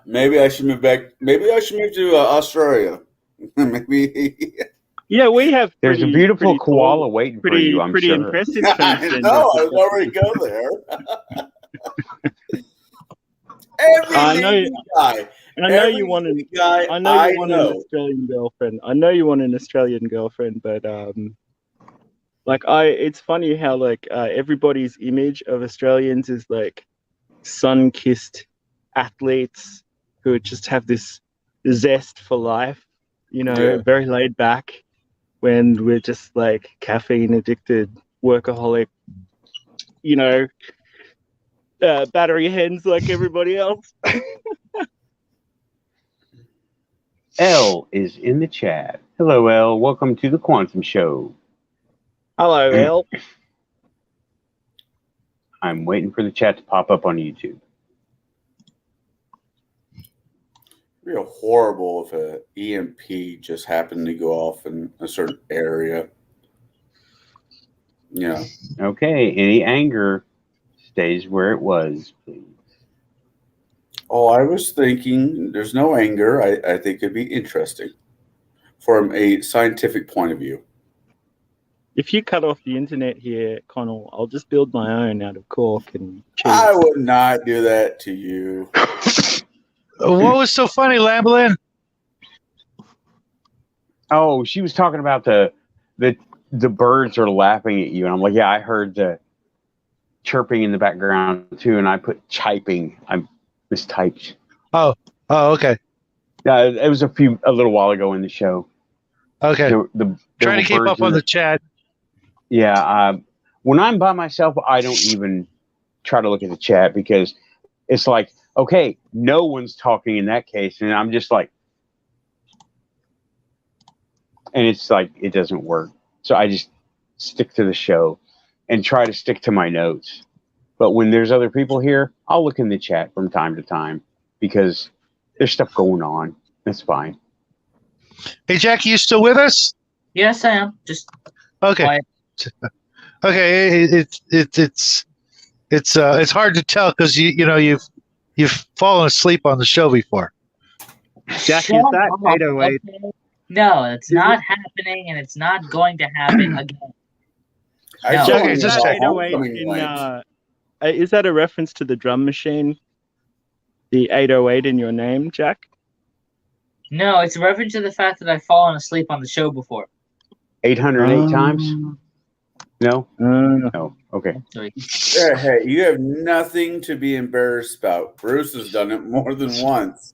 maybe I should move back. Maybe I should move to Australia. Maybe. Yeah, we have. There's a beautiful koala waiting for you, I'm pretty sure. impressive. I know. I was already go there. Every guy. I know you want an Australian girlfriend. I know you want an Australian girlfriend, but it's funny how everybody's image of Australians is like sun-kissed athletes who just have this zest for life, very laid back, when we're just like caffeine addicted, workaholic, battery hens like everybody else. L is in the chat. Hello, L. Welcome to the Quantum Show. Hello, L. I'm waiting for the chat to pop up on YouTube. It'd be horrible if an EMP just happened to go off in a certain area. Yeah. Okay. Any anger stays where it was, please. Oh, I was thinking there's no anger. I think it'd be interesting from a scientific point of view. If you cut off the internet here, Connell, I'll just build my own out of cork and cheese. I would not do that to you. What was so funny, Lamblin? Oh, she was talking about the birds are laughing at you, and I'm like, yeah, I heard the chirping in the background too, and I put chiping. I mistyped. Oh, okay. Yeah, it was a little while ago in the show. Okay. Trying to keep up on the chat. Yeah. When I'm by myself, I don't even try to look at the chat because it's like, okay, no one's talking in that case, and I'm just like, and it's like it doesn't work. So I just stick to the show and try to stick to my notes. But when there's other people here, I'll look in the chat from time to time because there's stuff going on. That's fine. Hey, Jackie, you still with us? Yes, I am. Just okay. quiet. Okay, it's hard to tell because you've fallen asleep on the show before. Jackie, is that 808? No, it's not happening, and it's not going to happen again. No. Jackie, Okay, just 808 is that a reference to the drum machine? The 808 in your name, Jack? No, it's a reference to the fact that I've fallen asleep on the show before. 808 times? No? No. Okay. Sorry. Yeah, hey, you have nothing to be embarrassed about. Bruce has done it more than once.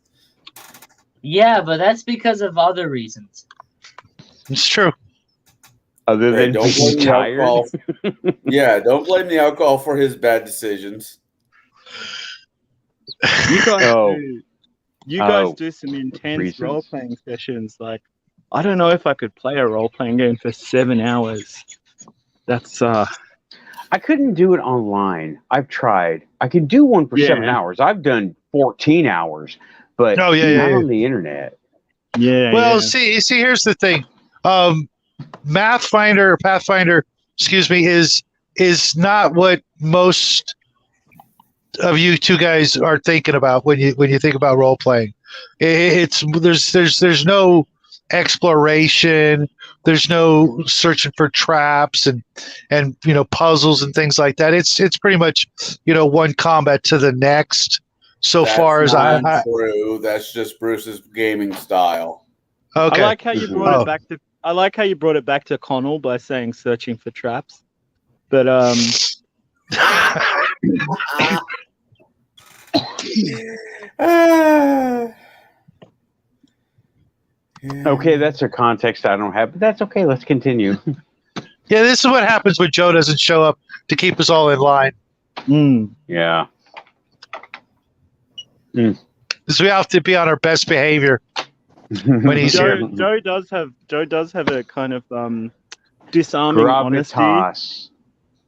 Yeah, but that's because of other reasons. It's true. Other than Don't blame being the tired. alcohol. Yeah, don't blame the alcohol for his bad decisions. You guys do some intense reasons. role-playing sessions. Like, I don't know if I could play a role-playing game for 7 hours. That's I couldn't do it online. I've tried. I could do one for 7 hours. I've done 14 hours, but not on the internet. Yeah. Well, yeah. see, here's the thing. Pathfinder, excuse me, is not what most of you two guys are thinking about when you think about role playing. There's no exploration, there's no searching for traps and puzzles and things like that. It's pretty much one combat to the next. That's far as not true. That's just Bruce's gaming style. Okay. I like how you brought it back to. I like how you brought it back to Connell by saying searching for traps, but Okay, that's a context I don't have, but that's okay. Let's continue. Yeah, this is what happens when Joe doesn't show up to keep us all in line. Yeah. Because we have to be on our best behavior when he's here. Joe does have a kind of disarming honesty. Gravitas.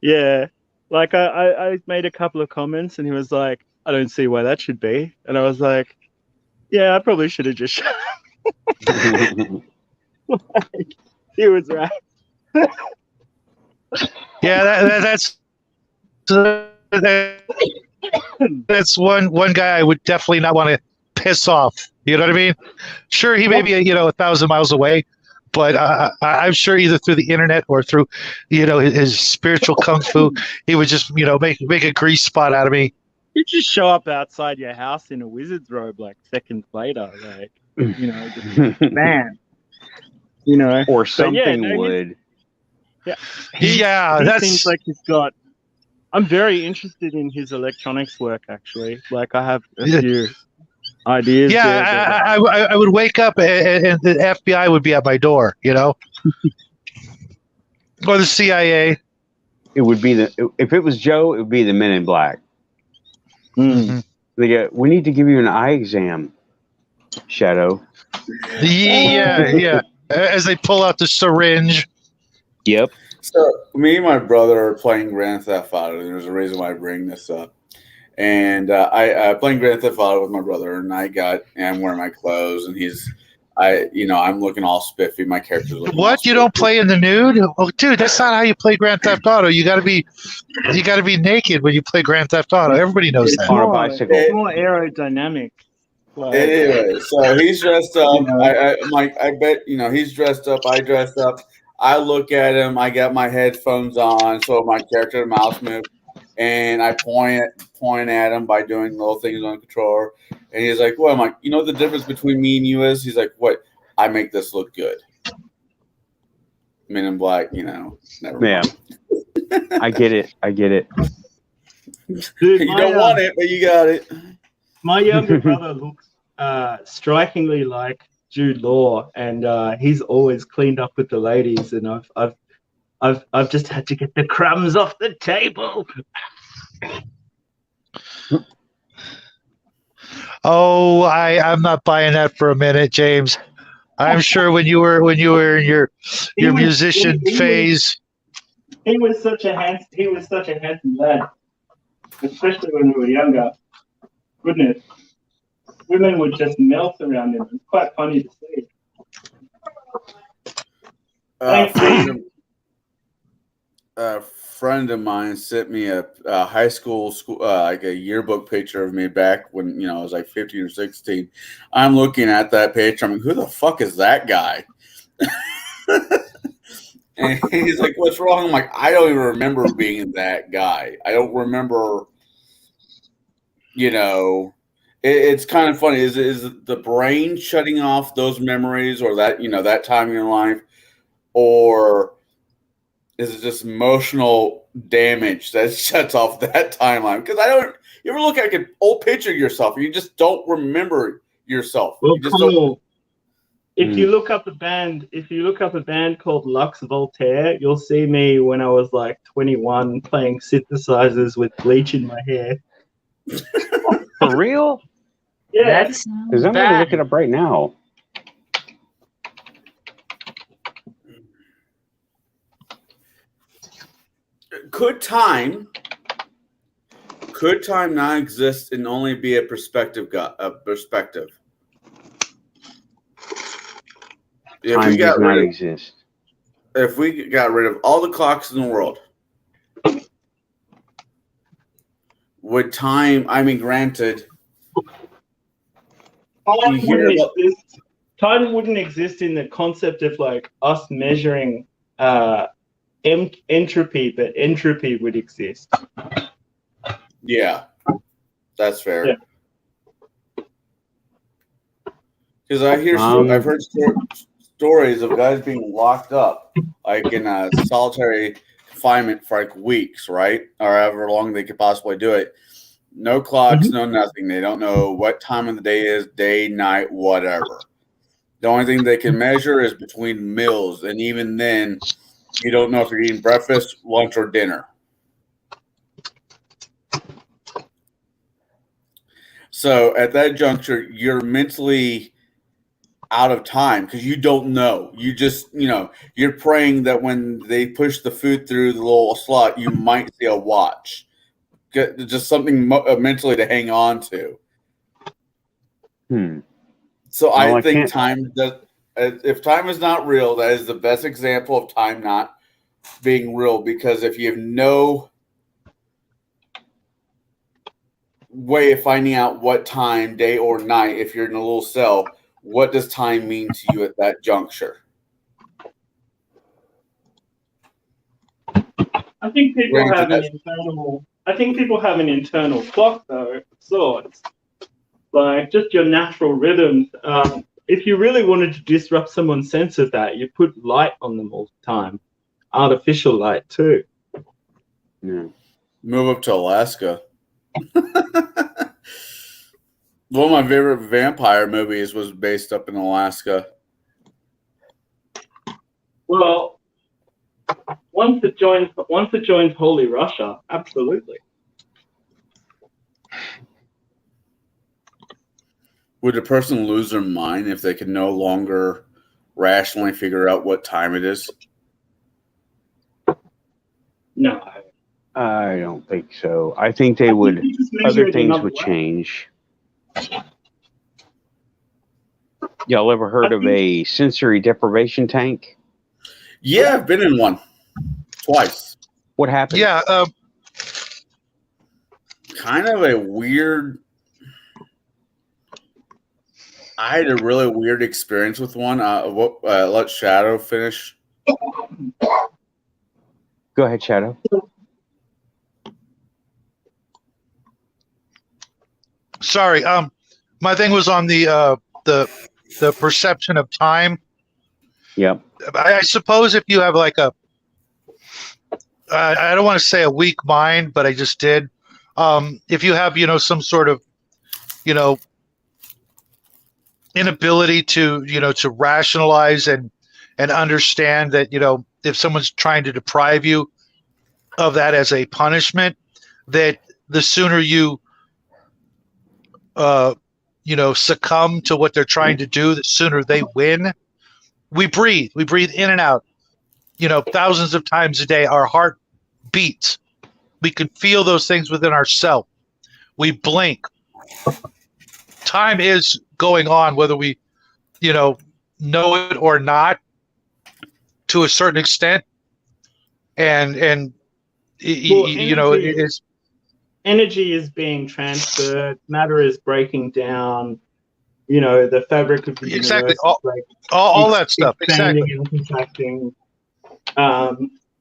Yeah, like I made a couple of comments and he was like, "I don't see why that should be," and I was like, "Yeah, I probably should have just." Like, he was right. Yeah, that's one guy I would definitely not want to piss off. You know what I mean? Sure, he may be 1,000 miles away, but I'm sure either through the internet or through his spiritual kung fu, he would just make a grease spot out of me. You just show up outside your house in a wizard's robe like seconds later, like just man, or something would. He that seems like he's got. I'm very interested in his electronics work, actually. Like, I have a few ideas. Yeah, I would wake up and the FBI would be at my door, or the CIA. It would be if it was Joe, it would be the Men in Black. Mm-hmm. They go, we need to give you an eye exam, Shadow. Yeah. As they pull out the syringe. Yep. So me and my brother are playing Grand Theft Auto. There's a reason why I bring this up. And I playing Grand Theft Auto with my brother, and I'm wearing my clothes, and I'm looking all spiffy. My character's looking. What? You don't play in the nude? Oh, dude, that's not how you play Grand Theft Auto. You got to be naked when you play Grand Theft Auto. Everybody knows that. On a bicycle. It's more aerodynamic. Like, anyway, so he's dressed up. I bet he's dressed up. I dressed up. I look at him. I got my headphones on, so my character mouse move, and I point at him by doing little things on the controller. And he's like, "Well," I'm like, "You know what the difference between me and you is?" He's like, "What? I make this look good." Men in Black, never mind. I get it. Dude, You don't want it, but you got it. My younger brother looks strikingly like Jude Law, and he's always cleaned up with the ladies, and I've just had to get the crumbs off the table. Oh, I'm not buying that for a minute, James. I'm sure when you were in your musician phase, he was such a handsome lad, especially when we were younger. Goodness, women would just melt around him. It's quite funny to see. A friend of mine sent me a high school like a yearbook picture of me back when I was like 15 or 16. I'm looking at that picture. I'm like, who the fuck is that guy? And he's like, what's wrong? I'm like, I don't even remember being that guy. I don't remember. It's kind of funny. Is the brain shutting off those memories, or that that time in your life, or is it just emotional damage that shuts off that timeline? Because you ever look at an old picture of yourself and you just don't remember yourself. Well, you just don't. If you look up a band called Lux Voltaire, you'll see me when I was like 21 playing synthesizers with bleach in my hair. For real? Yeah. Because I'm going to look it up right now. Could time not exist and only be a perspective? Time does not exist. If we got rid of all the clocks in the world, would time? I mean, granted, time wouldn't exist in the concept of like us measuring entropy, but entropy would exist. Yeah, that's fair. Yeah. Because I've heard stories of guys being locked up, like in a solitary confinement for like weeks, right, or however long they could possibly do it. No clocks, no nothing. They don't know what time of the day is, day, night, whatever. The only thing they can measure is between meals, and even then, you don't know if you're eating breakfast, lunch, or dinner. So at that juncture, you're mentally out of time because you don't know. You just, you're praying that when they push the food through the little slot, you might see a watch. Just something mentally to hang on to. So Well, I think can't. time does. If time is not real, that is the best example of time not being real. Because if you have no way of finding out what time, day or night, if you're in a little cell, what does time mean to you at that juncture? I think people have an internal. I think people have an internal clock, though, of sorts. Like just your natural rhythms. If you really wanted to disrupt someone's sense of that, you put light on them all the time, artificial light too. Yeah. Move up to Alaska. One of my favorite vampire movies was based up in Alaska. Well, once it joins Holy Russia, absolutely. Would a person lose their mind if they could no longer rationally figure out what time it is? No. I don't think so. I think they would. Other things would change. Y'all ever heard of a sensory deprivation tank? Yeah, I've been in one twice. What happened? Yeah. Kind of a weird. I had a really weird experience with one. Let Shadow finish. Go ahead, Shadow. Sorry. My thing was on the perception of time. Yep. I suppose if you have like I don't want to say a weak mind, but I just did. If you have, some sort of, inability to, to rationalize and understand that, if someone's trying to deprive you of that as a punishment, that the sooner you, succumb to what they're trying to do, the sooner they win. We breathe in and out, thousands of times a day. Our heart beats. We can feel those things within ourselves. We blink. Time is going on, whether we, know it or not, to a certain extent. And it's energy is being transferred. Matter is breaking down. The fabric of the universe. Exactly. Like all that stuff. Expanding Exactly. and contracting.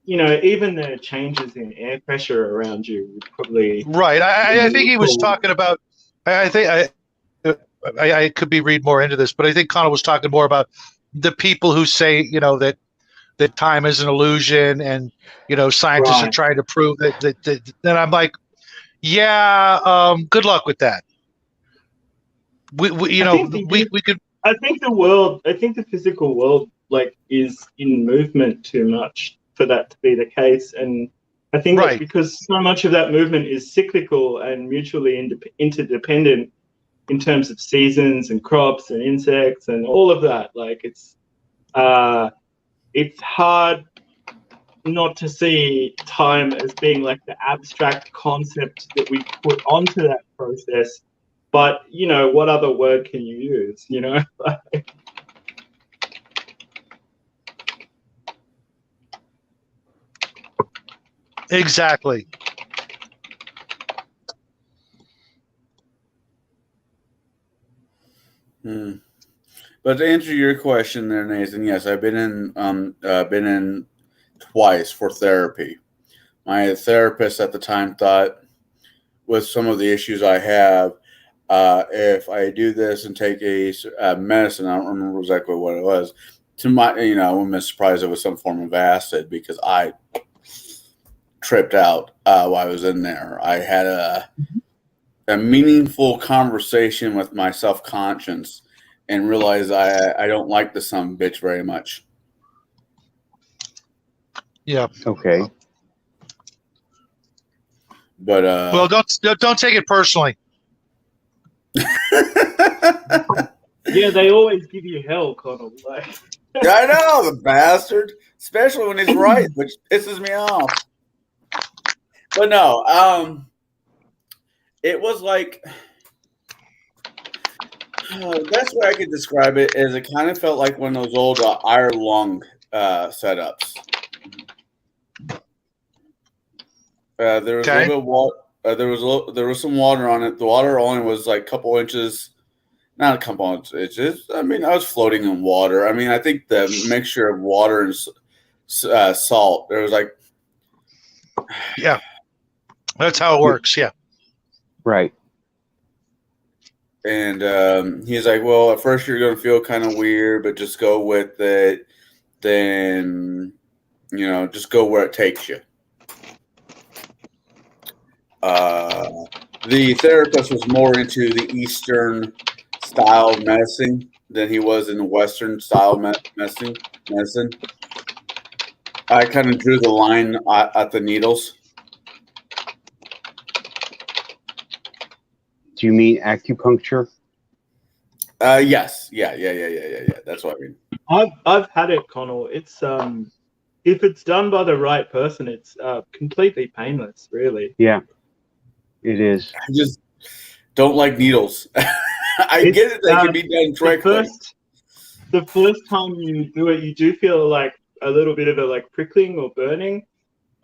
Even the changes in air pressure around you would probably. Right. I think he was talking about. I think I could be reading more into this, but I think Connell was talking more about the people who say, that time is an illusion, and scientists are trying to prove that. Then I'm like, yeah. Good luck with that. We could. I think the physical world is in movement too much for that to be the case, and I think that because so much of that movement is cyclical and mutually interdependent in terms of seasons and crops and insects and all of that. It's hard not to see time as being like the abstract concept that we put onto that process. But, what other word can you use, Exactly. But to answer your question there, Nathan, yes, I've been in twice for therapy. My therapist at the time thought, with some of the issues I have, if I do this and take a medicine, I don't remember exactly what it was. To my, I'm surprised it was some form of acid because I tripped out while I was in there. I had a meaningful conversation with my self-conscious and realized I don't like the son bitch very much. Yeah. Okay. But Well, don't take it personally. Yeah, they always give you hell, Connell. Like, yeah, I know, the bastard. Especially when he's right, which pisses me off. But no, it was like the best way I could describe it is it kind of felt like one of those old iron lung setups. There was a little bit of water. There was some water on it. The water only was like a couple inches. Not a couple inches. I mean, I was floating in water. I mean, I think the mixture of water and salt. There was like, yeah, that's how it works. Yeah, right. And he's like, "Well, at first you're going to feel kind of weird, but just go with it. Then, just go where it takes you." The therapist was more into the Eastern style of medicine than he was in the Western style medicine. I kind of drew the line at the needles. Do you mean acupuncture? Yes. Yeah. That's what I mean. I've had it, Connell. It's if it's done by the right person, it's completely painless, really. Yeah, it is. I just don't like needles. I get it; they can be done correctly. The first time you do it, you do feel like a little bit of a prickling or burning.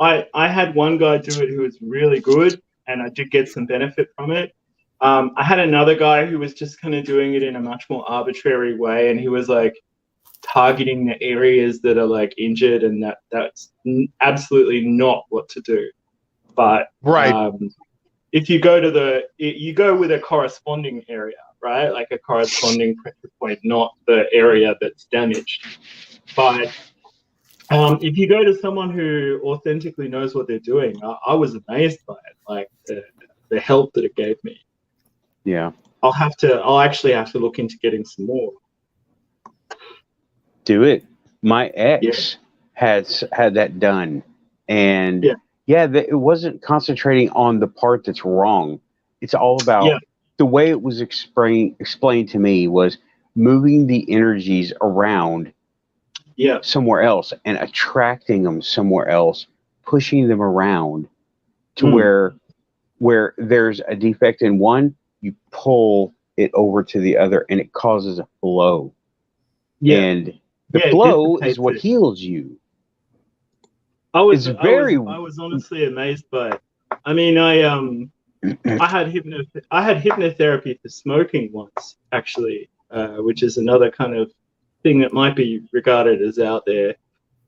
I had one guy do it who was really good, and I did get some benefit from it. I had another guy who was just kind of doing it in a much more arbitrary way, and he was targeting the areas that are injured, and that's absolutely not what to do. But right. If you go with a corresponding area, right? Like a corresponding pressure point, not the area that's damaged. But if you go to someone who authentically knows what they're doing, I was amazed by it, the help that it gave me. Yeah. I'll actually have to look into getting some more. Do it. My ex had that done, and it wasn't concentrating on the part that's wrong. It's all about the way it was explained to me was moving the energies around somewhere else and attracting them somewhere else, pushing them around to where there's a defect in one, you pull it over to the other and it causes a flow. Yeah. And the flow is what heals you. I was honestly amazed by it. I mean, I had hypnotherapy for smoking once, actually, which is another kind of thing that might be regarded as out there.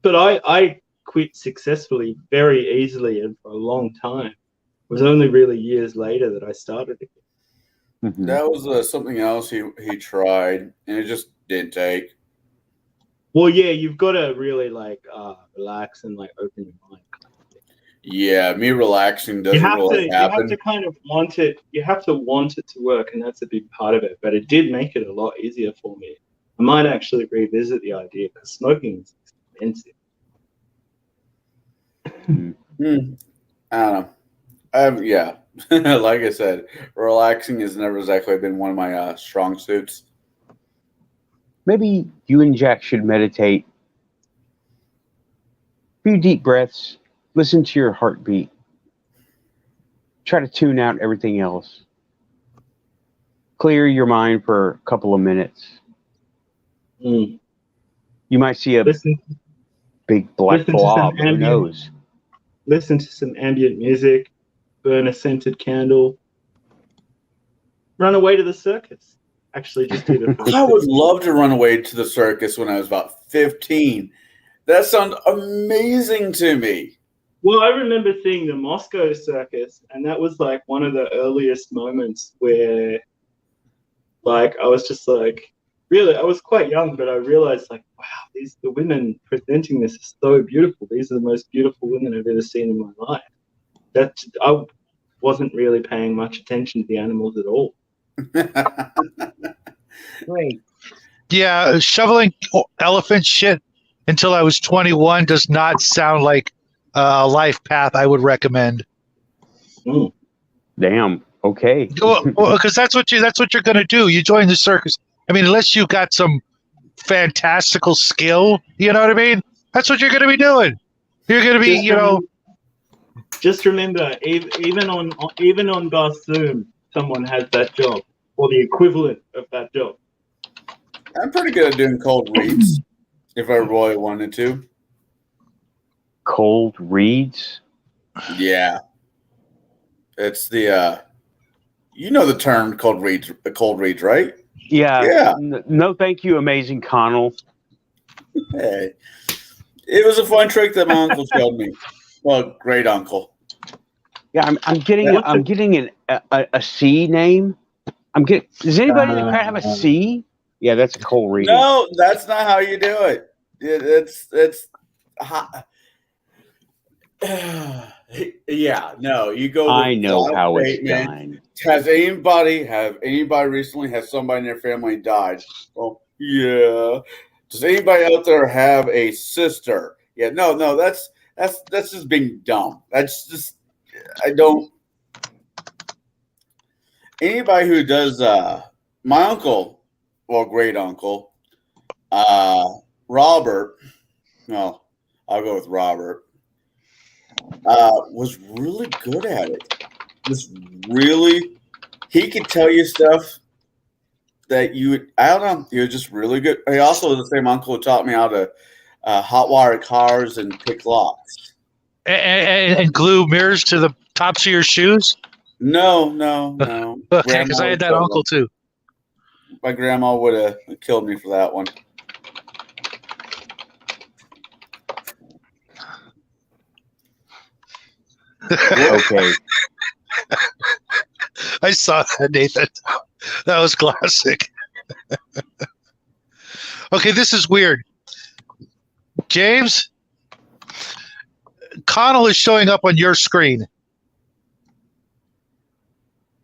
But I quit successfully very easily and for a long time. It was only really years later that I started again. Mm-hmm. That was something else he tried, and it just didn't take. Well, yeah, you've got to really relax and open your mind. Yeah, me relaxing doesn't really happen. You have to kind of want it. You have to want it to work, and that's a big part of it. But it did make it a lot easier for me. I might actually revisit the idea because smoking is expensive. I don't know. Yeah, like I said, relaxing has never exactly been one of my strong suits. Maybe you and Jack should meditate. A few deep breaths. Listen to your heartbeat. Try to tune out everything else. Clear your mind for a couple of minutes. You might see a big black blob. Who knows? Listen to some ambient music. Burn a scented candle. Run away to the circus. Actually, just do the I would love to run away to the circus when I was about 15. That sounds amazing to me. Well, I remember seeing the Moscow circus, and that was one of the earliest moments where, I was just really, I was quite young, but I realized, wow, the women presenting this are so beautiful. These are the most beautiful women I've ever seen in my life. I wasn't really paying much attention to the animals at all. Great. Yeah, shoveling elephant shit until I was 21 does not sound like a life path I would recommend. Damn. Okay. Because that's what you're going to do. You join the circus. I mean, unless you've got some fantastical skill, you know what I mean? That's what you're going to be doing. You're going to be, Just remember, even on Barsoom, someone has that job or the equivalent of that job. I'm pretty good at doing cold reads if I really wanted to. Cold reads? Yeah. It's the you know the term cold reads, right? Yeah. Yeah. No, thank you, Amazing Connell. Hey. It was a fun trick that my uncle showed me. Well, great uncle. Yeah, I'm getting a C name. Does anybody in the crowd have a C? Yeah, that's a cold reading. No, that's not how you do it. It's hot. Yeah, no, you go. I know how it's done. Has anybody recently had somebody in their family died? Well, yeah. Does anybody out there have a sister? Yeah, no, that's just being dumb. That's just I don't. Anybody who does my uncle, well, great uncle, Robert. No, I'll go with Robert. Was really good at it. He could tell you stuff that I don't know, he was just really good. He also was the same uncle who taught me how to hotwire cars and pick locks. And glue mirrors to the tops of your shoes? No. Okay, because I had that uncle too. My grandma would have killed me for that one. Okay. I saw that, Nathan. That was classic. Okay, this is weird. James, Connell is showing up on your screen.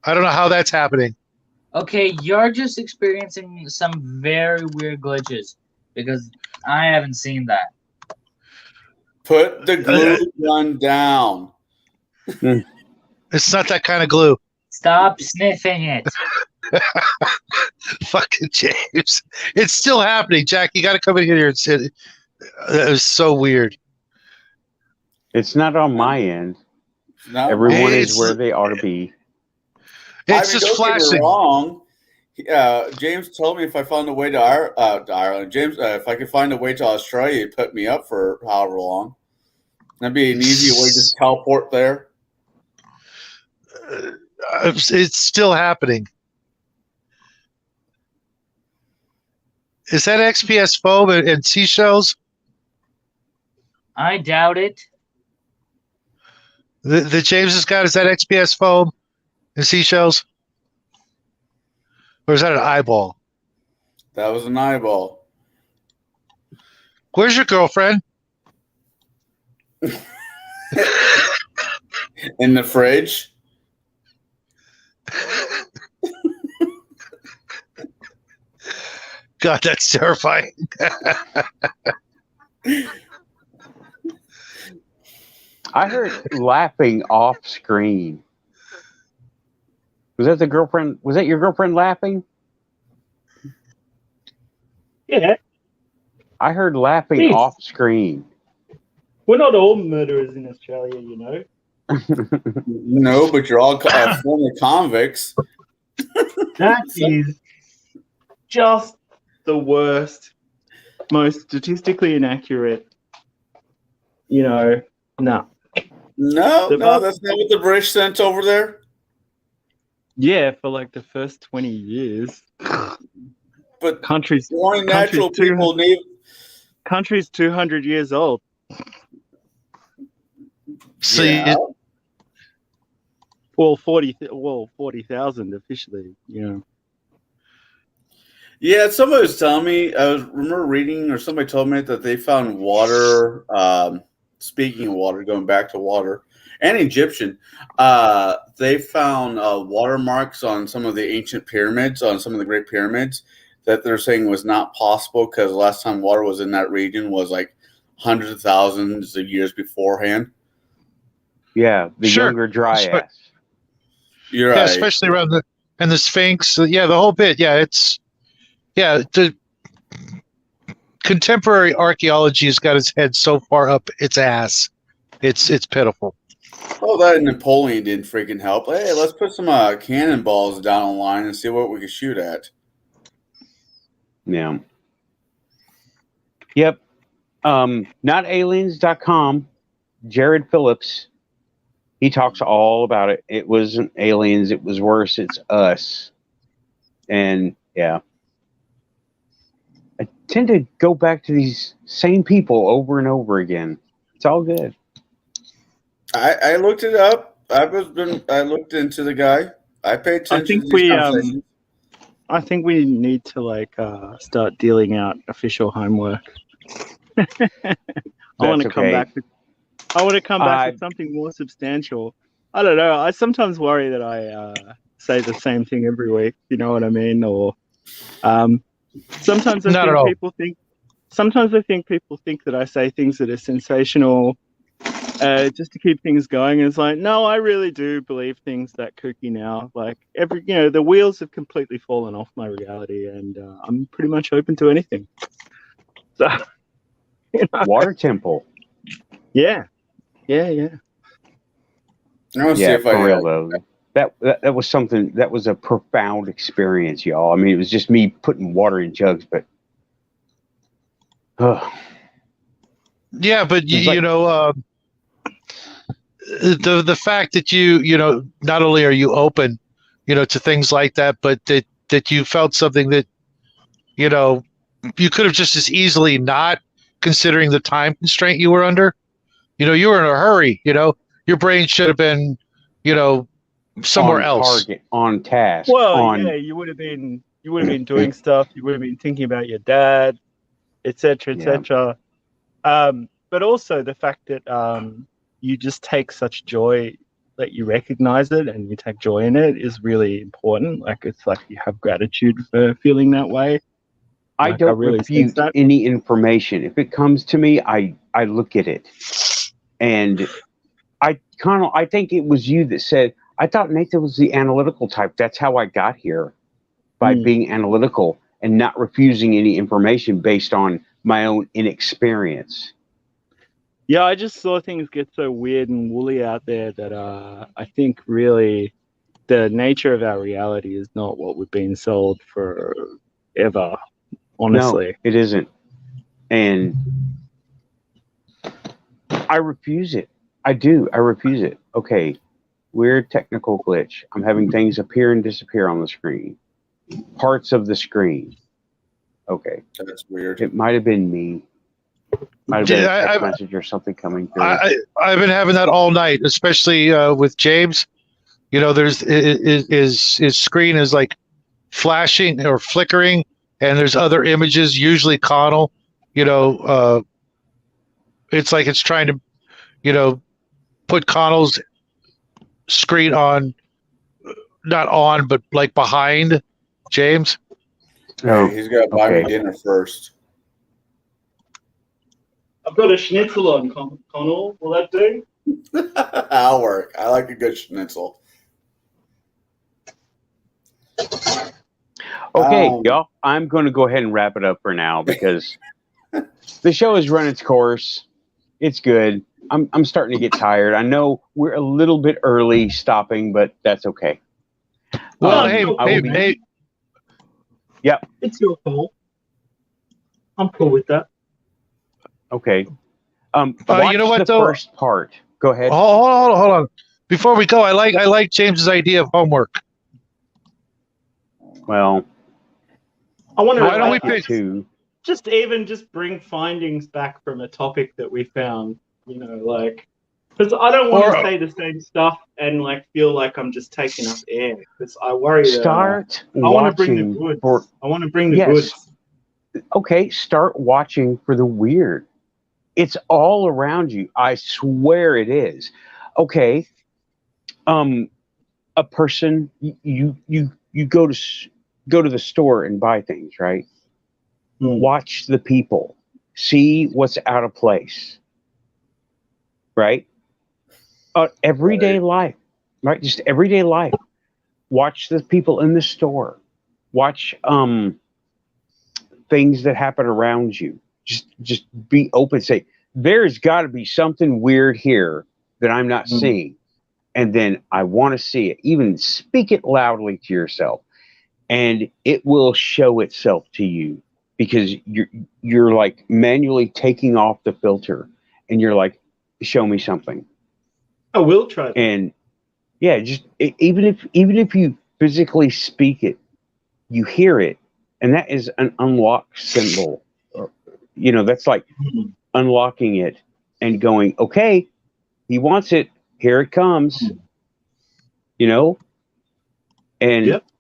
I don't know how that's happening. Okay, you're just experiencing some very weird glitches because I haven't seen that. Put the glue gun down. It's not that kind of glue. Stop sniffing it. Fucking James. It's still happening. Jack, you got to come in here and sit. That was so weird. It's not on my end. Everyone is where they ought to be. It's just flashing. Wrong. James told me if I found a way to Ireland, James, if I could find a way to Australia, he'd put me up for however long. That'd be an easy way to just teleport there. It's still happening. Is that XPS foam and seashells? I doubt it. The James has got, is that XPS foam and seashells? Or is that an eyeball? That was an eyeball. Where's your girlfriend? In the fridge. God, that's terrifying. I heard laughing off screen. Was that the girlfriend? Was that your girlfriend laughing? Yeah. I heard laughing off screen. We're not all murderers in Australia, you know. No, but you're all former convicts. That is just the worst, most statistically inaccurate. You know, no. No, that's not what the British sent over there. Yeah, for like the first 20 years. But countries 200 years old. So well, 40,000 officially, you know. Yeah, somebody was telling me, remember reading or somebody told me that they found water, speaking of water, going back to water, and Egyptian, they found watermarks on some of the ancient pyramids, on some of the great pyramids, that they're saying was not possible because the last time water was in that region was like hundreds of thousands of years beforehand. Yeah, the Sure. younger Dryas. You're Yeah, right. especially around the Sphinx. Yeah, the whole bit. Yeah, the contemporary archaeology has got its head so far up its ass. It's pitiful. Oh, that Napoleon didn't freaking help. Hey, let's put some cannonballs down the line and see what we can shoot at. Yeah. Yep. Notaliens.com. Jared Phillips. He talks all about it. It wasn't aliens. It was worse. It's us. And yeah. I tend to go back to these same people over and over again. It's all good. I looked it up. I looked into the guy. I paid attention to these conversations. I think we need to start dealing out official homework. I want to come back. I want to come back with something more substantial. I don't know. I sometimes worry that I say the same thing every week. You know what I mean? Or sometimes I think people think that I say things that are sensational just to keep things going. And it's like, no, I really do believe things that kooky now. Like the wheels have completely fallen off my reality, and I'm pretty much open to anything. So, Water temple. Yeah. I want to see if for real though. That was something. That was a profound experience, y'all. I mean, it was just me putting water in jugs, but. Yeah, but the fact that you not only are you open, to things like that, but that you felt something that, you could have just as easily not, considering the time constraint you were under. You were in a hurry. Your brain should have been, somewhere else. Target, on task. Well, yeah, you would have been doing stuff. You would have been thinking about your dad, etc., etc. But also the fact that you just take such joy that you recognize it and you take joy in it is really important. Like, it's like you have gratitude for feeling that way. I don't really refute any information. If it comes to me, I look at it. And I think it was you that said, I thought Nathan was the analytical type. That's how I got here, by being analytical and not refusing any information based on my own inexperience. Yeah, I just saw things get so weird and woolly out there that I think really the nature of our reality is not what we've been sold for ever, honestly. No, it isn't. And I refuse it. I do. I refuse it. Okay, weird technical glitch. I'm having things appear and disappear on the screen. Parts of the screen. Okay. That's weird. It might have been me. Might have been a text message or something coming through. I've been having that all night, especially with James. There's his screen is like flashing or flickering, and there's other images, usually Connell. It's like it's trying to, put Connell's screen on, not on, but like behind James. Oh, he's got to buy me dinner first. I've got a schnitzel on, Connell. Will that do? That'll work. I like a good schnitzel. Okay, y'all. I'm going to go ahead and wrap it up for now because the show has run its course. It's good. I'm starting to get tired. I know we're a little bit early stopping, but that's okay. Well, hey. Yep. It's your fault. I'm cool with that. Okay. You know what, the first part. Go ahead. Hold on. Before we go, I like James's idea of homework. Well, I wonder why don't we pick two? Just bring findings back from a topic that we found. Because I don't want to say the same stuff and feel like I'm just taking up air. Because I worry. I want to bring the goods. I want to bring the goods. Okay, start watching for the weird. It's all around you. I swear it is. Okay. A person you go to go to the store and buy things, right? Watch the people, see what's out of place, right? Everyday life, right? Just everyday life. Watch the people in the store. Watch things that happen around you. Just be open. Say, there's got to be something weird here that I'm not seeing, and then I want to see it. Even speak it loudly to yourself, and it will show itself to you, because you're like manually taking off the filter, and you're like, show me something. I will try that. And yeah, just even if you physically speak it, you hear it, and that is an unlock symbol. That's like unlocking it and going, okay, he wants it, here it comes. And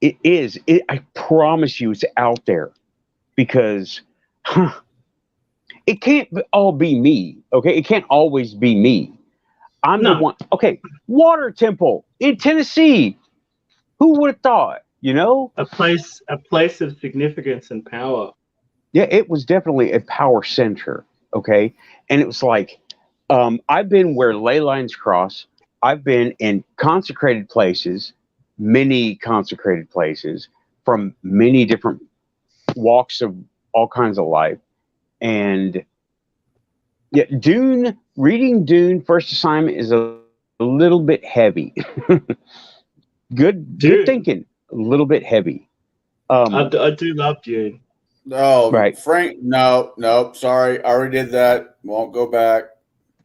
it is. I promise you, it's out there, because it can't all be me. Okay, it can't always be me. I'm the one. Okay, water temple in Tennessee. Who would have thought? A place of significance and power. Yeah, it was definitely a power center. Okay, and it was like, I've been where ley lines cross. I've been in consecrated places, many consecrated places from many different walks of all kinds of life, and yeah, reading Dune First Assignment is a little bit heavy. Good thinking. A little bit heavy. I do love Dune. No, right. Frank. No. Sorry, I already did that. Won't go back.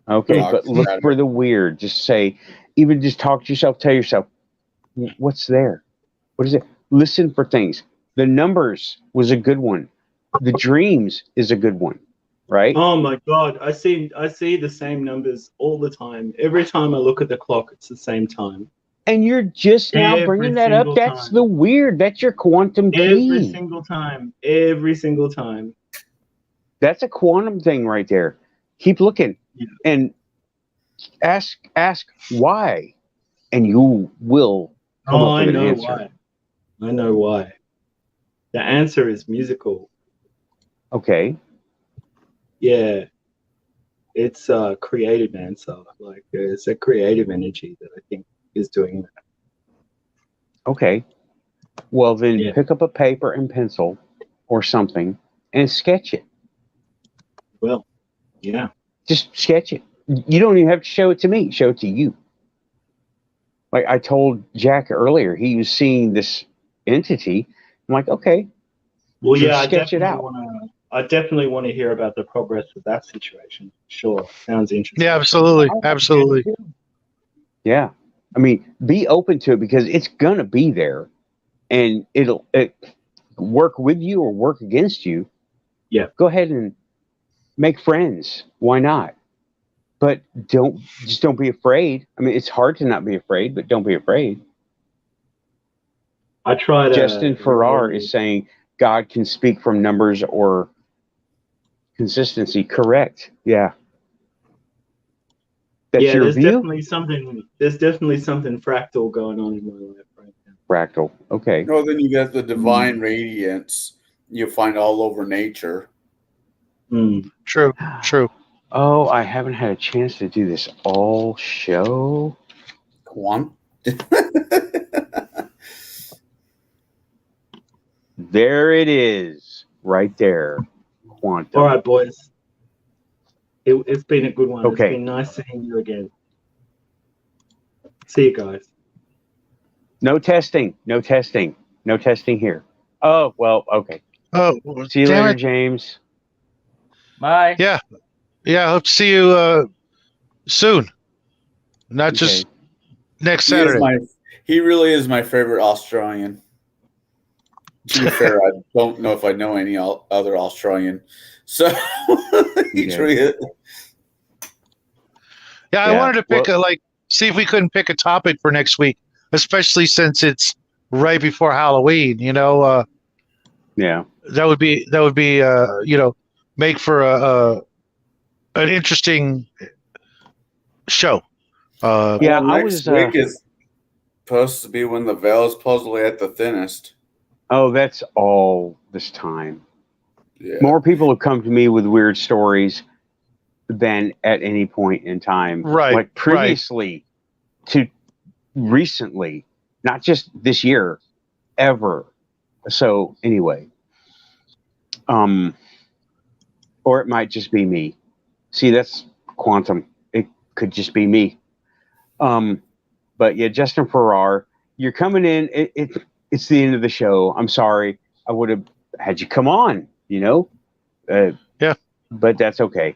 Okay, but look for the weird. Just say, even just talk to yourself. Tell yourself, what's there? What is it? Listen for things. The numbers was a good one. The dreams is a good one. Right? Oh my God! I see the same numbers all the time. Every time I look at the clock, it's the same time. And you're just now bringing that up. That's the weird. That's your quantum key. Every single time. Every single time. That's a quantum thing right there. Keep looking and ask why, and you will come up with an answer. Why. I know why. The answer is musical. Okay. Yeah, it's a creative answer. Like, it's a creative energy that I think is doing that. Okay. Well, then pick up a paper and pencil or something and sketch it. Well, yeah. Just sketch it. You don't even have to show it to me. Show it to you. Like I told Jack earlier, he was seeing this entity. I'm like, okay. Well, yeah, sketch it out. I definitely want to hear about the progress of that situation. Sure. Sounds interesting. Yeah, absolutely. Absolutely. Yeah. I mean, be open to it, because it's going to be there, and it'll work with you or work against you. Yeah. Go ahead and make friends. Why not? But don't be afraid. I mean, it's hard to not be afraid, but don't be afraid. I tried. Justin Farrar is saying God can speak from numbers or consistency. Correct. Yeah. That's your there's view? There's definitely something fractal going on in my life right now. Fractal. Okay. No, then you get the divine radiance you find all over nature. True. Oh, I haven't had a chance to do this all show. One. There it is. Right there. Quantum. All right, boys. It's been a good one. Okay. It's been nice seeing you again. See you guys. No testing here. Oh, well, okay. Oh, see you later, James. Bye. Yeah. I hope to see you soon. Not just next Saturday. He really is my favorite Australian. To be fair, I don't know if I know any other Australian. So he's really. Yeah, I wanted to pick see if we couldn't pick a topic for next week, especially since it's right before Halloween. That would be make for an interesting show. Next week is supposed to be when the veil is supposedly at the thinnest. Oh, that's all this time. Yeah. More people have come to me with weird stories than at any point in time. Right, Like previously to recently, not just this year, ever. So anyway, or it might just be me. See, that's quantum. It could just be me. But yeah, Justin Farrar, you're coming in. It's the end of the show. I'm sorry. I would have had you come on, Yeah. But that's okay.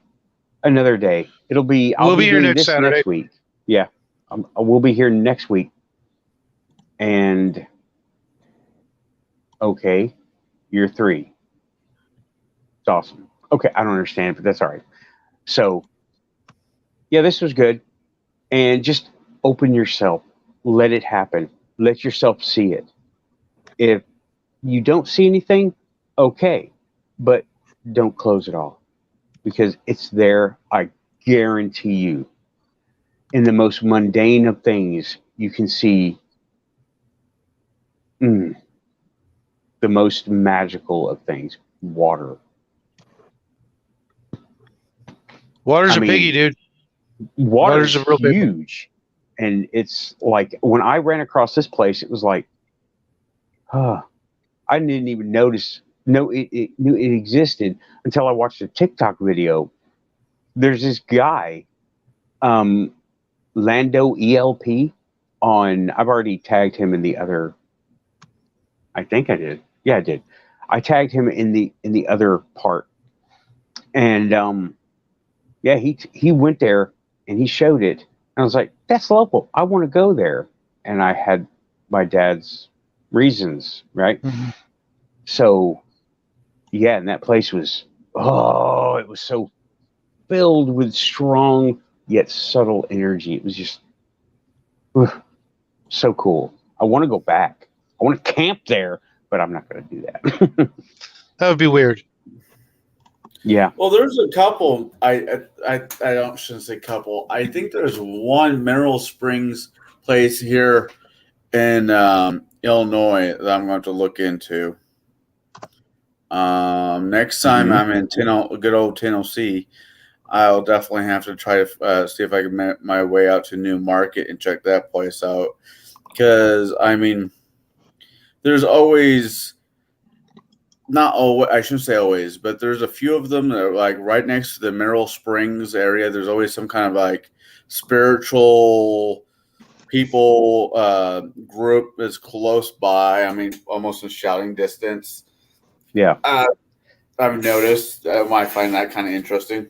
Another day. I'll We'll be here doing next this Saturday. next week. Yeah. We'll be here next week. And okay, you're 3. It's awesome. Okay, I don't understand, but that's all right. So yeah, this was good. And just open yourself. Let it happen. Let yourself see it. If you don't see anything, okay. But don't close it off. Because it's there, I guarantee you. In the most mundane of things, you can see the most magical of things, water. Water's I a mean, biggie, dude. Water's a real big one. huge. And it's like, when I ran across this place, it was like, I didn't even notice. No, it knew it existed until I watched a TikTok video. There's this guy, Lando ELP I've already tagged him in the other. I think I did. Yeah, I did. I tagged him in the other part, and yeah, he went there and he showed it, and I was like, that's local. I want to go there, and I had my dad's reasons, right? Mm-hmm. So yeah, and that place was it was so filled with strong yet subtle energy. It was just so cool. I want to go back. I want to camp there, but I'm not going to do that. That would be weird. Yeah. Well, there's a couple. Shouldn't say couple. I think there's one Mineral Springs place here in Illinois that I'm going to look into. Next time I'm in good old Tennessee, I'll definitely have to try to see if I can make my way out to New Market and check that place out. Because, I mean, there's always, not always, I shouldn't say always, but there's a few of them that are like right next to the Mineral Springs area. There's always some kind of like spiritual people group that's close by. I mean, almost in shouting distance. Yeah. I've noticed. I might find that kind of interesting.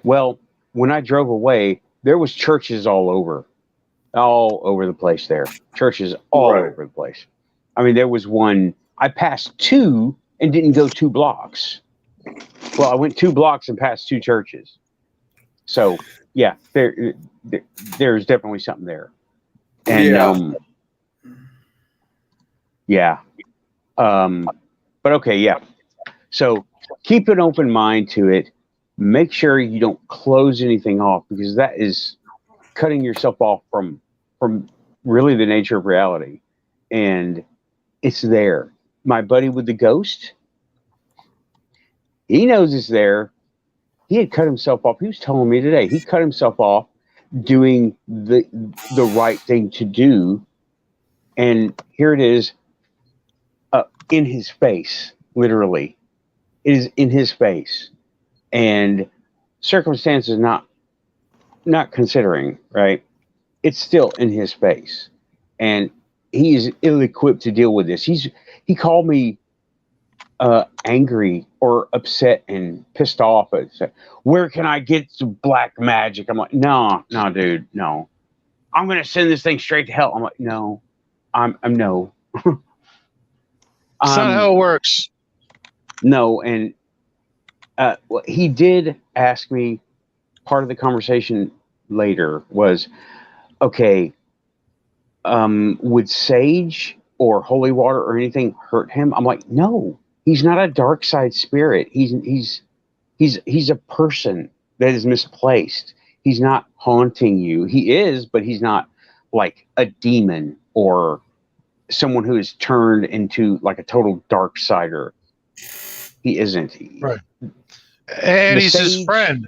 Well, when I drove away, there was churches all over the place there. Churches all over the place. I mean, there was one, I passed 2 and didn't go 2 blocks. Well, I went 2 blocks and passed 2 churches. So, yeah, there's definitely something there. And, but okay, yeah. So keep an open mind to it. Make sure you don't close anything off, because that is cutting yourself off from really the nature of reality. And it's there. My buddy with the ghost, he knows it's there. He had cut himself off. He was telling me today, he cut himself off doing the right thing to do. And here it is, in his face, literally. It is in his face. And circumstances not considering, right? It's still in his face. And he is ill-equipped to deal with this. He called me angry or upset and pissed off. Where can I get some black magic? I'm like, no, dude, no. I'm gonna send this thing straight to hell. I'm like, no, I'm no. That's not how it works. No, and he did ask me. Part of the conversation later was, okay, would sage or holy water or anything hurt him? I'm like, no, he's not a dark side spirit. He's a person that is misplaced. He's not haunting you. He is, but he's not like a demon or someone who is turned into like a total dark sider. He isn't. Right. And The he's his sage- friend.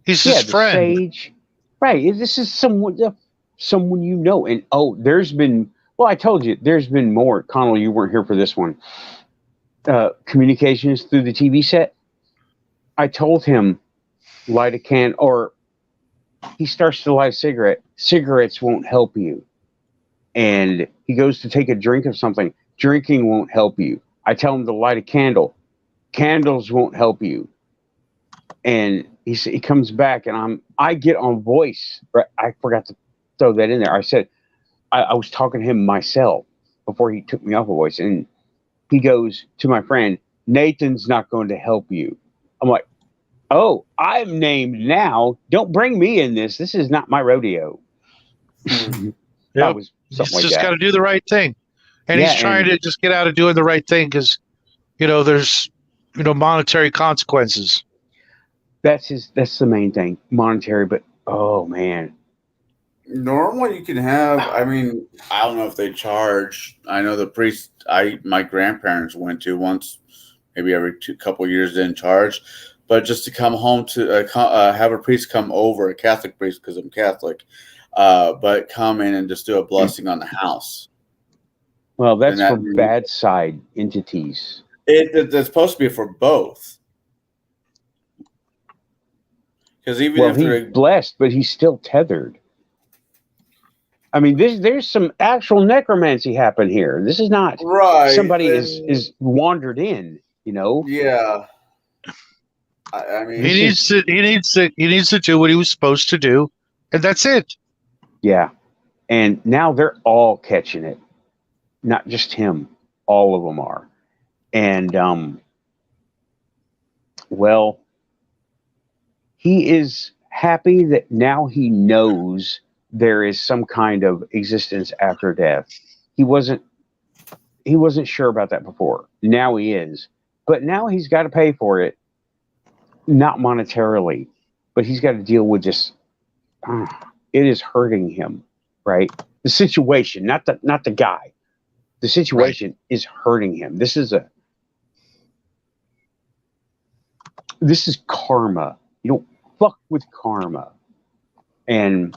He's Yeah, his the friend. sage. Right. This is someone you know. And there's been. Well, I told you there's been more. Connell, you weren't here for this one. Communications through the TV set. I told him light a can, or he starts to light a cigarette. Cigarettes won't help you. And he goes to take a drink of something. Drinking won't help you. I tell him to light a candle. Candles won't help you. And he comes back, and I get on voice. Right? I forgot to throw that in there. I said I was talking to him myself before he took me off of voice, and he goes to my friend, Nathan's not going to help you. I'm like, oh, I'm named now. Don't bring me in this. This is not my rodeo. That Yep. was He's something like just that. got to do the right thing. And Yeah, he's trying to just get out of doing the right thing because, there's, monetary consequences. That's the main thing, monetary. But oh man, Normally, you can have. I mean, I don't know if they charge. I know the priest my grandparents went to once, maybe every couple of years, didn't charge, but just to come home to have a priest come over, a Catholic priest, because I'm Catholic, but come in and just do a blessing on the house. well, that's And that- for bad side entities. It's supposed to be for both. Because even Well, if he's they're blessed, but he's still tethered. I mean, there's some actual necromancy happen here. This is not right, somebody and- is wandered in. Yeah. I mean, He needs to do what he was supposed to do, and that's it. Yeah, and now they're all catching it, not just him. All of them are, and well, he is happy that now he knows there is some kind of existence after death. He wasn't sure about that before. Now he is. But now he's got to pay for it, not monetarily, but he's got to deal with just it is hurting him, right? The situation, not the guy. The situation is hurting him. This is karma. You don't fuck with karma. And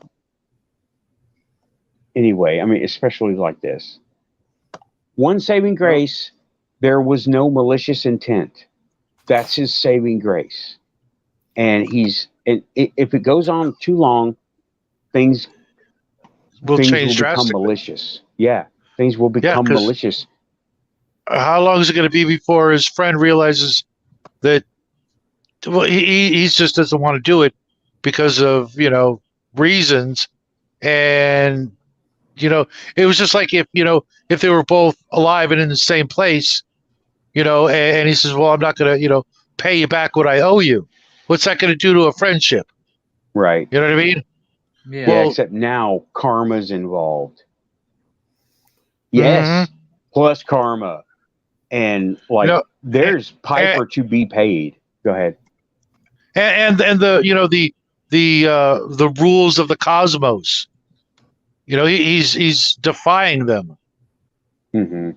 anyway, I mean, especially like this. One saving grace, there was no malicious intent. That's his saving grace. And if it goes on too long, things Will will change become drastically. malicious. Yeah, things will become 'cause- malicious. How long is it going to be before his friend realizes that? Well, he just doesn't want to do it because of reasons, and it was just like if they were both alive and in the same place, and he says, well, I'm not going to pay you back what I owe you. What's that going to do to a friendship? Right. You know what I mean? Yeah. Yeah, Well- except now karma's involved. Yes, plus karma. And there's Piper to be paid. Go ahead. And the rules of the cosmos. He's defying them. Mm-hmm.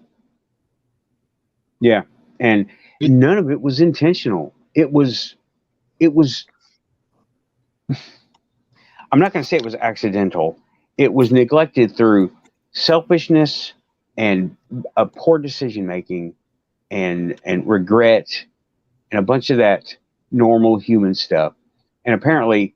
Yeah, and none of it was intentional. It was. I'm not going to say it was accidental. It was neglected through selfishness and a poor decision making, and regret, and a bunch of that normal human stuff. And apparently,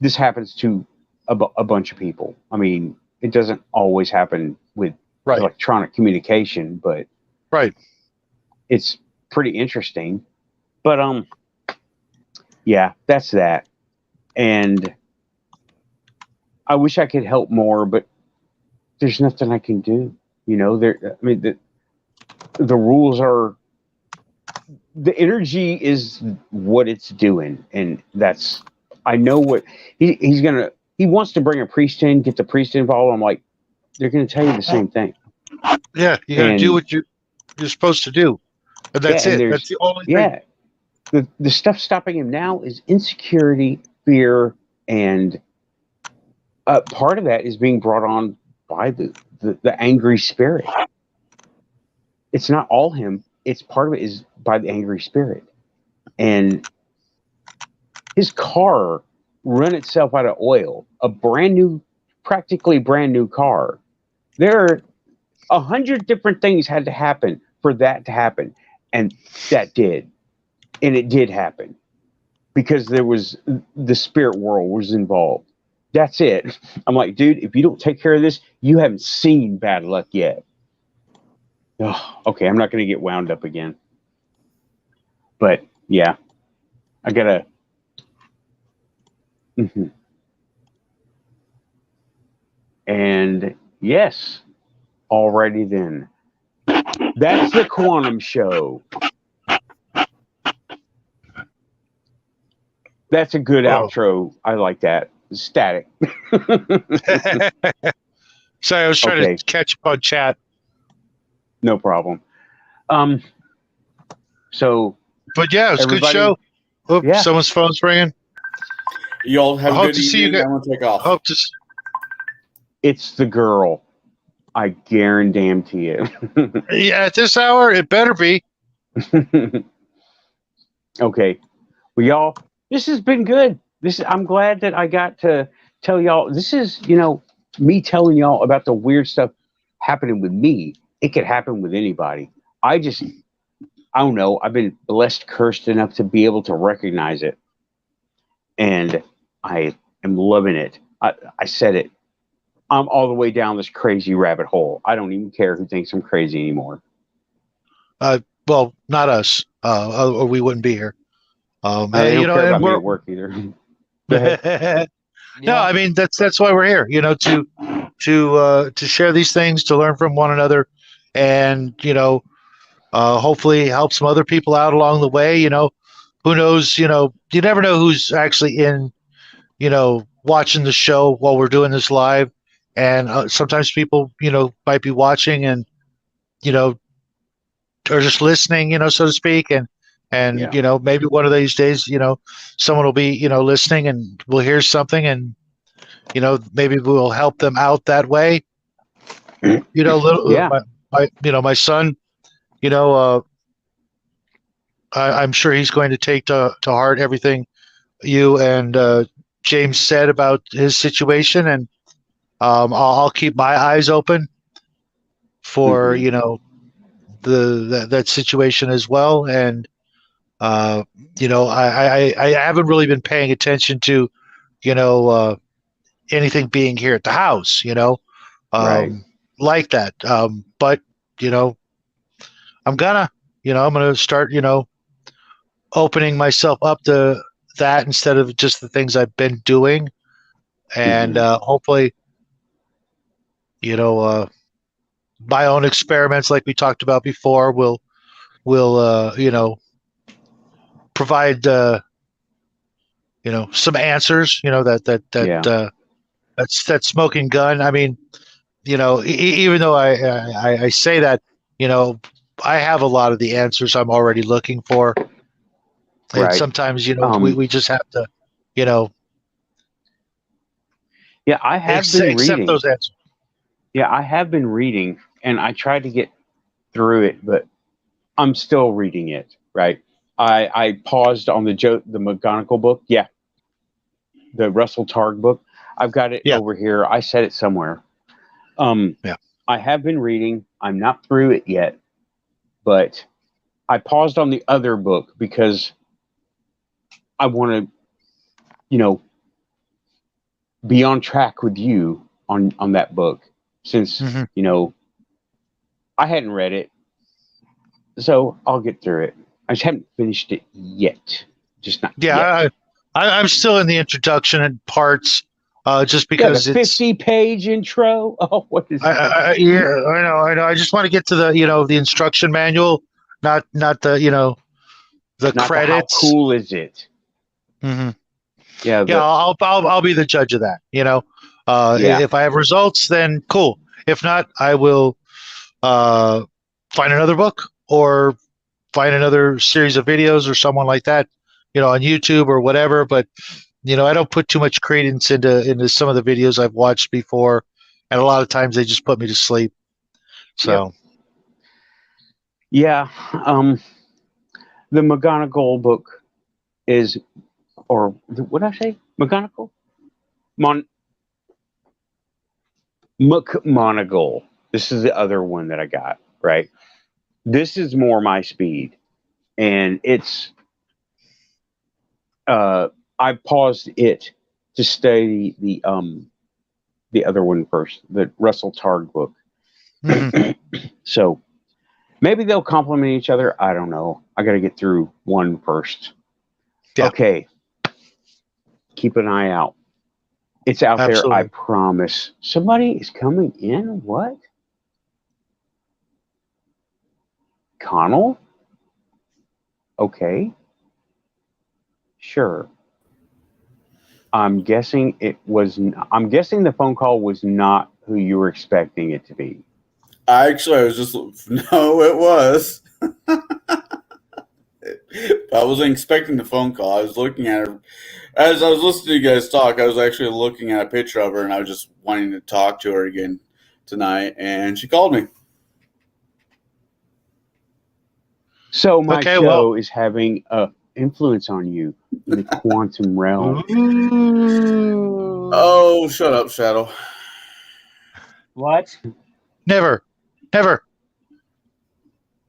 this happens to a bunch of people. I mean, it doesn't always happen with electronic communication, but it's pretty interesting. But yeah, that's that. And I wish I could help more, but there's nothing I can do. The rules are, the energy is what it's doing, and that's, I know what he wants to bring a priest in, get the priest involved. I'm like, they're gonna tell you the same thing. Yeah, you got to do what you're supposed to do, and that's it. That's the only thing. Yeah, the stuff stopping him now is insecurity, fear, and part of that is being brought on by the angry spirit. It's not all him. It's part of it is by the angry spirit. And his car run itself out of oil. A brand new, practically brand new car. There are 100 different things had to happen for that to happen. And that did. And it did happen. Because there was the spirit world was involved. That's it. I'm like, dude, if you don't take care of this, you haven't seen bad luck yet. Oh, okay, I'm not going to get wound up again. But yeah, I gotta. And yes, alrighty then. That's the Quantum Show. That's a good outro. I like that. Static. Sorry, I was trying to catch up on chat. No problem. So, but yeah, it was a good show. Oops, yeah. Someone's phone's ringing. You all have a good see you evening. guys. I'm gonna take off. Hope to. It's the girl. I guarantee you. Yeah, at this hour, it better be. Okay. Well, y'all, this has been good. I'm glad that I got to tell y'all. This is, me telling y'all about the weird stuff happening with me. It could happen with anybody. I don't know. I've been blessed, cursed enough to be able to recognize it. And I am loving it. I said it. I'm all the way down this crazy rabbit hole. I don't even care who thinks I'm crazy anymore. Well, not us. Or we wouldn't be here. They don't care about me we're at work either. No, I mean that's why we're here. To share these things, to learn from one another, and hopefully help some other people out along the way. Who knows? You never know who's actually in. Watching the show while we're doing this live, and sometimes people might be watching and or just listening, so to speak, and maybe one of these days, someone will be listening and we'll hear something, and maybe we'll help them out that way. My son, I'm sure he's going to take to heart everything you and James said about his situation, and I'll keep my eyes open for that situation as well. And I haven't really been paying attention to anything being here at the house, Right. like that. But I'm gonna start opening myself up to that instead of just the things I've been doing, and hopefully my own experiments, like we talked about before, will provide some answers, that smoking gun. I mean, even though I say that, I have a lot of the answers I'm already looking for. And Right. sometimes, we just have to, Yeah, I have been accept reading. those answers. Yeah, I have been reading, and I tried to get through it, but I'm still reading it. Right. I paused on the McGonagall book. Yeah. The Russell Targ book. I've got it over here. I said it somewhere. I have been reading. I'm not through it yet, but I paused on the other book because I want to, be on track with you on that book, since, I hadn't read it. So I'll get through it. I just haven't finished it yet. Just not yet. I'm still in the introduction and parts, just because the it's 50-page intro. Oh, what is that? I know. I just want to get to the the instruction manual, not the the Not credits. how cool is it? Mm-hmm. Yeah. I'll be the judge of that. If I have results, then cool. If not, I will find another book or find another series of videos or someone like that, on YouTube or whatever. But I don't put too much credence into some of the videos I've watched before, and a lot of times they just put me to sleep. So Yeah. The McGonagall book is, or what did I say? McGonagall? McMonagall. This is the other one that I got, right? This is more my speed. And it's, I paused it to study the other one first, the Russell Targ book. So maybe they'll complement each other. I don't know. I got to get through one first. Yeah. Okay. Keep an eye out. It's out there, I promise. Somebody is coming in? What? Connell? Okay. Sure. I'm guessing the phone call was not who you were expecting it to be. I was just, no, it was. I wasn't expecting the phone call. I was looking at her. As I was listening to you guys talk, I was actually looking at a picture of her, and I was just wanting to talk to her again tonight, and she called me. So my show is having an influence on you in the quantum realm. Oh, shut up, Shadow. What? Never.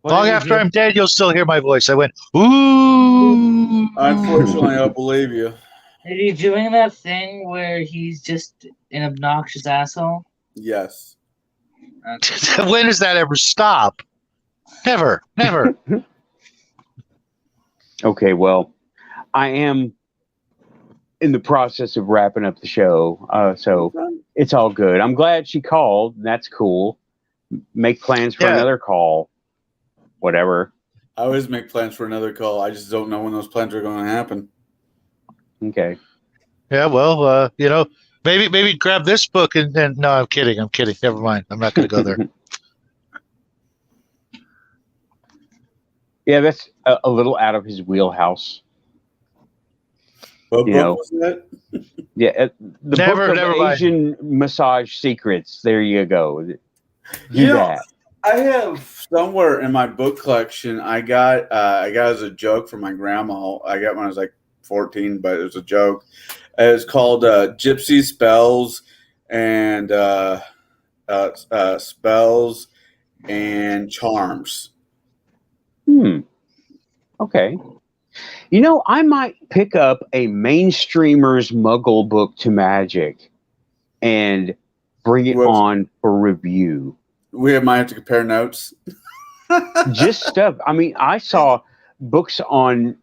Long after I'm dead, you'll still hear my voice. I went, ooh. Unfortunately, I believe you. Are you doing that thing where he's just an obnoxious asshole? Yes. Okay. When does that ever stop? Never. Okay, well, I am in the process of wrapping up the show, so it's all good. I'm glad she called. That's cool. Make plans for another call. Whatever. I always make plans for another call. I just don't know when those plans are going to happen. Okay. Yeah, well, maybe grab this book and no, I'm kidding. Never mind. I'm not going to go there. Yeah, that's a little out of his wheelhouse. What book was that? Yeah, the book of Asian massage secrets. There you go. Do that. I have somewhere in my book collection. I got as a joke from my grandma. I got when I was like 14, but it was a joke. It's called Gypsy Spells and Spells and Charms. Okay. I might pick up a mainstreamer's Muggle book to Magic and bring it on for review. We might have to compare notes. Just stuff. I mean, I saw books on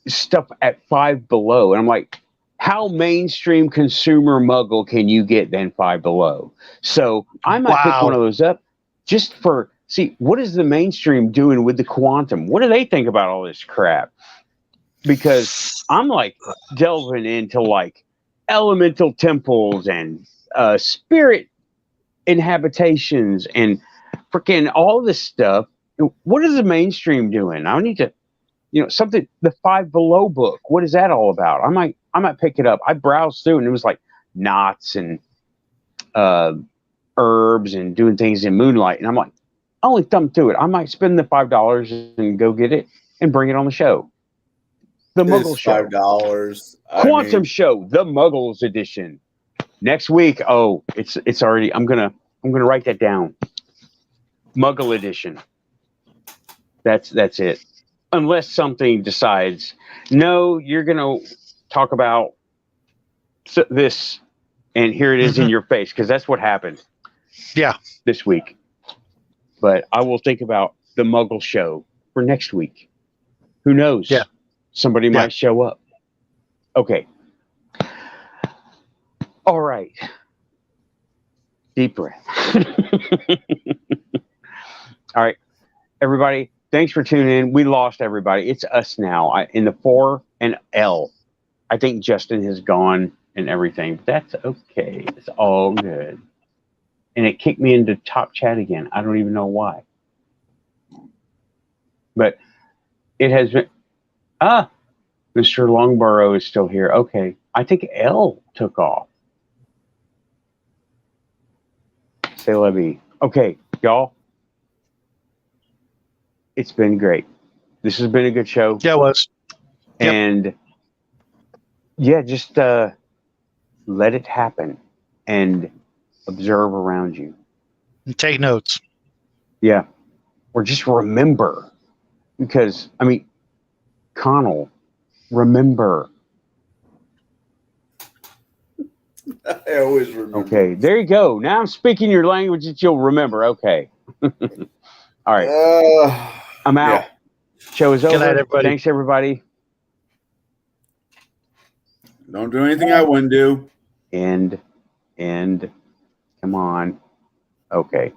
stuff at Five Below, and I'm like, how mainstream consumer Muggle can you get than Five Below? So I might pick one of those up just for, see, what is the mainstream doing with the quantum? What do they think about all this crap? Because I'm like delving into like elemental temples and spirit inhabitations and freaking all this stuff. What is the mainstream doing? I need to, something. The Five Below book. What is that all about? I might pick it up. I browsed through and it was like knots and herbs and doing things in moonlight. And I'm like, I only thumbed through it. I might spend the $5 and go get it and bring it on the show. The Muggle Show. $5. Quantum Show, the Muggles edition. Next week. Oh, it's already. I'm gonna write that down. Muggle edition. That's it. Unless something decides, no, you're gonna talk about this, and here it is in your face, because that's what happened. Yeah. This week. But I will think about the Muggle Show for next week. Who knows? Yeah. Somebody might show up. Okay. All right. Deep breath. All right. Everybody, thanks for tuning in. We lost everybody. It's us now. In the 4 and L. I think Justin has gone and everything, but that's okay. It's all good. And it kicked me into top chat again. I don't even know why. But it has been... Mr. Longborough is still here. Okay. I think L took off. say la vie. Okay, y'all. It's been great. This has been a good show. Yeah, it was. Yep. And yeah, just let it happen and observe around you. And take notes. Yeah. Or just remember. Because, I mean, Connell, remember. I always remember. Okay, there you go. Now I'm speaking your language that you'll remember. Okay. All right. I'm out. Yeah. Show is over. Good night, everybody. Thanks, everybody. Don't do anything I wouldn't do. And, come on. Okay.